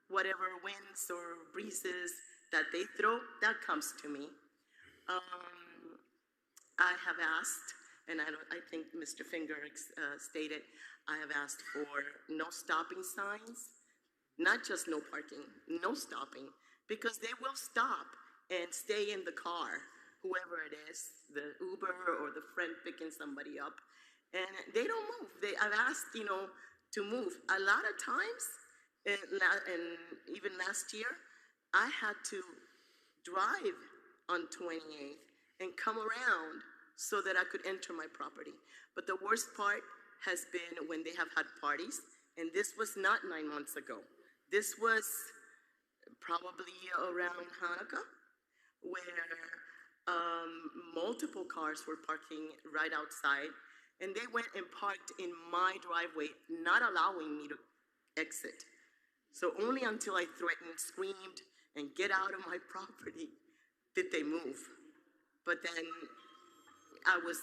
whatever winds or breezes that they throw, that comes to me. I have asked, and I think Mr. Finger stated, I have asked for no stopping signs, not just no parking, no stopping, because they will stop and stay in the car, whoever it is, the Uber or the friend picking somebody up, and they don't move. I've asked, to move. A lot of times, and even last year, I had to drive on 28th and come around so that I could enter my property. But the worst part has been when they have had parties, and this was not 9 months ago. This was probably around Hanukkah, where multiple cars were parking right outside, and they went and parked in my driveway, not allowing me to exit. So only until I threatened, screamed, and get out of my property did they move. But then I was,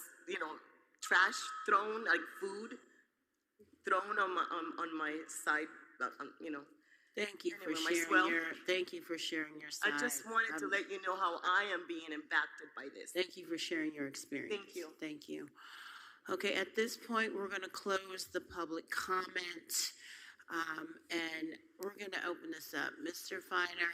trash thrown, like food thrown on my side, Thank you anyway, thank you for sharing your side. I just wanted to let you know how I am being impacted by this. Thank you for sharing your experience. Thank you. Thank you. Okay, at this point, we're going to close the public comment, and we're going to open this up. Mr. Feiner,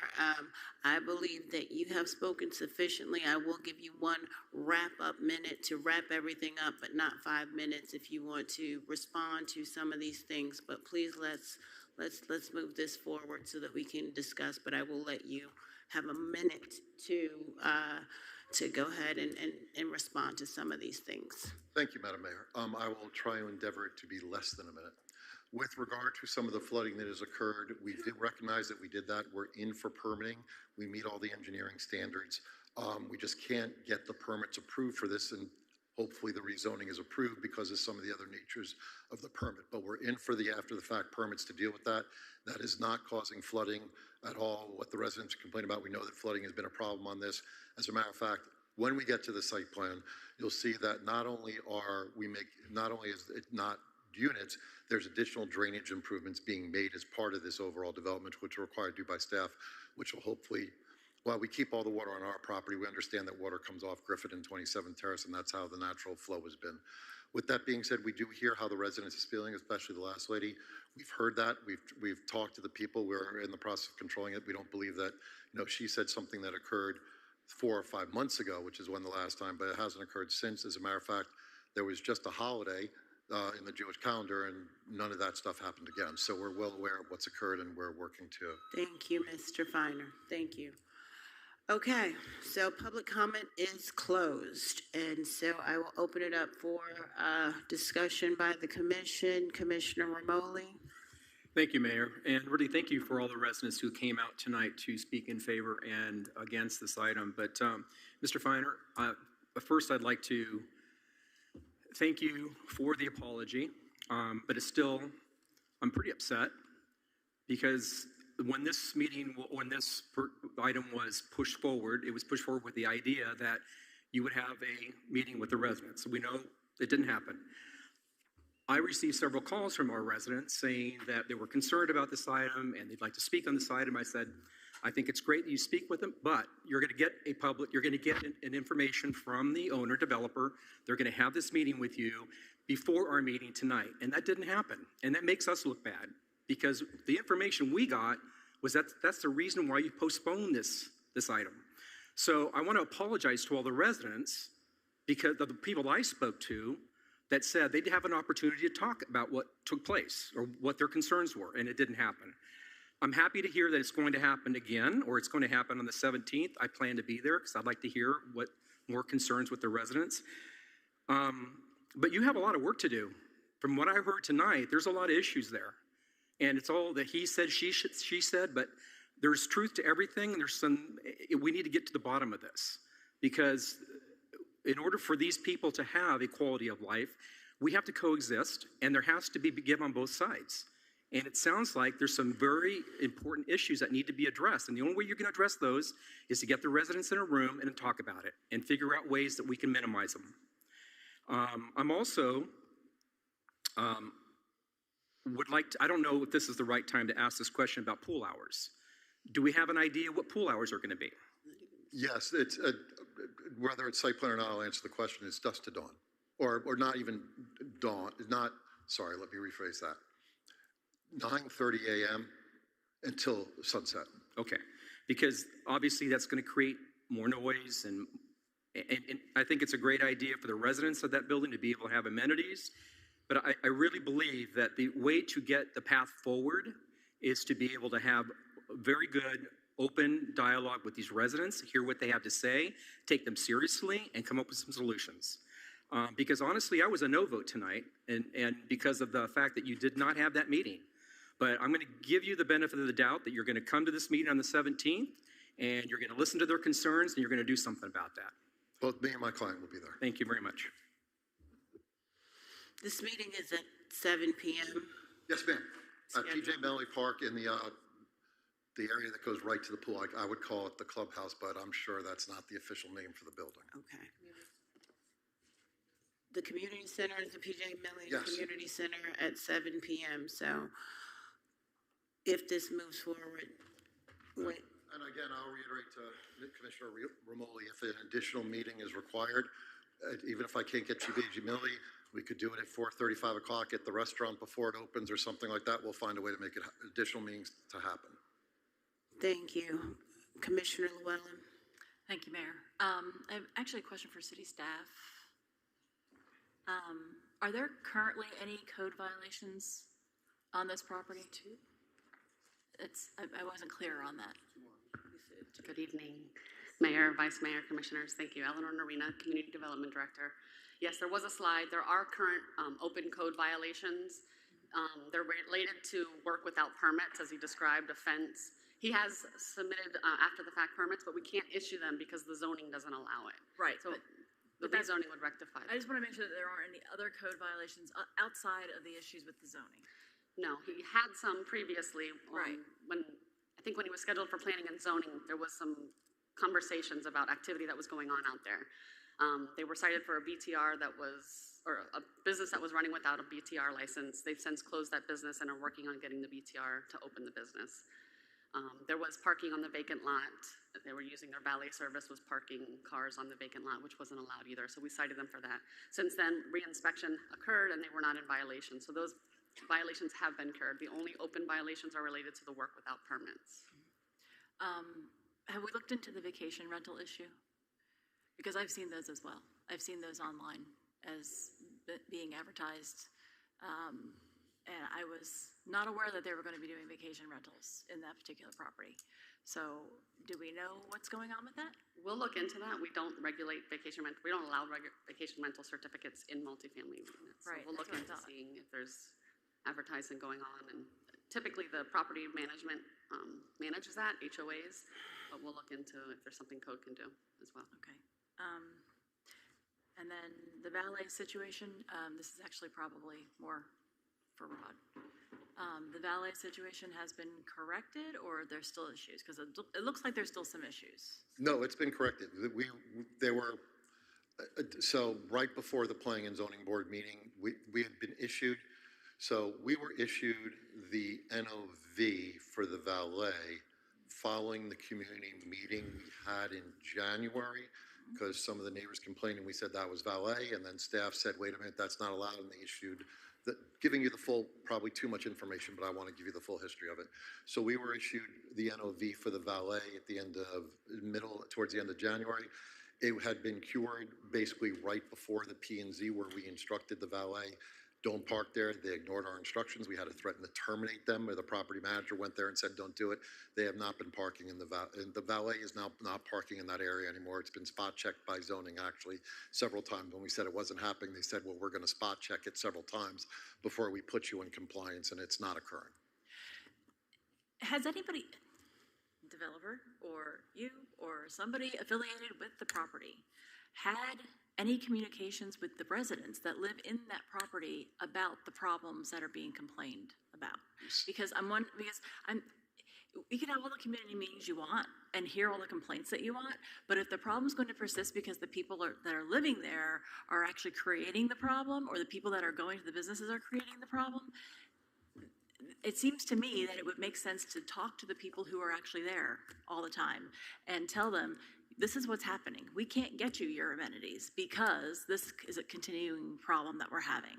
I believe that you have spoken sufficiently. I will give you 1 wrap-up minute to wrap everything up, but not 5 minutes if you want to respond to some of these things. But please, let's let's move this forward so that we can discuss, but I will let you have a minute to go ahead and respond to some of these things. Thank you, Madam Mayor. I will try and endeavor it to be less than a minute. With regard to some of the flooding that has occurred, we did recognize that we did that. We're in for permitting. We meet all the engineering standards. We just can't get the permits approved for this, and hopefully the rezoning is approved because of some of the other natures of the permit. But we're in for the after-the-fact permits to deal with that. That is not causing flooding at all. What the residents complain about, we know that flooding has been a problem on this. As a matter of fact, when we get to the site plan, you'll see that not only is it not units, there's additional drainage improvements being made as part of this overall development, which are required to do by staff, which will hopefully, while we keep all the water on our property, we understand that water comes off Griffin and 27th Terrace, and that's how the natural flow has been. With that being said, we do hear how the residents is feeling, especially the last lady. We've heard that. We've talked to the people. We're in the process of controlling it. We don't believe that, she said something that occurred 4 or 5 months ago, which is when the last time, but it hasn't occurred since. As a matter of fact, there was just a holiday in the Jewish calendar, and none of that stuff happened again. So we're well aware of what's occurred, and we're working to. Thank you, Mr. Finer. Thank you. Okay, so public comment is closed, and so I will open it up for discussion by the commission. Commissioner Romoli. Thank you, Mayor, and really thank you for all the residents who came out tonight to speak in favor and against this item. But Mr. Finer, first I'd like to thank you for the apology, but it's still, I'm pretty upset because when this item was pushed forward, it was pushed forward with the idea that you would have a meeting with the residents. We know it didn't happen. I received several calls from our residents saying that they were concerned about this item and they'd like to speak on this item. I said, I think it's great that you speak with them, but you're going to get an information from the owner developer. They're going to have this meeting with you before our meeting tonight. And that didn't happen. And that makes us look bad because the information we got was that's the reason why you postponed this item. So I want to apologize to all the residents because of the people I spoke to that said they'd have an opportunity to talk about what took place or what their concerns were, and it didn't happen. I'm happy to hear that it's going to happen again, or it's going to happen on the 17th. I plan to be there because I'd like to hear what more concerns with the residents. But you have a lot of work to do. From what I heard tonight, there's a lot of issues there. And it's all that he said, she said, but there's truth to everything. We need to get to the bottom of this because in order for these people to have a quality of life, we have to coexist, and there has to be give on both sides. And it sounds like there's some very important issues that need to be addressed. And the only way you're going to address those is to get the residents in a room and talk about it and figure out ways that we can minimize them. I'm also would like to, I don't know if this is the right time to ask this question about pool hours. Do we have an idea what pool hours are going to be? Yes, it's whether it's site plan or not, I'll answer the question. It's dusk to dawn, or not even dawn. Not sorry. Let me rephrase that. 9:30 a.m. until sunset. Okay, because obviously that's going to create more noise, and I think it's a great idea for the residents of that building to be able to have amenities. But I really believe that the way to get the path forward is to be able to have very good open dialogue with these residents, hear what they have to say, take them seriously, and come up with some solutions. Because honestly, I was a no vote tonight, and because of the fact that you did not have that meeting. But I'm going to give you the benefit of the doubt that you're going to come to this meeting on the 17th, and you're going to listen to their concerns, and you're going to do something about that. Both me and my client will be there. Thank you very much. This meeting is at 7 p.m. Yes, ma'am. At TJ Melley Park in the area that goes right to the pool. I would call it the clubhouse, but I'm sure that's not the official name for the building. Okay. The community center is the PJ Melley Community Center at 7 p.m. So if this moves forward, wait. And again, I'll reiterate to Commissioner Romoli, if an additional meeting is required, even if I can't get you PJ Melley, we could do it at 4:30, 5 o'clock at the restaurant before it opens or something like that. We'll find a way to make it additional meetings to happen. Thank you. Commissioner Llewellyn. Thank you, Mayor. I have actually a question for city staff. Are there currently any code violations on this property? I wasn't clear on that. Good evening, Mayor, Vice Mayor, Commissioners. Thank you. Eleanor Norina, Community Development Director. Yes, there was a slide. There are current open code violations. They're related to work without permits, as he described, a fence. He has submitted after the fact permits, but we can't issue them because the zoning doesn't allow it. Right. So the that's- rezoning would rectify I that. just want to make sure that there aren't any other code violations outside of the issues with the zoning. No, he had some previously. Right. I think when he was scheduled for planning and zoning, there was some conversations about activity that was going on out there. They were cited for a BTR or a business that was running without a BTR license. They've since closed that business and are working on getting the BTR to open the business. There was parking on the vacant lot. They were using their valet service, was parking cars on the vacant lot, which wasn't allowed either. So we cited them for that. Since then, reinspection occurred and they were not in violation. So those violations have been cured. The only open violations are related to the work without permits. Have we looked into the vacation rental issue? Because I've seen those as well. I've seen those online as being advertised. And I was not aware that they were going to be doing vacation rentals in that particular property. So do we know what's going on with that? We'll look into that. We don't regulate vacation rental. We don't allow vacation rental certificates in multifamily units. So Right, we'll look that's into what I thought. seeing if there's advertising going on. And typically the property management manages that, HOAs, but we'll look into if there's something code can do as well. Okay. And then the valet situation, this is actually probably more for Rod. The valet situation has been corrected, or there's still issues? Because it looks like there's still some issues. No, it's been corrected. So right before the Planning and Zoning Board meeting, we had been issued, so we were issued the NOV for the valet following the community meeting we had in January, because some of the neighbors complained and we said that was valet, and then staff said, wait a minute, that's not allowed, and they issued giving you the full, probably too much information, but I want to give you the full history of it. So we were issued the NOV for the valet at the end of towards the end of January. It had been cured basically right before the P&Z, where we instructed the valet, don't park there. They ignored our instructions. We had to threaten to terminate them, or the property manager went there and said, don't do it. They have not been parking in the valet is now not parking in that area anymore. It's been spot checked by zoning actually several times. When we said it wasn't happening, they said, well, we're going to spot check it several times before we put you in compliance, and it's not occurring. Has anybody, developer or you or somebody affiliated with the property, had any communications with the residents that live in that property about the problems that are being complained about? Because you can have all the community meetings you want and hear all the complaints that you want, but if the problem's going to persist because the people that are living there are actually creating the problem, or the people that are going to the businesses are creating the problem, it seems to me that it would make sense to talk to the people who are actually there all the time and tell them, this is what's happening. We can't get you your amenities because this is a continuing problem that we're having.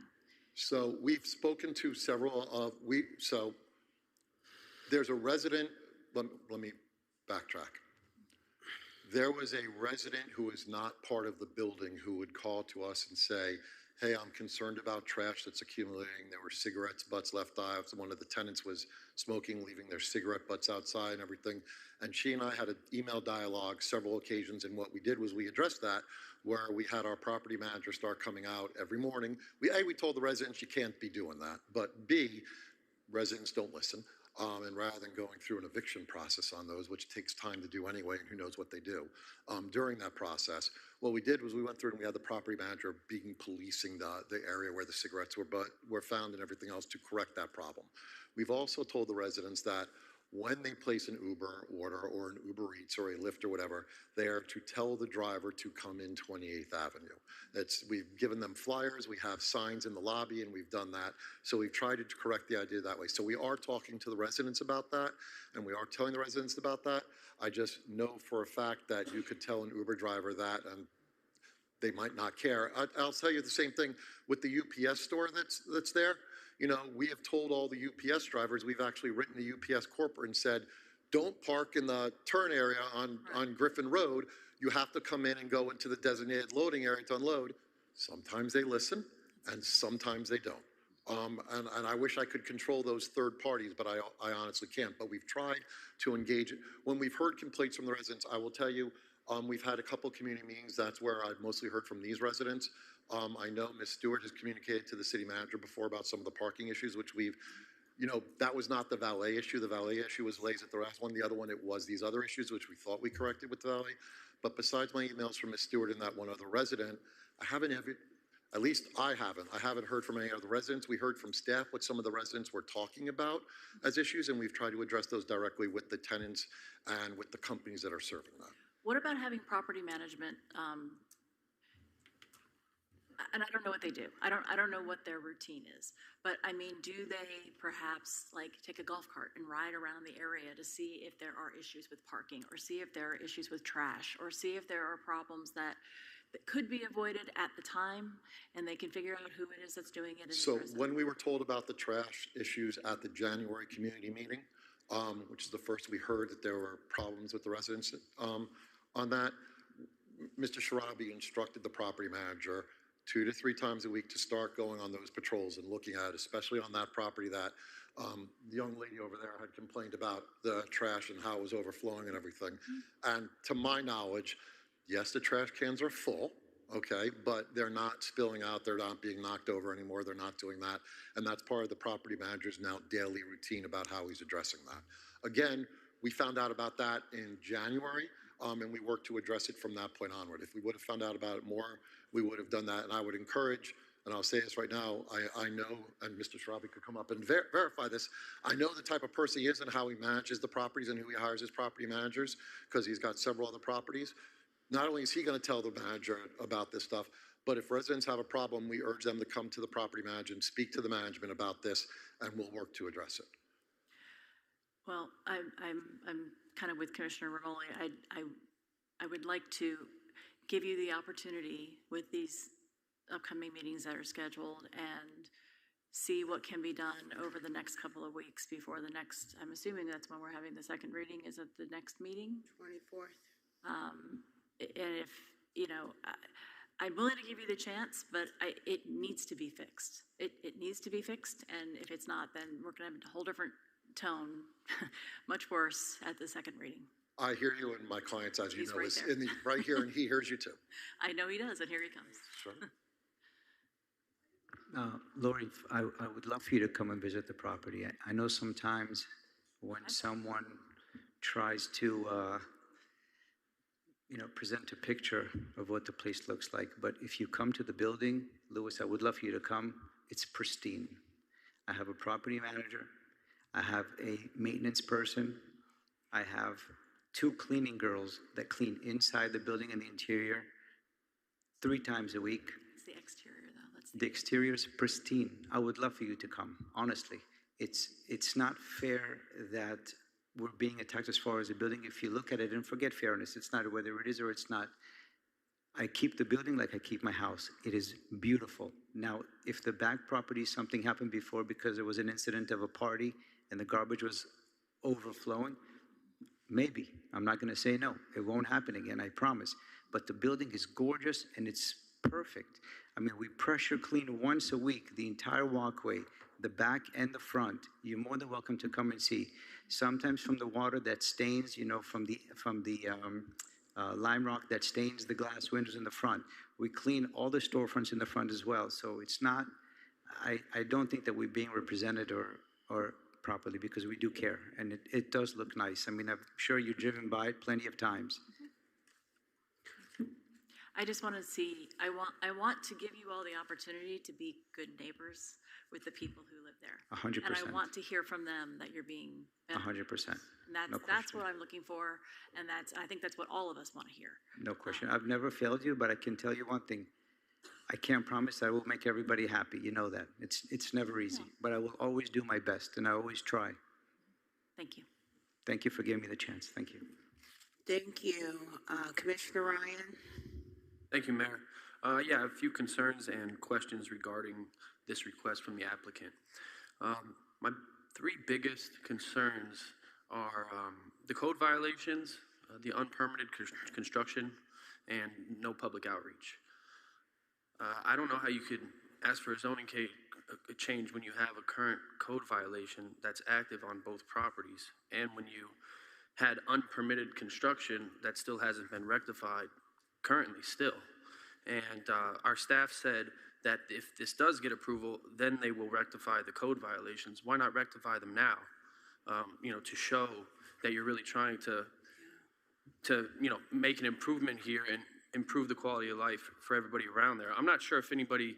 So we've spoken to several of, so there's a resident, let me backtrack. There was a resident who is not part of the building who would call to us and say, hey, I'm concerned about trash that's accumulating. There were cigarettes butts left out. One of the tenants was smoking, leaving their cigarette butts outside and everything. And she and I had an email dialogue several occasions, and what we did was we addressed that, where we had our property manager start coming out every morning. We told the residents you can't be doing that, but B, residents don't listen. And rather than going through an eviction process on those, which takes time to do anyway, and who knows what they do, during that process, what we did was we went through and we had the property manager policing the area where the cigarettes were found and everything else to correct that problem. We've also told the residents that when they place an Uber order or an Uber Eats or a Lyft or whatever, they are to tell the driver to come in 28th Avenue. We've given them flyers, we have signs in the lobby, and we've done that. So we've tried to correct the idea that way. So we are talking to the residents about that, and we are telling the residents about that. I just know for a fact that you could tell an Uber driver that, and they might not care. I'll tell you the same thing with the UPS store that's there. You know, we have told all the UPS drivers, we've actually written to UPS corporate and said, don't park in the turn area on Griffin Road. You have to come in and go into the designated loading area to unload. Sometimes they listen and sometimes they don't. And I wish I could control those third parties, but I honestly can't. But we've tried to engage. When we've heard complaints from the residents, I will tell you, we've had a couple community meetings. That's where I've mostly heard from these residents. I know Ms. Stewart has communicated to the city manager before about some of the parking issues, which we've, that was not the valet issue. The valet issue was lays at the last one. The other one, it was these other issues, which we thought we corrected with the valet. But besides my emails from Ms. Stewart and that one other resident, I haven't at least I haven't heard from any other residents. We heard from staff what some of the residents were talking about as issues, and we've tried to address those directly with the tenants and with the companies that are serving that. What about having property management? And I don't know what they do. I don't know what their routine is. But I mean, do they perhaps like take a golf cart and ride around the area to see if there are issues with parking, or see if there are issues with trash, or see if there are problems that could be avoided at the time, and they can figure out who it is that's doing it? So when we were told about the trash issues at the January community meeting, which is the first we heard that there were problems with the residents on that, Mr. Sharabi instructed the property manager 2 to 3 times a week to start going on those patrols and looking at it, especially on that property that the young lady over there had complained about the trash and how it was overflowing and everything. And to my knowledge, yes, the trash cans are full, okay, but they're not spilling out. They're not being knocked over anymore. They're not doing that. And that's part of the property manager's now daily routine about how he's addressing that. Again, we found out about that in January, and we worked to address it from that point onward. If we would have found out about it more, we would have done that. And I would encourage, and I'll say this right now, I know, and Mr. Sharabi could come up and verify this, I know the type of person he is and how he manages the properties and who he hires as property managers, because he's got several other properties. Not only is he going to tell the manager about this stuff, but if residents have a problem, we urge them to come to the property manager and speak to the management about this, and we'll work to address it. Well, I'm kind of with Commissioner Romoli. I would like to give you the opportunity with these upcoming meetings that are scheduled and see what can be done over the next couple of weeks before the next, I'm assuming that's when we're having the second reading, is it the next meeting? 24th. And if, I'm willing to give you the chance, but it needs to be fixed. It needs to be fixed, and if it's not, then we're going to have a whole different tone, much worse at the second reading. I hear you, and my clients, as you He's know, right is there. right here, and he hears you too. I know he does, and here he comes. Sure. Lori, I would love for you to come and visit the property. I know sometimes when someone tries to, present a picture of what the place looks like, but if you come to the building, Louis, I would love for you to come. It's pristine. I have a property manager. I have a maintenance person. I have 2 cleaning girls that clean inside the building and the interior 3 times a week. It's the exterior, though. The exterior is pristine. I would love for you to come, honestly. It's not fair that we're being attacked as far as the building. If you look at it, and forget fairness, it's not whether it is or it's not. I keep the building like I keep my house. It is beautiful. Now, if the back property, something happened before because there was an incident of a party and the garbage was overflowing, maybe. I'm not going to say no. It won't happen again, I promise. But the building is gorgeous and it's perfect. I mean, we pressure clean once a week the entire walkway, the back and the front. You're more than welcome to come and see. Sometimes from the water that stains, from the lime rock that stains the glass windows in the front. We clean all the storefronts in the front as well. So it's not, I don't think that we're being represented or properly, because we do care, and it does look nice. I mean, I'm sure you've driven by it plenty of times. I just want to see, I want to give you all the opportunity to be good neighbors with the people who live there. 100%. And I want to hear from them that you're being beneficial. 100%. And that's what I'm looking for, and I think that's what all of us want to hear. No question. I've never failed you, but I can tell you one thing. I can't promise I will make everybody happy. You know that. It's never easy, but I will always do my best, and I always try. Thank you. Thank you for giving me the chance. Thank you. Thank you. Commissioner Ryan? Thank you, Mayor. Yeah, a few concerns and questions regarding this request from the applicant. My 3 biggest concerns are the code violations, the unpermitted construction, and no public outreach. I don't know how you could ask for a zoning a change when you have a current code violation that's active on both properties, and when you had unpermitted construction that still hasn't been rectified currently still. And our staff said that if this does get approval, then they will rectify the code violations. Why not rectify them now? To show that you're really trying to make an improvement here and improve the quality of life for everybody around there. I'm not sure if anybody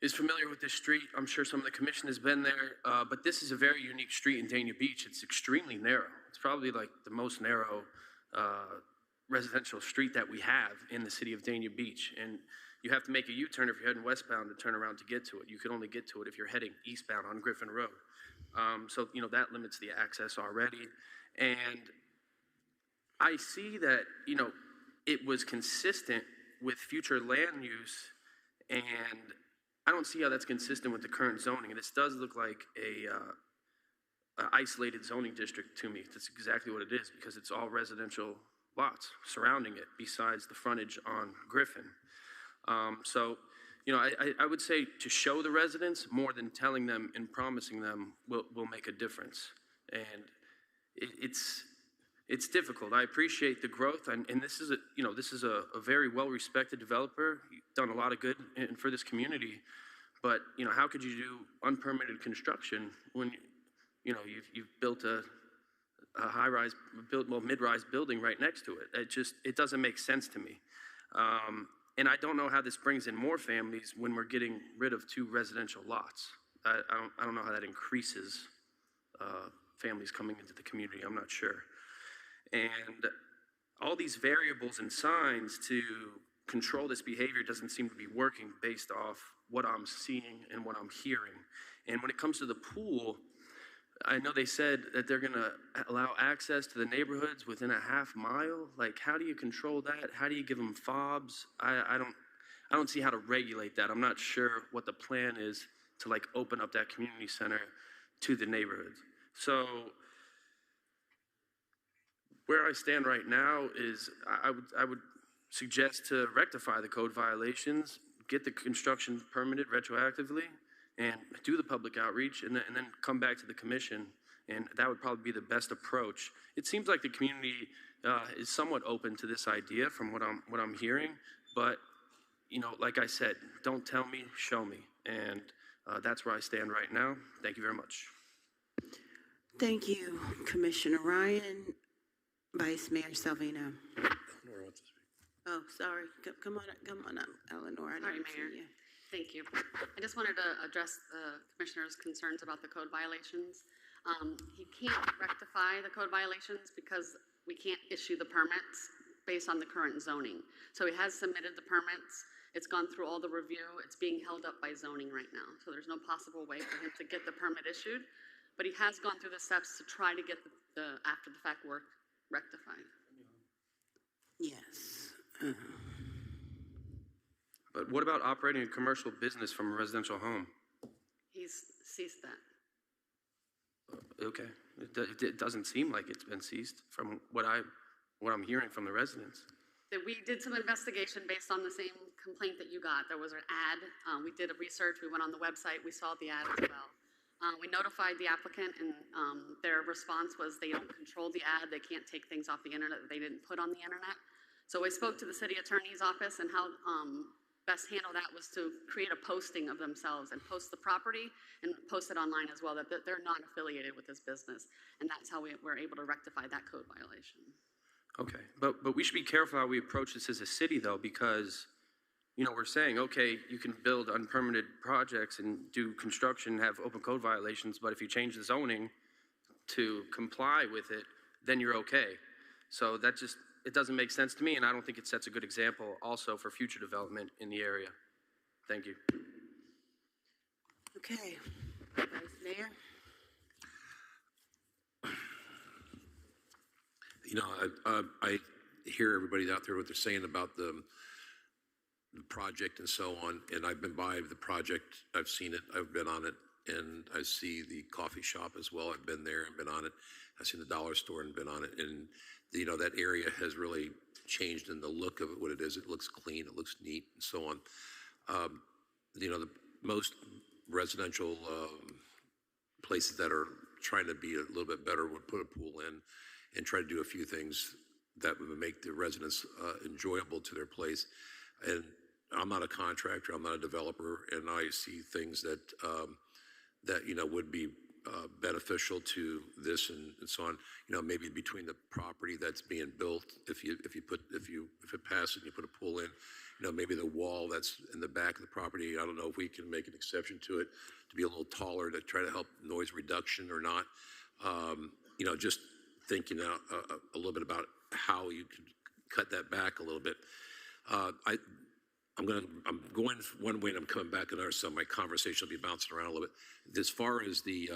is familiar with this street. I'm sure some of the commission has been there, but this is a very unique street in Dania Beach. It's extremely narrow. It's probably like the most narrow residential street that we have in the city of Dania Beach. And you have to make a U-turn if you're heading westbound to turn around to get to it. You can only get to it if you're heading eastbound on Griffin Road. So that limits the access already. And I see that, it was consistent with future land use, and I don't see how that's consistent with the current zoning. And this does look like a isolated zoning district to me. That's exactly what it is, because it's all residential lots surrounding it besides the frontage on Griffin. I would say to show the residents more than telling them and promising them will make a difference. And it's difficult. I appreciate the growth, and this is a very well-respected developer. He's done a lot of good for this community, but how could you do unpermitted construction when you've built a high-rise, mid-rise building right next to it? It doesn't make sense to me. And I don't know how this brings in more families when we're getting rid of 2 residential lots. I don't know how that increases families coming into the community. I'm not sure. And all these variables and signs to control this behavior doesn't seem to be working based off what I'm seeing and what I'm hearing. And when it comes to the pool, I know they said that they're going to allow access to the neighborhoods within a half mile. Like, how do you control that? How do you give them fobs? I don't see how to regulate that. I'm not sure what the plan is to open up that community center to the neighborhoods. So where I stand right now is I would suggest to rectify the code violations, get the construction permitted retroactively, and do the public outreach, and then come back to the commission, and that would probably be the best approach. It seems like the community is somewhat open to this idea from what I'm hearing, but like I said, don't tell me, show me, and that's where I stand right now. Thank you very much. Thank you, Commissioner Ryan. Vice Mayor Salvino. Oh, sorry. Come on up, Eleanor. Sorry, Mayor. Thank you. I just wanted to address the commissioner's concerns about the code violations. He can't rectify the code violations because we can't issue the permits based on the current zoning. So he has submitted the permits. It's gone through all the review. It's being held up by zoning right now. So there's no possible way for him to get the permit issued. But he has gone through the steps to try to get the after-the-fact work rectified. Yes. But what about operating a commercial business from a residential home? He's ceased that. Okay. It doesn't seem like it's been ceased from what I'm hearing from the residents. We did some investigation based on the same complaint that you got. There was an ad. We did a research. We went on the website. We saw the ad as well. We notified the applicant, and their response was they don't control the ad. They can't take things off the internet that they didn't put on the internet. So we spoke to the city attorney's office, and how best handle that was to create a posting of themselves and post the property and post it online as well, that they're not affiliated with this business. And that's how we were able to rectify that code violation. Okay, but we should be careful how we approach this as a city, though, because we're saying, okay, you can build unpermitted projects and do construction, have open code violations, but if you change the zoning to comply with it, then you're okay. So it doesn't make sense to me, and I don't think it sets a good example also for future development in the area. Thank you. Okay. Vice Mayor? I hear everybody out there what they're saying about the project and so on, and I've been by the project. I've seen it. I've been on it, and I see the coffee shop as well. I've been there and been on it. I've seen the dollar store and been on it, and that area has really changed in the look of it, what it is. It looks clean. It looks neat, and so on. The most residential places that are trying to be a little bit better would put a pool in and try to do a few things that would make the residents enjoyable to their place. And I'm not a contractor, I'm not a developer, and I see things that that would be beneficial to this and so on. Maybe between the property that's being built, if it passes and you put a pool in, maybe the wall that's in the back of the property. I don't know if we can make an exception to it to be a little taller to try to help noise reduction or not. Just thinking out a little bit about how you could cut that back a little bit. I'm going one way and I'm coming back another, so my conversation will be bouncing around a little bit. As far as the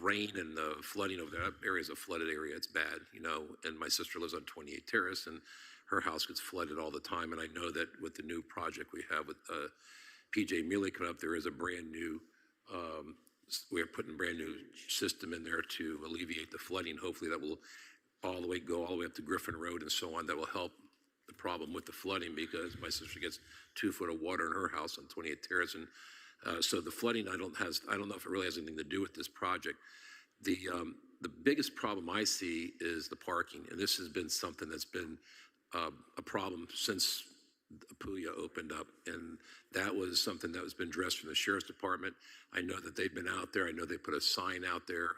rain and the flooding over there, that area is a flooded area. It's bad, and my sister lives on 28 Terrace, and her house gets flooded all the time. And I know that with the new project we have with PJ Mealy coming up, there is a brand new, we're putting a brand new system in there to alleviate the flooding. Hopefully that will go all the way up to Griffin Road and so on. That will help the problem with the flooding, because my sister gets 2 foot of water in her house on 28 Terrace. And so the flooding, I don't know if it really has anything to do with this project. The biggest problem I see is the parking. And this has been something that's been a problem since Apulia opened up, and that was something that has been addressed from the Sheriff's Department. I know that they've been out there. I know they put a sign out there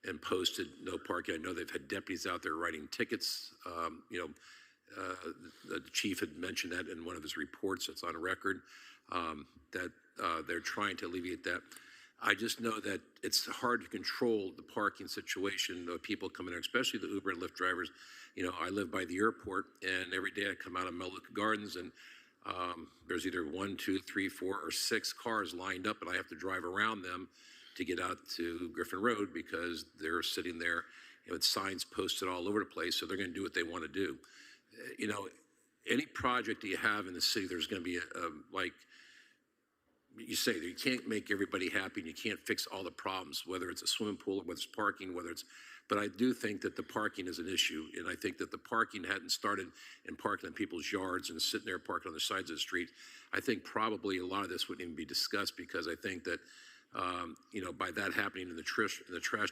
and posted no parking. I know they've had deputies out there writing tickets. The chief had mentioned that in one of his reports that's on record, that they're trying to alleviate that. I just know that it's hard to control the parking situation of people coming there, especially the Uber and Lyft drivers. I live by the airport, and every day I come out of Melaleuca Gardens, and there's either 1, 2, 3, 4, or 6 cars lined up, and I have to drive around them to get out to Griffin Road because they're sitting there with signs posted all over the place, so they're going to do what they want to do. Any project that you have in the city, there's going to be like you say, you can't make everybody happy and you can't fix all the problems, whether it's a swimming pool or whether it's parking, but I do think that the parking is an issue. And I think that the parking hadn't started in parking in people's yards and sitting there parking on the sides of the street. I think probably a lot of this wouldn't even be discussed, because I think that, by that happening and the trash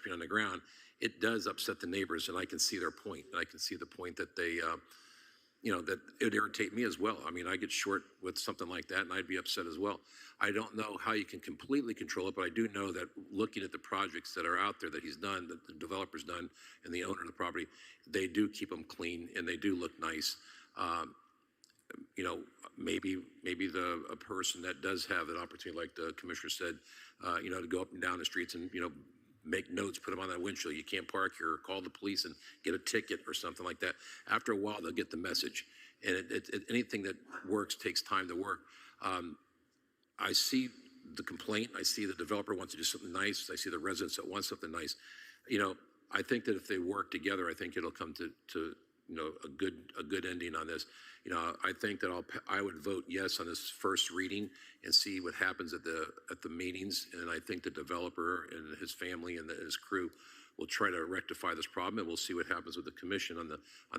being on the ground, it does upset the neighbors, and I can see their point. And I can see the point that they, that it would irritate me as well. I mean, I get short with something like that, and I'd be upset as well. I don't know how you can completely control it, but I do know that looking at the projects that are out there that he's done, that the developer's done, and the owner of the property, they do keep them clean, and they do look nice. Maybe a person that does have an opportunity, like the commissioner said, to go up and down the streets and, make notes, put them on that windshield. You can't park here, or call the police and get a ticket or something like that. After a while, they'll get the message. And anything that works takes time to work. I see the complaint. I see the developer wants to do something nice. I see the residents that want something nice. I think that if they work together, I think it'll come to a good ending on this. I think that I would vote yes on this first reading and see what happens at the meetings. And I think the developer and his family and his crew will try to rectify this problem, and we'll see what happens with the commission on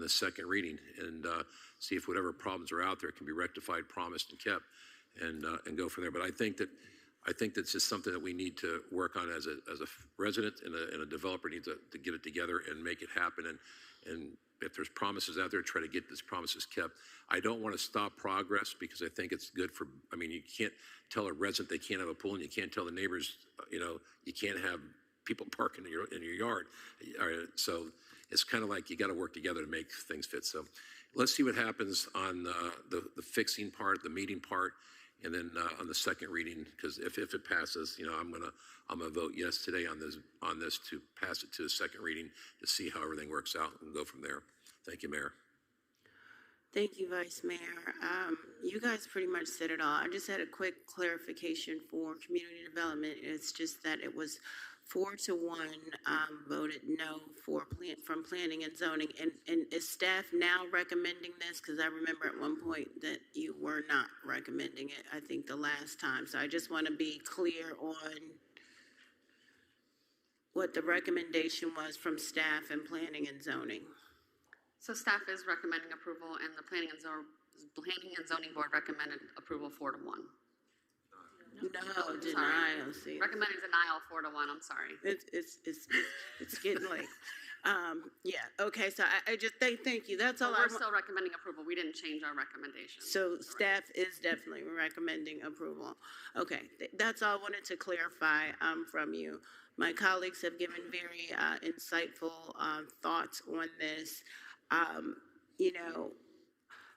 the second reading, and see if whatever problems are out there can be rectified, promised, and kept, and go from there. But I think that's just something that we need to work on as a resident, and a developer needs to get it together and make it happen. And if there's promises out there, try to get these promises kept. I don't want to stop progress, because I think it's good for, you can't tell a resident they can't have a pool, and you can't tell the neighbors, you can't have people parking in your yard. So it's kind of like you got to work together to make things fit. So let's see what happens on the fixing part, the meeting part, and then on the second reading, because if it passes, I'm gonna vote yes today on this to pass it to the second reading to see how everything works out and go from there. Thank you, Mayor. Thank you, Vice Mayor. You guys pretty much said it all. I just had a quick clarification for community development. It's just that it was 4-1 voted no from planning and zoning. And is staff now recommending this? Because I remember at one point that you were not recommending it, I think the last time. So I just want to be clear on what the recommendation was from staff and planning and zoning. So staff is recommending approval, and the Planning and Planning and Zoning Board recommended approval 4-1. No, denial, see. Recommended denial 4-1, I'm sorry. It's getting late. Yeah, okay, so I just, thank you, that's all But I we're want. still recommending approval. We didn't change our recommendation. So staff is definitely recommending approval. Okay, that's all I wanted to clarify from you. My colleagues have given very insightful thoughts on this. You know,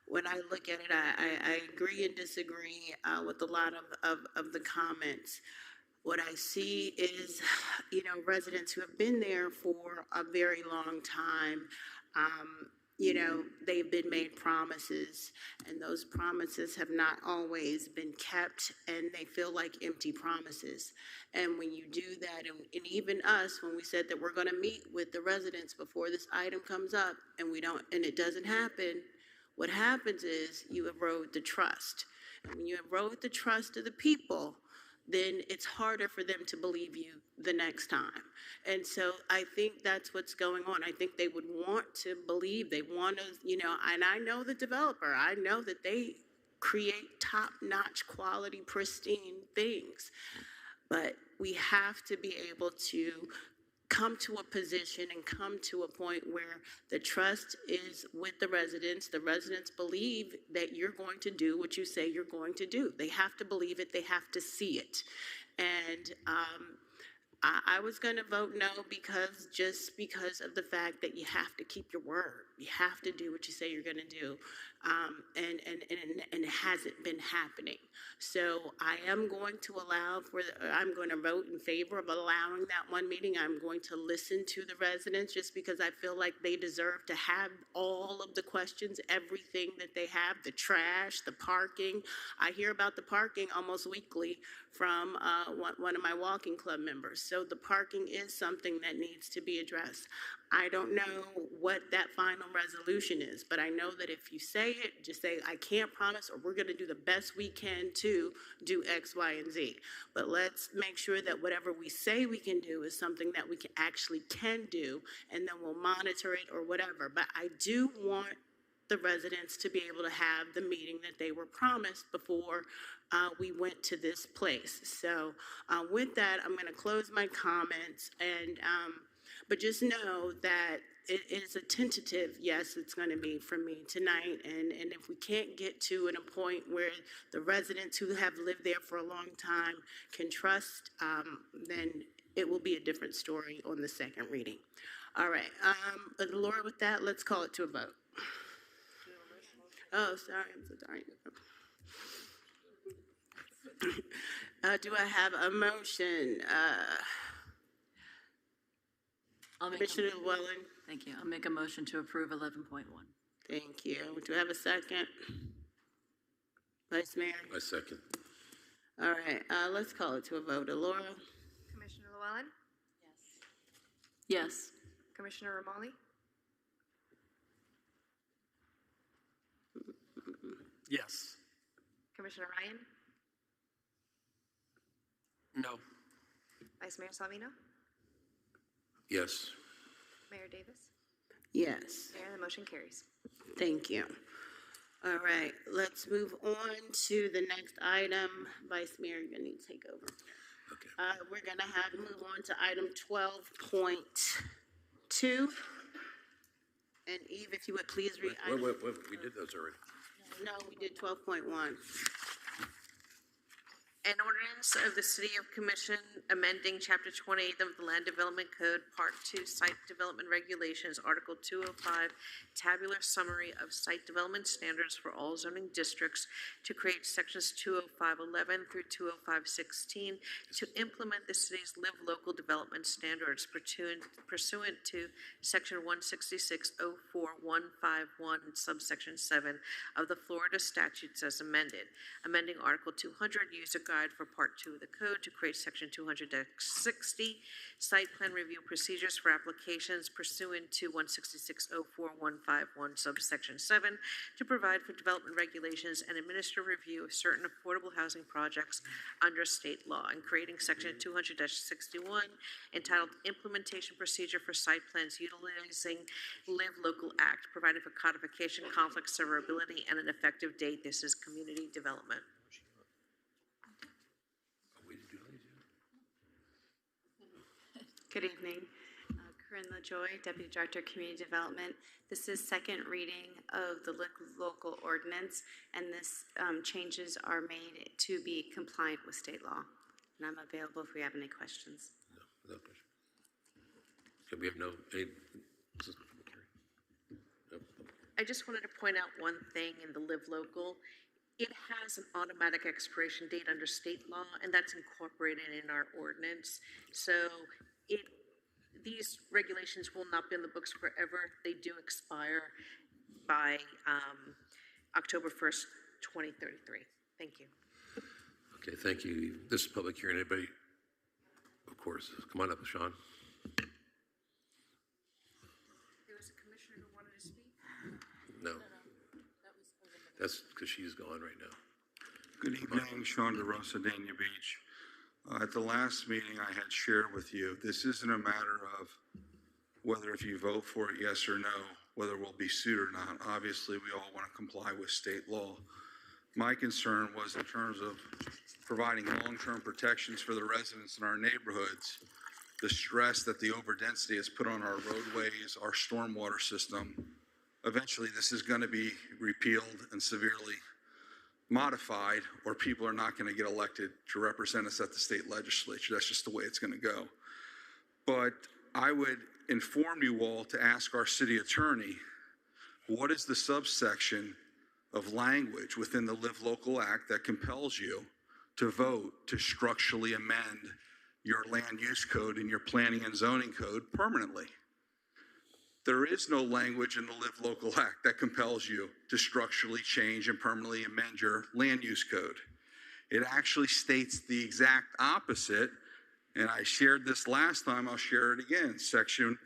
when I look at it, I agree and disagree with a lot of the comments. What I see is, you know, residents who have been there for a very long time, you know, they've been made promises, and those promises have not always been kept, and they feel like empty promises. And when you do that, and even us, when we said that we're going to meet with the residents before this item comes up, and we don't, and it doesn't happen, what happens is you erode the trust. And when you erode the trust of the people, then it's harder for them to believe you the next time. And so I think that's what's going on. I think they would want to believe, they want to, you know, and I know the developer, I know that they create top-notch quality, pristine things. But we have to be able to come to a position and come to a point where the trust is with the residents. The residents believe that you're going to do what you say you're going to do. They have to believe it. They have to see it. And I was going to vote no just because of the fact that you have to keep your word. You have to do what you say you're going to do. And it hasn't been happening. So I am going to I'm going to vote in favor of allowing that one meeting. I'm going to listen to the residents just because I feel like they deserve to have all of the questions, everything that they have, the trash, the parking. I hear about the parking almost weekly from one of my walking club members. So the parking is something that needs to be addressed. I don't know what that final resolution is, but I know that if you say it, just say, I can't promise, or we're going to do the best we can to do X, Y, and Z. But let's make sure that whatever we say we can do is something that we can do, and then we'll monitor it or whatever. But I do want the residents to be able to have the meeting that they were promised before we went to this place. So with that, I'm going to close my comments, and but just know that it is a tentative, yes, it's going to be for me tonight. And if we can't get to a point where the residents who have lived there for a long time can trust, then it will be a different story on the second reading. All right, Laura, with that, let's call it to a vote. Oh, sorry, I'm so sorry. Do I have a motion? Commissioner Llewellyn. Thank you. I'll make a motion to approve 11.1. Thank you. Do I have a second? Vice Mayor? I second. All right, let's call it to a vote. Laura? Commissioner Llewellyn? Yes. Commissioner Romali? Yes. Commissioner Ryan? No. Vice Mayor Salvino? Yes. Mayor Davis? Yes. Mayor, the motion carries. Thank you. All right, let's move on to the next item. Vice Mayor, you're gonna need to take over. Okay. We're gonna have to move on to item 12.2. And Eve, if you would please read item. Wait, we did those already. No, we did 12.1. An ordinance of the City of Commission amending Chapter 28 of the Land Development Code, Part 2, Site Development Regulations, Article 205, Tabular Summary of Site Development Standards for All Zoning Districts to create Sections 205.11 through 205.16 to implement the city's Live Local Development Standards pursuant to Section 166.04.151, subsection 7 of the Florida statutes as amended. Amending Article 200, User Guide aside for Part 2 of the code to create Section 200-60, site plan review procedures for applications pursuant to 166.04.151 subsection 7, to provide for development regulations and administer review of certain affordable housing projects under state law, and creating Section 200-61 entitled Implementation Procedure for Site Plans Utilizing Live Local Act, providing for codification, conflict severability, and an effective date. This is community development. Good evening. Corinne LaJoy, Deputy Director, Community Development. This is second reading of the local ordinance, and this changes are made to be compliant with state law. And I'm available if we have any questions. No question. Okay, we have no, any, I just wanted to point out one thing in the Live Local. It has an automatic expiration date under state law, and that's incorporated in our ordinance. So these regulations will not be in the books forever. They do expire by October 1st, 2033. Thank you. okay, thank you. This is public hearing. Anybody? Of course. Come on up, Sean. There was a commissioner who wanted to speak? No. That's because she's gone right now. Good evening, Sean DeRosa, Dania Beach. At the last meeting I had shared with you, this isn't a matter of whether if you vote for it, yes or no, whether we'll be sued or not. Obviously, we all want to comply with state law. My concern was in terms of providing long-term protections for the residents in our neighborhoods, the stress that the overdensity has put on our roadways, our stormwater system. Eventually, this is going to be repealed and severely modified, or people are not going to get elected to represent us at the state legislature. That's just the way it's going to go. But I would inform you all to ask our city attorney, what is the subsection of language within the Live Local Act that compels you to vote to structurally amend your land use code and your planning and zoning code permanently? There is no language in the Live Local Act that compels you to structurally change and permanently amend your land use code. It actually states the exact opposite, and I shared this last time, I'll share it again. Section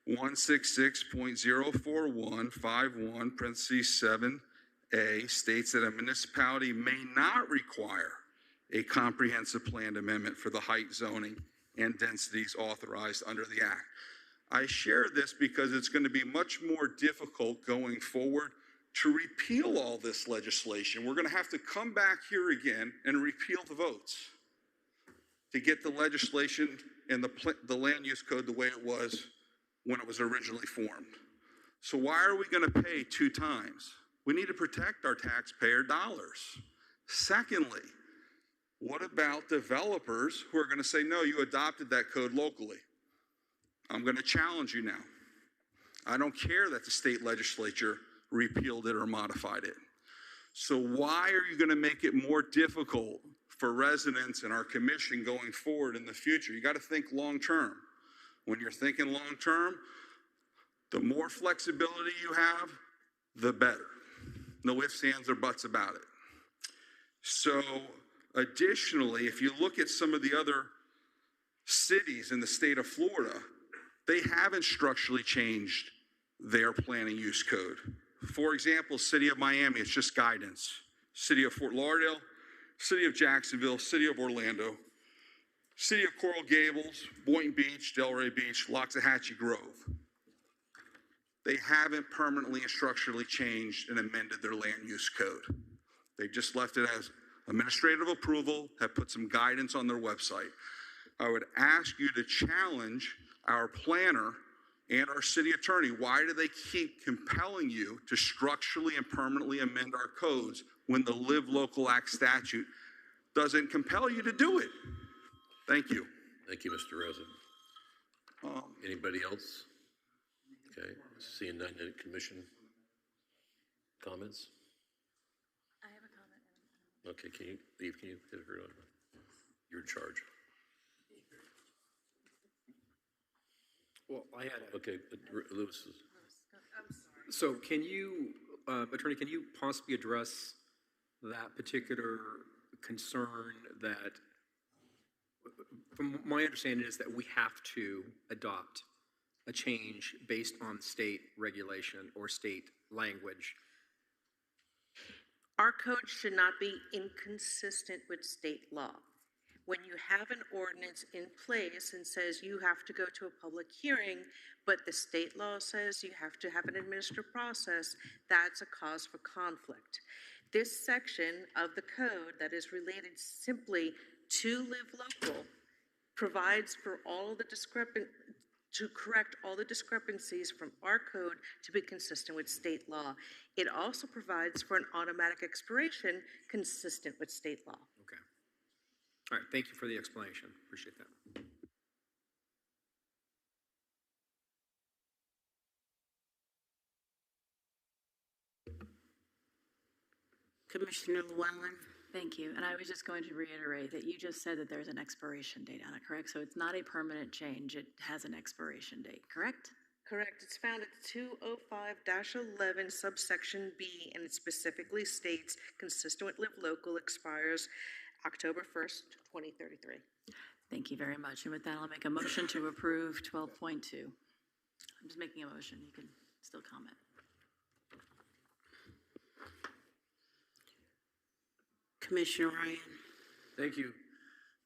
166.04151, parentheses 7A, states that a municipality may not require a comprehensive planned amendment for the height, zoning, and densities authorized under the Act. I share this because it's going to be much more difficult going forward to repeal all this legislation. We're going to have to come back here again and repeal the votes to get the legislation and the land use code the way it was when it was originally formed. So why are we going to pay 2 times? We need to protect our taxpayer dollars. Secondly, what about developers who are going to say, no, you adopted that code locally? I'm going to challenge you now. I don't care that the state legislature repealed it or modified it. So why are you going to make it more difficult for residents and our commission going forward in the future? You got to think long term. When you're thinking long term, the more flexibility you have, the better. No ifs, ands, or buts about it. So additionally, if you look at some of the other cities in the state of Florida, they haven't structurally changed their planning use code. For example, City of Miami, it's just guidance. City of Fort Lauderdale, City of Jacksonville, City of Orlando, City of Coral Gables, Boynton Beach, Delray Beach, Loxahatchee Grove. They haven't permanently and structurally changed and amended their land use code. They just left it as administrative approval, have put some guidance on their website. I would ask you to challenge our planner and our city attorney. Why do they keep compelling you to structurally and permanently amend our codes when the Live Local Act statute doesn't compel you to do it? Thank you. Thank you, Mr. Rosa. Anybody else? Okay, seeing none, any commission comments? I have a comment. Okay, can you leave? Can you get her on? You're in charge. Well, I had okay, Lewis is. So can you, attorney, can you possibly address that particular concern that, from my understanding is that we have to adopt a change based on state regulation or state language. Our code should not be inconsistent with state law. When you have an ordinance in place and says you have to go to a public hearing, but the state law says you have to have an administrative process, that's a cause for conflict. This section of the code that is related simply to Live Local provides for all the to correct all the discrepancies from our code to be consistent with state law. It also provides for an automatic expiration consistent with state law. Okay. All right, thank you for the explanation. Appreciate that. Commissioner Llewellyn. Thank you. And I was just going to reiterate that you just said that there's an expiration date on it, correct? So it's not a permanent change. It has an expiration date, correct? Correct. It's found at 205-11 subsection B, and it specifically states consistent with Live Local expires October 1st, 2033. Thank you very much. And with that, I'll make a motion to approve 12.2. I'm just making a motion. You can still comment. Commissioner Ryan. Thank you.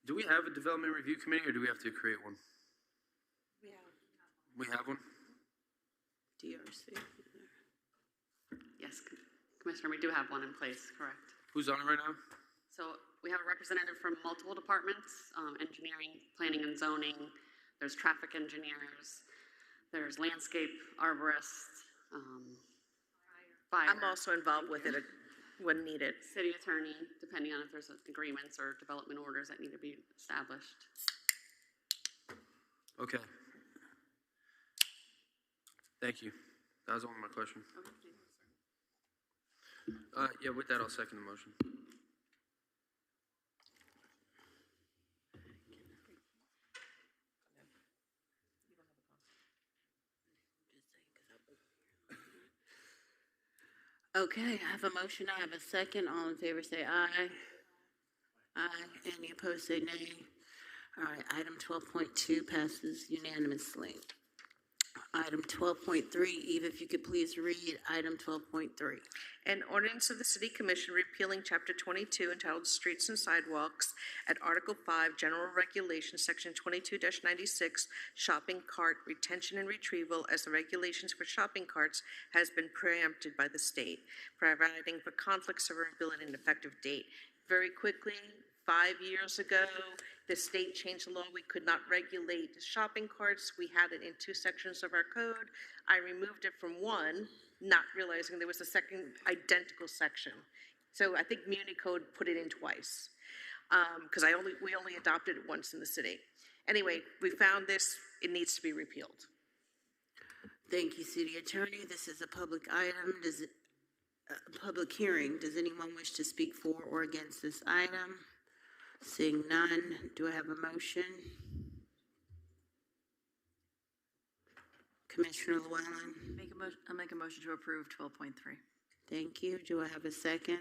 Do we have a development review committee or do we have to create one? We have one? DRC. Yes, Commissioner, we do have one in place, correct. Who's on it right now? So we have a representative from multiple departments, engineering, planning and zoning, there's traffic engineers, there's landscape arborists, fire. I'm also involved with it when needed. City attorney, depending on if there's agreements or development orders that need to be established. Okay. Thank you. That was only my question. Yeah, with that, I'll second the motion. Okay, I have a motion, I have a second. All in favor say aye. Aye. Any opposed say nay. All right, item 12.2 passes unanimously. Item 12.3, Eva, if you could please read item 12.3. An ordinance of the City Commission repealing Chapter 22 entitled Streets and Sidewalks at Article 5, General Regulations, Section 22-96, Shopping Cart Retention and Retrieval, as the regulations for shopping carts has been preempted by the state, providing for conflict, severability, and effective date. Very quickly, 5 years ago, the state changed the law. We could not regulate shopping carts. We had it in 2 sections of our code. I removed it from one, not realizing there was a second identical section. So I think Muni Code put it in twice, because we only adopted it once in the city. Anyway, we found this. It needs to be repealed. Thank you, City Attorney. This is a public item. A public hearing. Does anyone wish to speak for or against this item? Seeing none, do I have a motion? Commissioner Llewellyn. I'll make a motion to approve 12.3. Thank you. Do I have a second?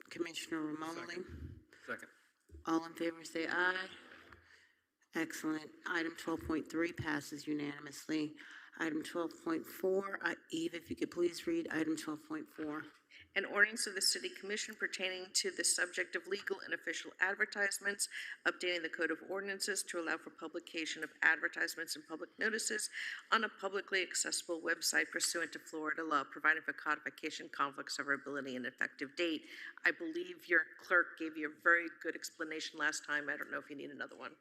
Commissioner Romoli. Second. All in favor say aye. Excellent. Item 12.3 passes unanimously. Item 12.4, Eve, if you could please read item 12.4. An ordinance of the City Commission pertaining to the subject of legal and official advertisements, updating the Code of Ordinances to allow for publication of advertisements and public notices on a publicly accessible website pursuant to Florida law, providing for codification, conflict, severability, and effective date. I believe your clerk gave you a very good explanation last time. I don't know if you need another one.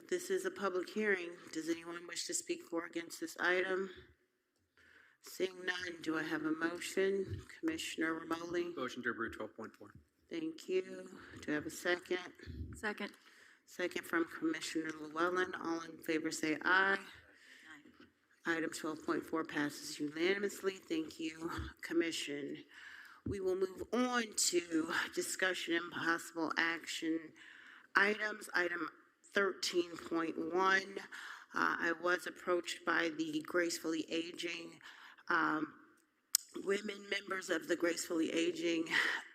This is a public hearing. Does anyone wish to speak for or against this item? Seeing none, do I have a motion? Commissioner Romoli. Motion to approve 12.4. Thank you. Do I have a second? Second. Second from Commissioner Llewellyn. All in favor say aye. Aye. Item 12.4 passes unanimously. Thank you, Commission. We will move on to discussion and possible action items. Item 13.1. I was approached by the Gracefully Aging women members of the Gracefully Aging,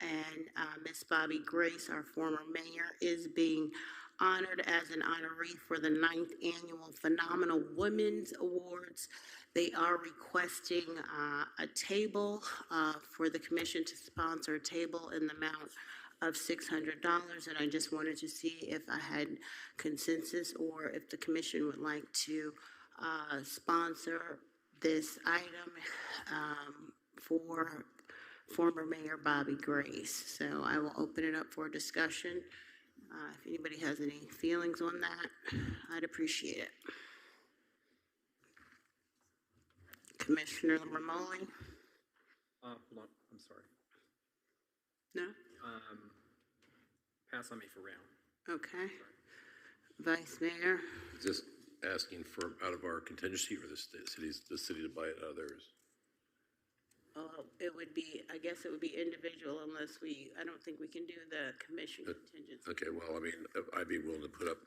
and Miss Bobby Grace, our former mayor, is being honored as an honoree for the 9th Annual Phenomenal Women's Awards. They are requesting a table for the commission to sponsor a table in the amount of $600, and I just wanted to see if I had consensus or if the commission would like to sponsor this item for former Mayor Bobby Grace. So I will open it up for discussion. If anybody has any feelings on that, I'd appreciate it. Commissioner Romoli? Hold on, I'm sorry. No? Pass on me for round. Okay. Vice Mayor? Just asking for out of our contingency or the city to buy it out of theirs? It would be, I guess it would be individual unless I don't think we can do the commission contingency. Okay, well, I mean, I'd be willing to put up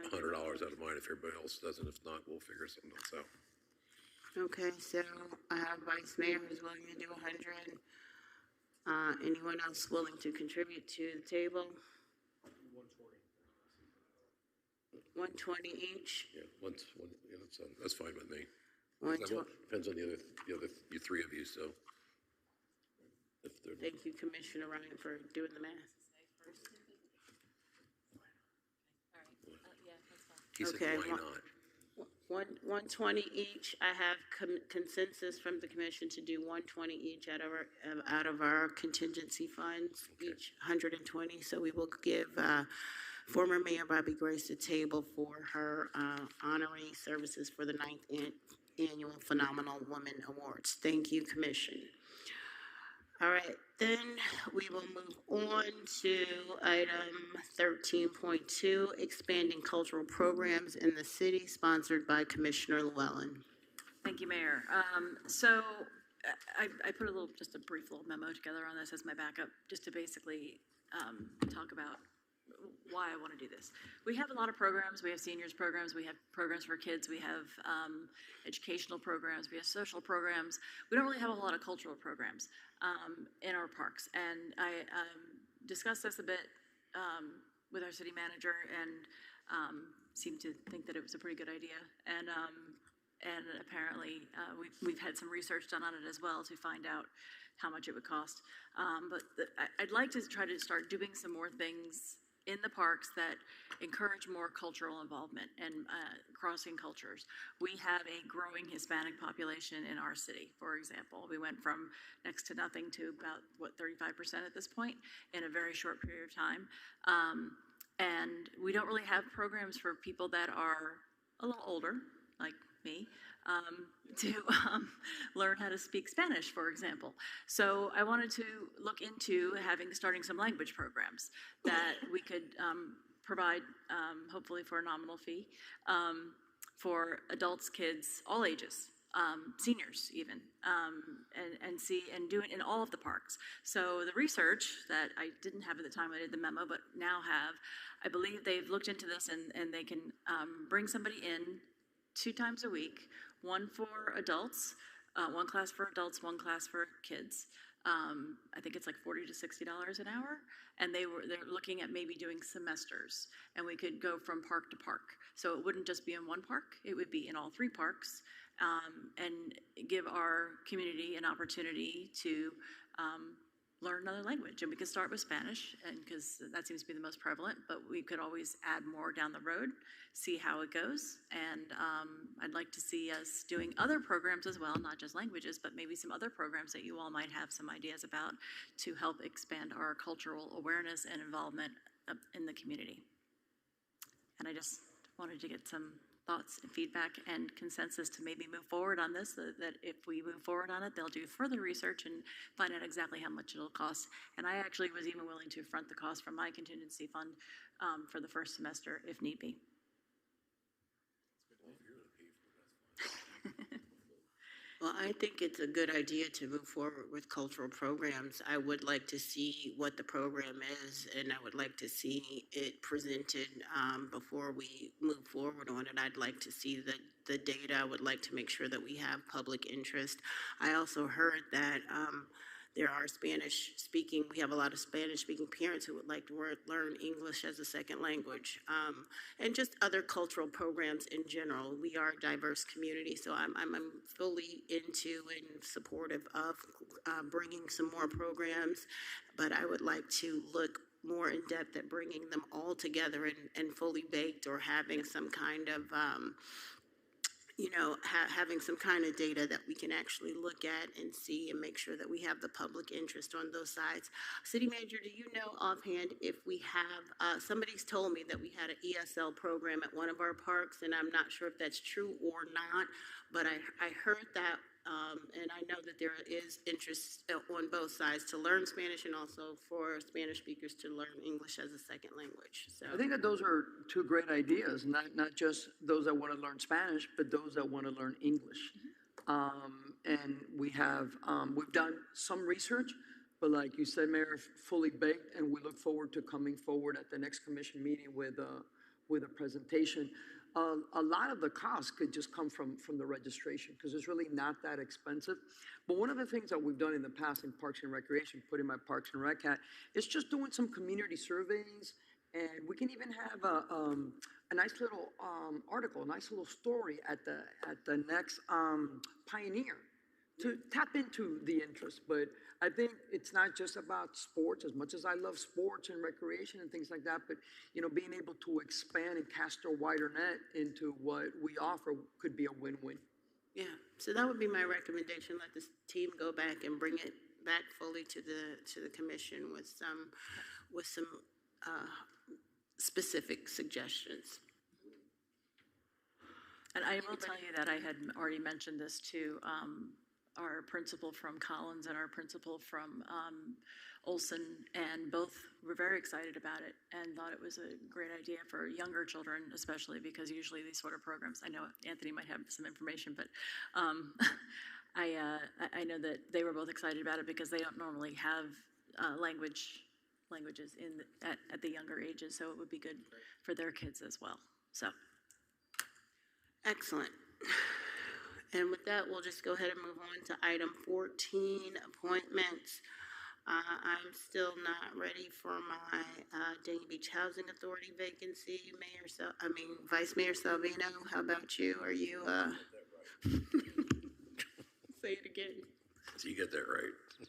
$100 out of mine if everybody else doesn't. If not, we'll figure something else out. Okay, so I have Vice Mayor who's willing to do 100. Anyone else willing to contribute to the table? 120 each? Yeah, yeah, that's fine with me. 120. Depends on the other you three of you, so. Thank you, Commissioner Ryan, for doing the math. He said, Okay, why not? 120 each. I have consensus from the commission to do 120 each out of our contingency funds, each 120. So we will give former Mayor Bobby Grace a table for her honorary services for the 9th Annual Phenomenal Women Awards. Thank you, Commission. All right, then we will move on to item 13.2, expanding cultural programs in the city, sponsored by Commissioner Llewellyn. Thank you, Mayor. So I put just a brief little memo together on this as my backup, just to basically talk about why I want to do this. We have a lot of programs. We have seniors programs. We have programs for kids. We have educational programs. We have social programs. We don't really have a lot of cultural programs in our parks. And I discussed this a bit with our city manager and seemed to think that it was a pretty good idea. And apparently we've had some research done on it as well to find out how much it would cost. But I'd like to try to start doing some more things in the parks that encourage more cultural involvement and crossing cultures. We have a growing Hispanic population in our city, for example. We went from next to nothing to about, 35% at this point in a very short period of time. And we don't really have programs for people that are a little older, like me, to learn how to speak Spanish, for example. So I wanted to look into starting some language programs that we could provide, hopefully for a nominal fee, for adults, kids, all ages, seniors even, and do it in all of the parks. So the research that I didn't have at the time I did the memo, but now have, I believe they've looked into this and they can bring somebody in 2 times a week, one for adults, one class for adults, one class for kids. I think it's like $40 to $60 an hour, and they're looking at maybe doing semesters, and we could go from park to park. So it wouldn't just be in one park; it would be in all 3 parks, and give our community an opportunity to learn another language. And we could start with Spanish, and because that seems to be the most prevalent, but we could always add more down the road, see how it goes. And I'd like to see us doing other programs as well, not just languages, but maybe some other programs that you all might have some ideas about to help expand our cultural awareness and involvement in the community. And I just wanted to get some thoughts and feedback and consensus to maybe move forward on this, so that if we move forward on it, they'll do further research and find out exactly how much it'll cost. And I actually was even willing to front the cost from my contingency fund for the first semester if need be. Well, I think it's a good idea to move forward with cultural programs. I would like to see what the program is, and I would like to see it presented before we move forward on it. I'd like to see the data. I would like to make sure that we have public interest. I also heard that there are we have a lot of Spanish-speaking parents who would like to learn English as a second language, and just other cultural programs in general. We are a diverse community, so I'm fully into and supportive of bringing some more programs, but I would like to look more in depth at bringing them all together and fully baked, or having some kind of having some kind of data that we can actually look at and see and make sure that we have the public interest on those sides. City Manager, do you know offhand if we have, somebody's told me that we had an ESL program at one of our parks, and I'm not sure if that's true or not, but I heard that, and I know that there is interest on both sides to learn Spanish, and also for Spanish speakers to learn English as a second language. So I think that those are two great ideas, not just those that want to learn Spanish, but those that want to learn English. And we've done some research, but like you said, Mayor, fully baked, and we look forward to coming forward at the next commission meeting with a presentation. A lot of the costs could just come from the registration, because it's really not that expensive. But one of the things that we've done in the past in Parks and Recreation, putting my Parks and Rec hat, is just doing some community surveys, and we can even have a nice little article, a nice little story at the next Pioneer to tap into the interest. But I think it's not just about sports, as much as I love sports and recreation and things like that, but being able to expand and cast a wider net into what we offer could be a win-win. yeah, so that would be my recommendation. Let this team go back and bring it back fully to the commission with some specific suggestions. And I will tell you that I had already mentioned this to our principal from Collins and our principal from Olson, and both were very excited about it and thought it was a great idea for younger children, especially because usually these sort of programs, I know Anthony might have some information, but I know that they were both excited about it because they don't normally have languages at the younger ages, so it would be good for their kids as well. So, excellent. And with that, we'll just go ahead and move on to item 14, appointments. I'm still not ready for my Dania Beach Housing Authority vacancy. Vice Mayor Salvino, how about you? Are you, say it again. So you get that right.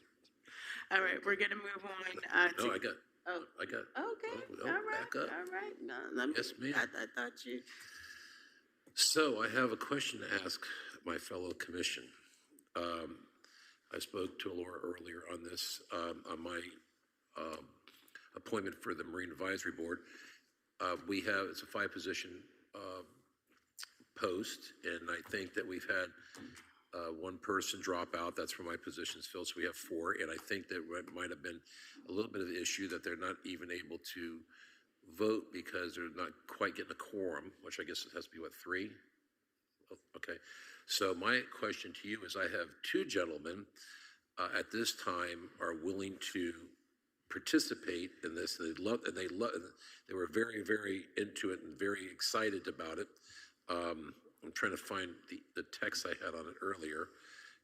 All right, we're gonna move on. No, I got. Okay. Oh, All right. back up. All right. No, let me, Yes, ma'am. I thought you. So I have a question to ask my fellow commission. I spoke to Laura earlier on this, on my appointment for the Marine Advisory Board. It's a 5-position post, and I think that we've had one person drop out. That's where my position's filled, so we have 4, and I think that might have been a little bit of the issue that they're not even able to vote because they're not quite getting a quorum, which I guess it has to be, 3? Okay. So my question to you is, I have 2 gentlemen at this time are willing to participate in this. They were very, very into it and very excited about it. I'm trying to find the text I had on it earlier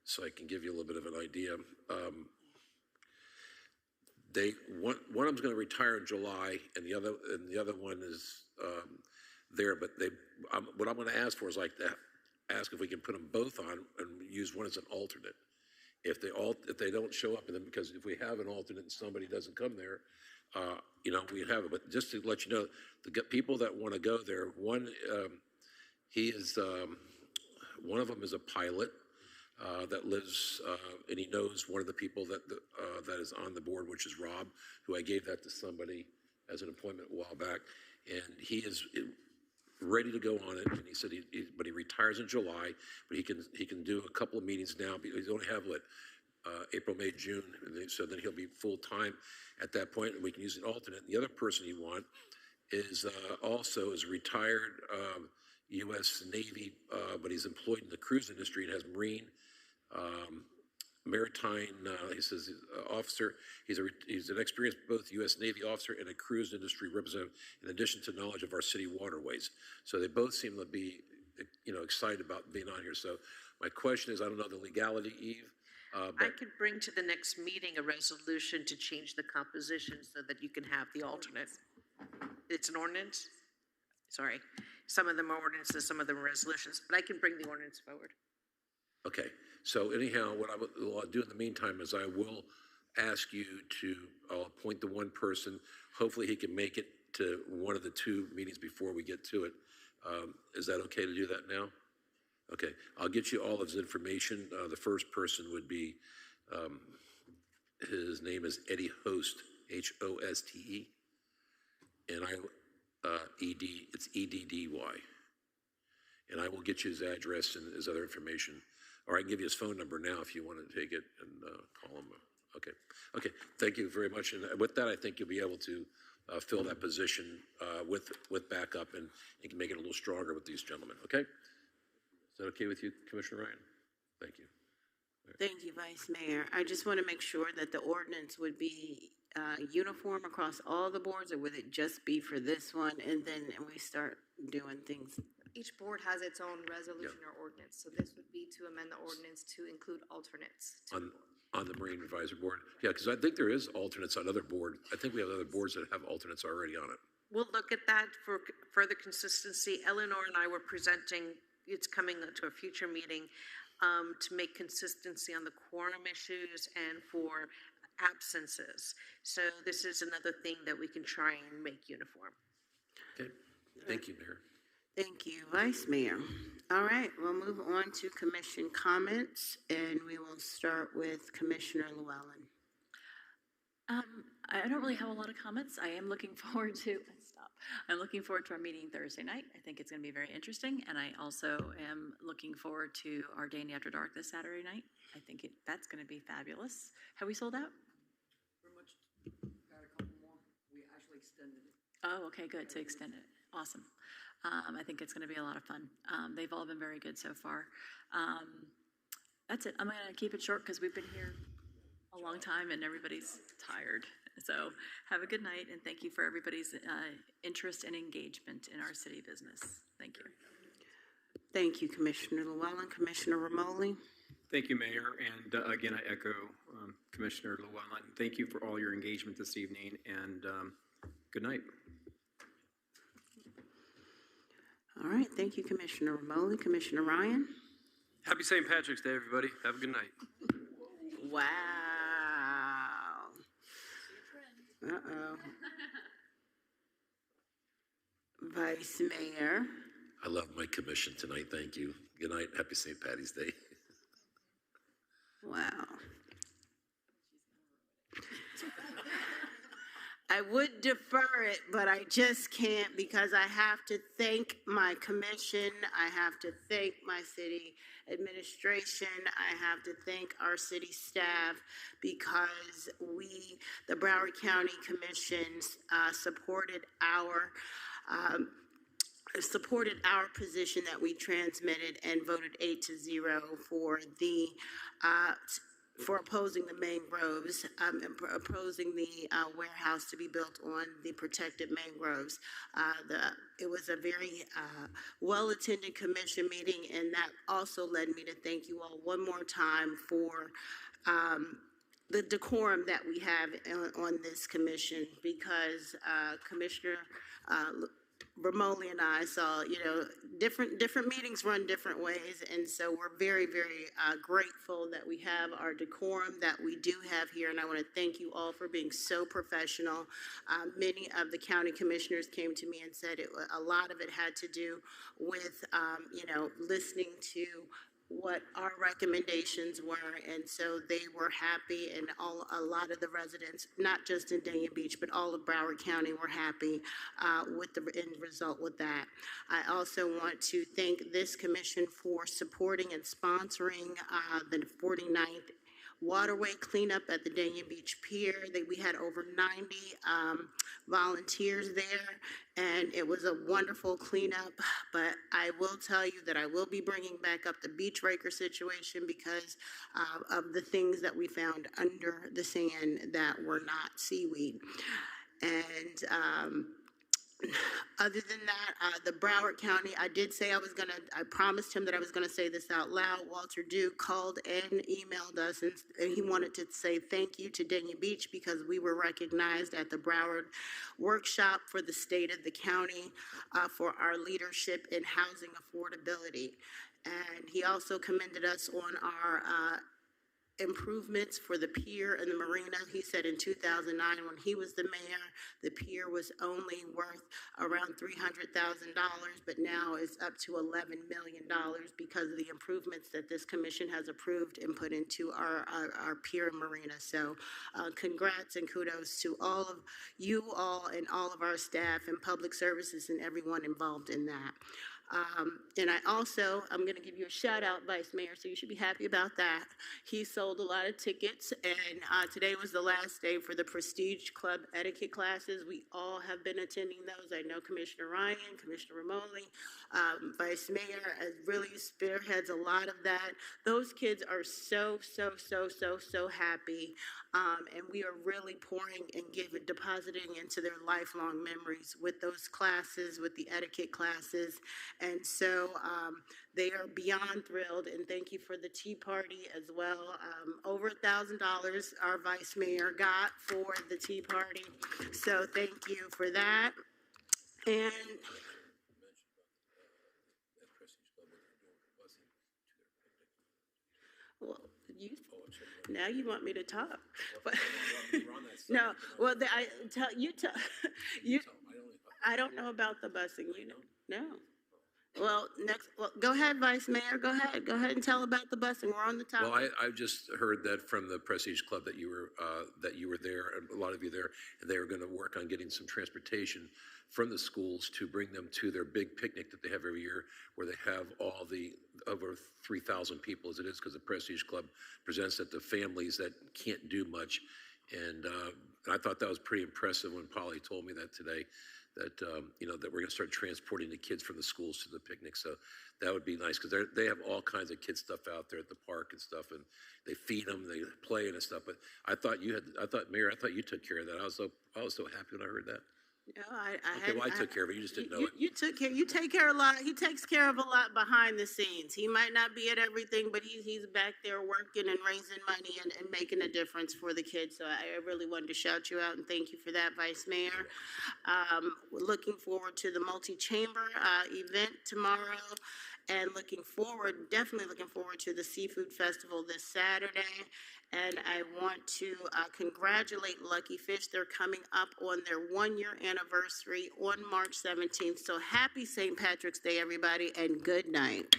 so I can give you a little bit of an idea. One of them's going to retire in July, and the other one is there. But what I'm going to ask for is ask if we can put them both on and use one as an alternate. If they don't show up, and then because if we have an alternate and somebody doesn't come there, we have it. But just to let you know, the people that want to go there, one of them is a pilot that lives, and he knows one of the people that is on the board, which is Rob, who I gave that to somebody as an appointment a while back, and he is ready to go on it. And he said but he retires in July, but he can do a couple of meetings now. He's only have April, May, June, and so then he'll be full time at that point, and we can use an alternate. And the other person you want is also is retired U.S. Navy, but he's employed in the cruise industry and has marine maritime, he says, officer. He's an experienced both U.S. Navy officer and a cruise industry representative, in addition to knowledge of our city waterways. So they both seem to be, excited about being on here. So my question is, I don't know the legality, Eve. I could bring to the next meeting a resolution to change the composition so that you can have the alternate. It's an ordinance? Sorry. Some of them are ordinances, some of them are resolutions, but I can bring the ordinance forward. Okay, so anyhow, what I'll do in the meantime is I will ask you to, I'll appoint the one person. Hopefully he can make it to one of the two meetings before we get to it. Is that okay to do that now? Okay, I'll get you all of his information. The first person would be, his name is Eddie Hoste, Hoste, and it's E-D-D-Y. And I will get you his address and his other information. Or I can give you his phone number now if you want to take it and call him. Okay, thank you very much. And with that, I think you'll be able to fill that position with backup, and you can make it a little stronger with these gentlemen, okay? Is that okay with you, Commissioner Ryan? Thank you. Thank you, Vice Mayor. I just want to make sure that the ordinance would be uniform across all the boards, or would it just be for this one, and then we start doing things? Each board has its own resolution or ordinance, so this would be to amend the ordinance to include alternates. On the Marine Advisory Board? Yeah, because I think there is alternates on other boards. I think we have other boards that have alternates already on it. We'll look at that for further consistency. Eleanor and I were presenting, it's coming to a future meeting, to make consistency on the quorum issues and for absences. So this is another thing that we can try and make uniform. Okay, thank you, Mayor. Thank you, Vice Mayor. All right, we'll move on to commission comments, and we will start with Commissioner Llewellyn. I don't really have a lot of comments. I am looking forward to, I'm looking forward to our meeting Thursday night. I think it's going to be very interesting, and I also am looking forward to our Danny After Dark this Saturday night. I think that's going to be fabulous. Have we sold out? Pretty much got a couple more. We actually extended it. Oh, okay, good, to extend it. Awesome. I think it's going to be a lot of fun. They've all been very good so far. That's it. I'm going to keep it short because we've been here a long time and everybody's tired. So have a good night, and thank you for everybody's interest and engagement in our city business. Thank you. Thank you, Commissioner Llewellyn. Commissioner Romoli. Thank you, Mayor. And again, I echo Commissioner Llewellyn. Thank you for all your engagement this evening, and good night. All right, thank you, Commissioner Romoli. Commissioner Ryan. Happy St. Patrick's Day, everybody. Have a good night. Wow. Uh-oh. Vice Mayor. I love my commission tonight. Thank you. Good night. Happy St. Patty's Day. Wow. I would defer it, but I just can't, because I have to thank my commission. I have to thank my city administration. I have to thank our city staff, because the Broward County Commissions, supported our position that we transmitted and voted 8-0 for opposing the mangroves, and opposing the warehouse to be built on the protected mangroves. It was a very well-attended commission meeting, and that also led me to thank you all one more time for the decorum that we have on this commission, because Commissioner Romoli and I saw, different meetings run different ways, and so we're very, very grateful that we have our decorum that we do have here, and I want to thank you all for being so professional. Many of the county commissioners came to me and said a lot of it had to do with, listening to what our recommendations were, and so they were happy, and a lot of the residents, not just in Dania Beach, but all of Broward County, were happy with the end result with that. I also want to thank this commission for supporting and sponsoring the 49th waterway cleanup at the Dania Beach Pier. We had over 90 volunteers there, and it was a wonderful cleanup. But I will tell you that I will be bringing back up the beach raker situation because of the things that we found under the sand that were not seaweed. And other than that, the Broward County, I promised him that I was gonna say this out loud. Walter Duke called and emailed us, and he wanted to say thank you to Dania Beach because we were recognized at the Broward Workshop for the state of the county for our leadership in housing affordability. And he also commended us on our improvements for the pier and the marina. He said in 2009, when he was the mayor, the pier was only worth around $300,000, but now it's up to $11 million because of the improvements that this commission has approved and put into our pier and marina. So congrats and kudos to all of you all and all of our staff and public services and everyone involved in that. And I'm going to give you a shout out, Vice Mayor, so you should be happy about that. He sold a lot of tickets, and today was the last day for the Prestige Club etiquette classes. We all have been attending those. I know Commissioner Ryan, Commissioner Ramoli, Vice Mayor really spearheads a lot of that. Those kids are so happy, and we are really pouring and depositing into their lifelong memories with those classes, with the etiquette classes. And so they are beyond thrilled, and thank you for the tea party as well. Over $1,000 our Vice Mayor got for the tea party, so thank you for that. And well, now you want me to talk, but no. Well, I don't know about the busing. No. Well, go ahead, Vice Mayor. Go ahead and tell about the busing. We're on the topic. Well, I just heard that from the Prestige Club that you were there, and a lot of you there, and they were going to work on getting some transportation from the schools to bring them to their big picnic that they have every year, where they have all the over 3,000 people as it is, because the Prestige Club presents it to families that can't do much. And I thought that was pretty impressive when Polly told me that today, that that we're going to start transporting the kids from the schools to the picnic. So that would be nice, because they have all kinds of kid stuff out there at the park and stuff, and they feed them, they play and stuff. But Mayor, I thought you took care of that. I was so happy when I heard that. No, I took care of it. You just didn't know it. You took care. You take care of a lot. He takes care of a lot behind the scenes. He might not be at everything, but he's back there working and raising money and making a difference for the kids. So I really wanted to shout you out and thank you for that, Vice Mayor. We're looking forward to the multi-chamber event tomorrow, and definitely looking forward to the Seafood Festival this Saturday. And I want to congratulate Lucky Fish. They're coming up on their 1-year anniversary on March 17th. So happy St. Patrick's Day, everybody, and good night.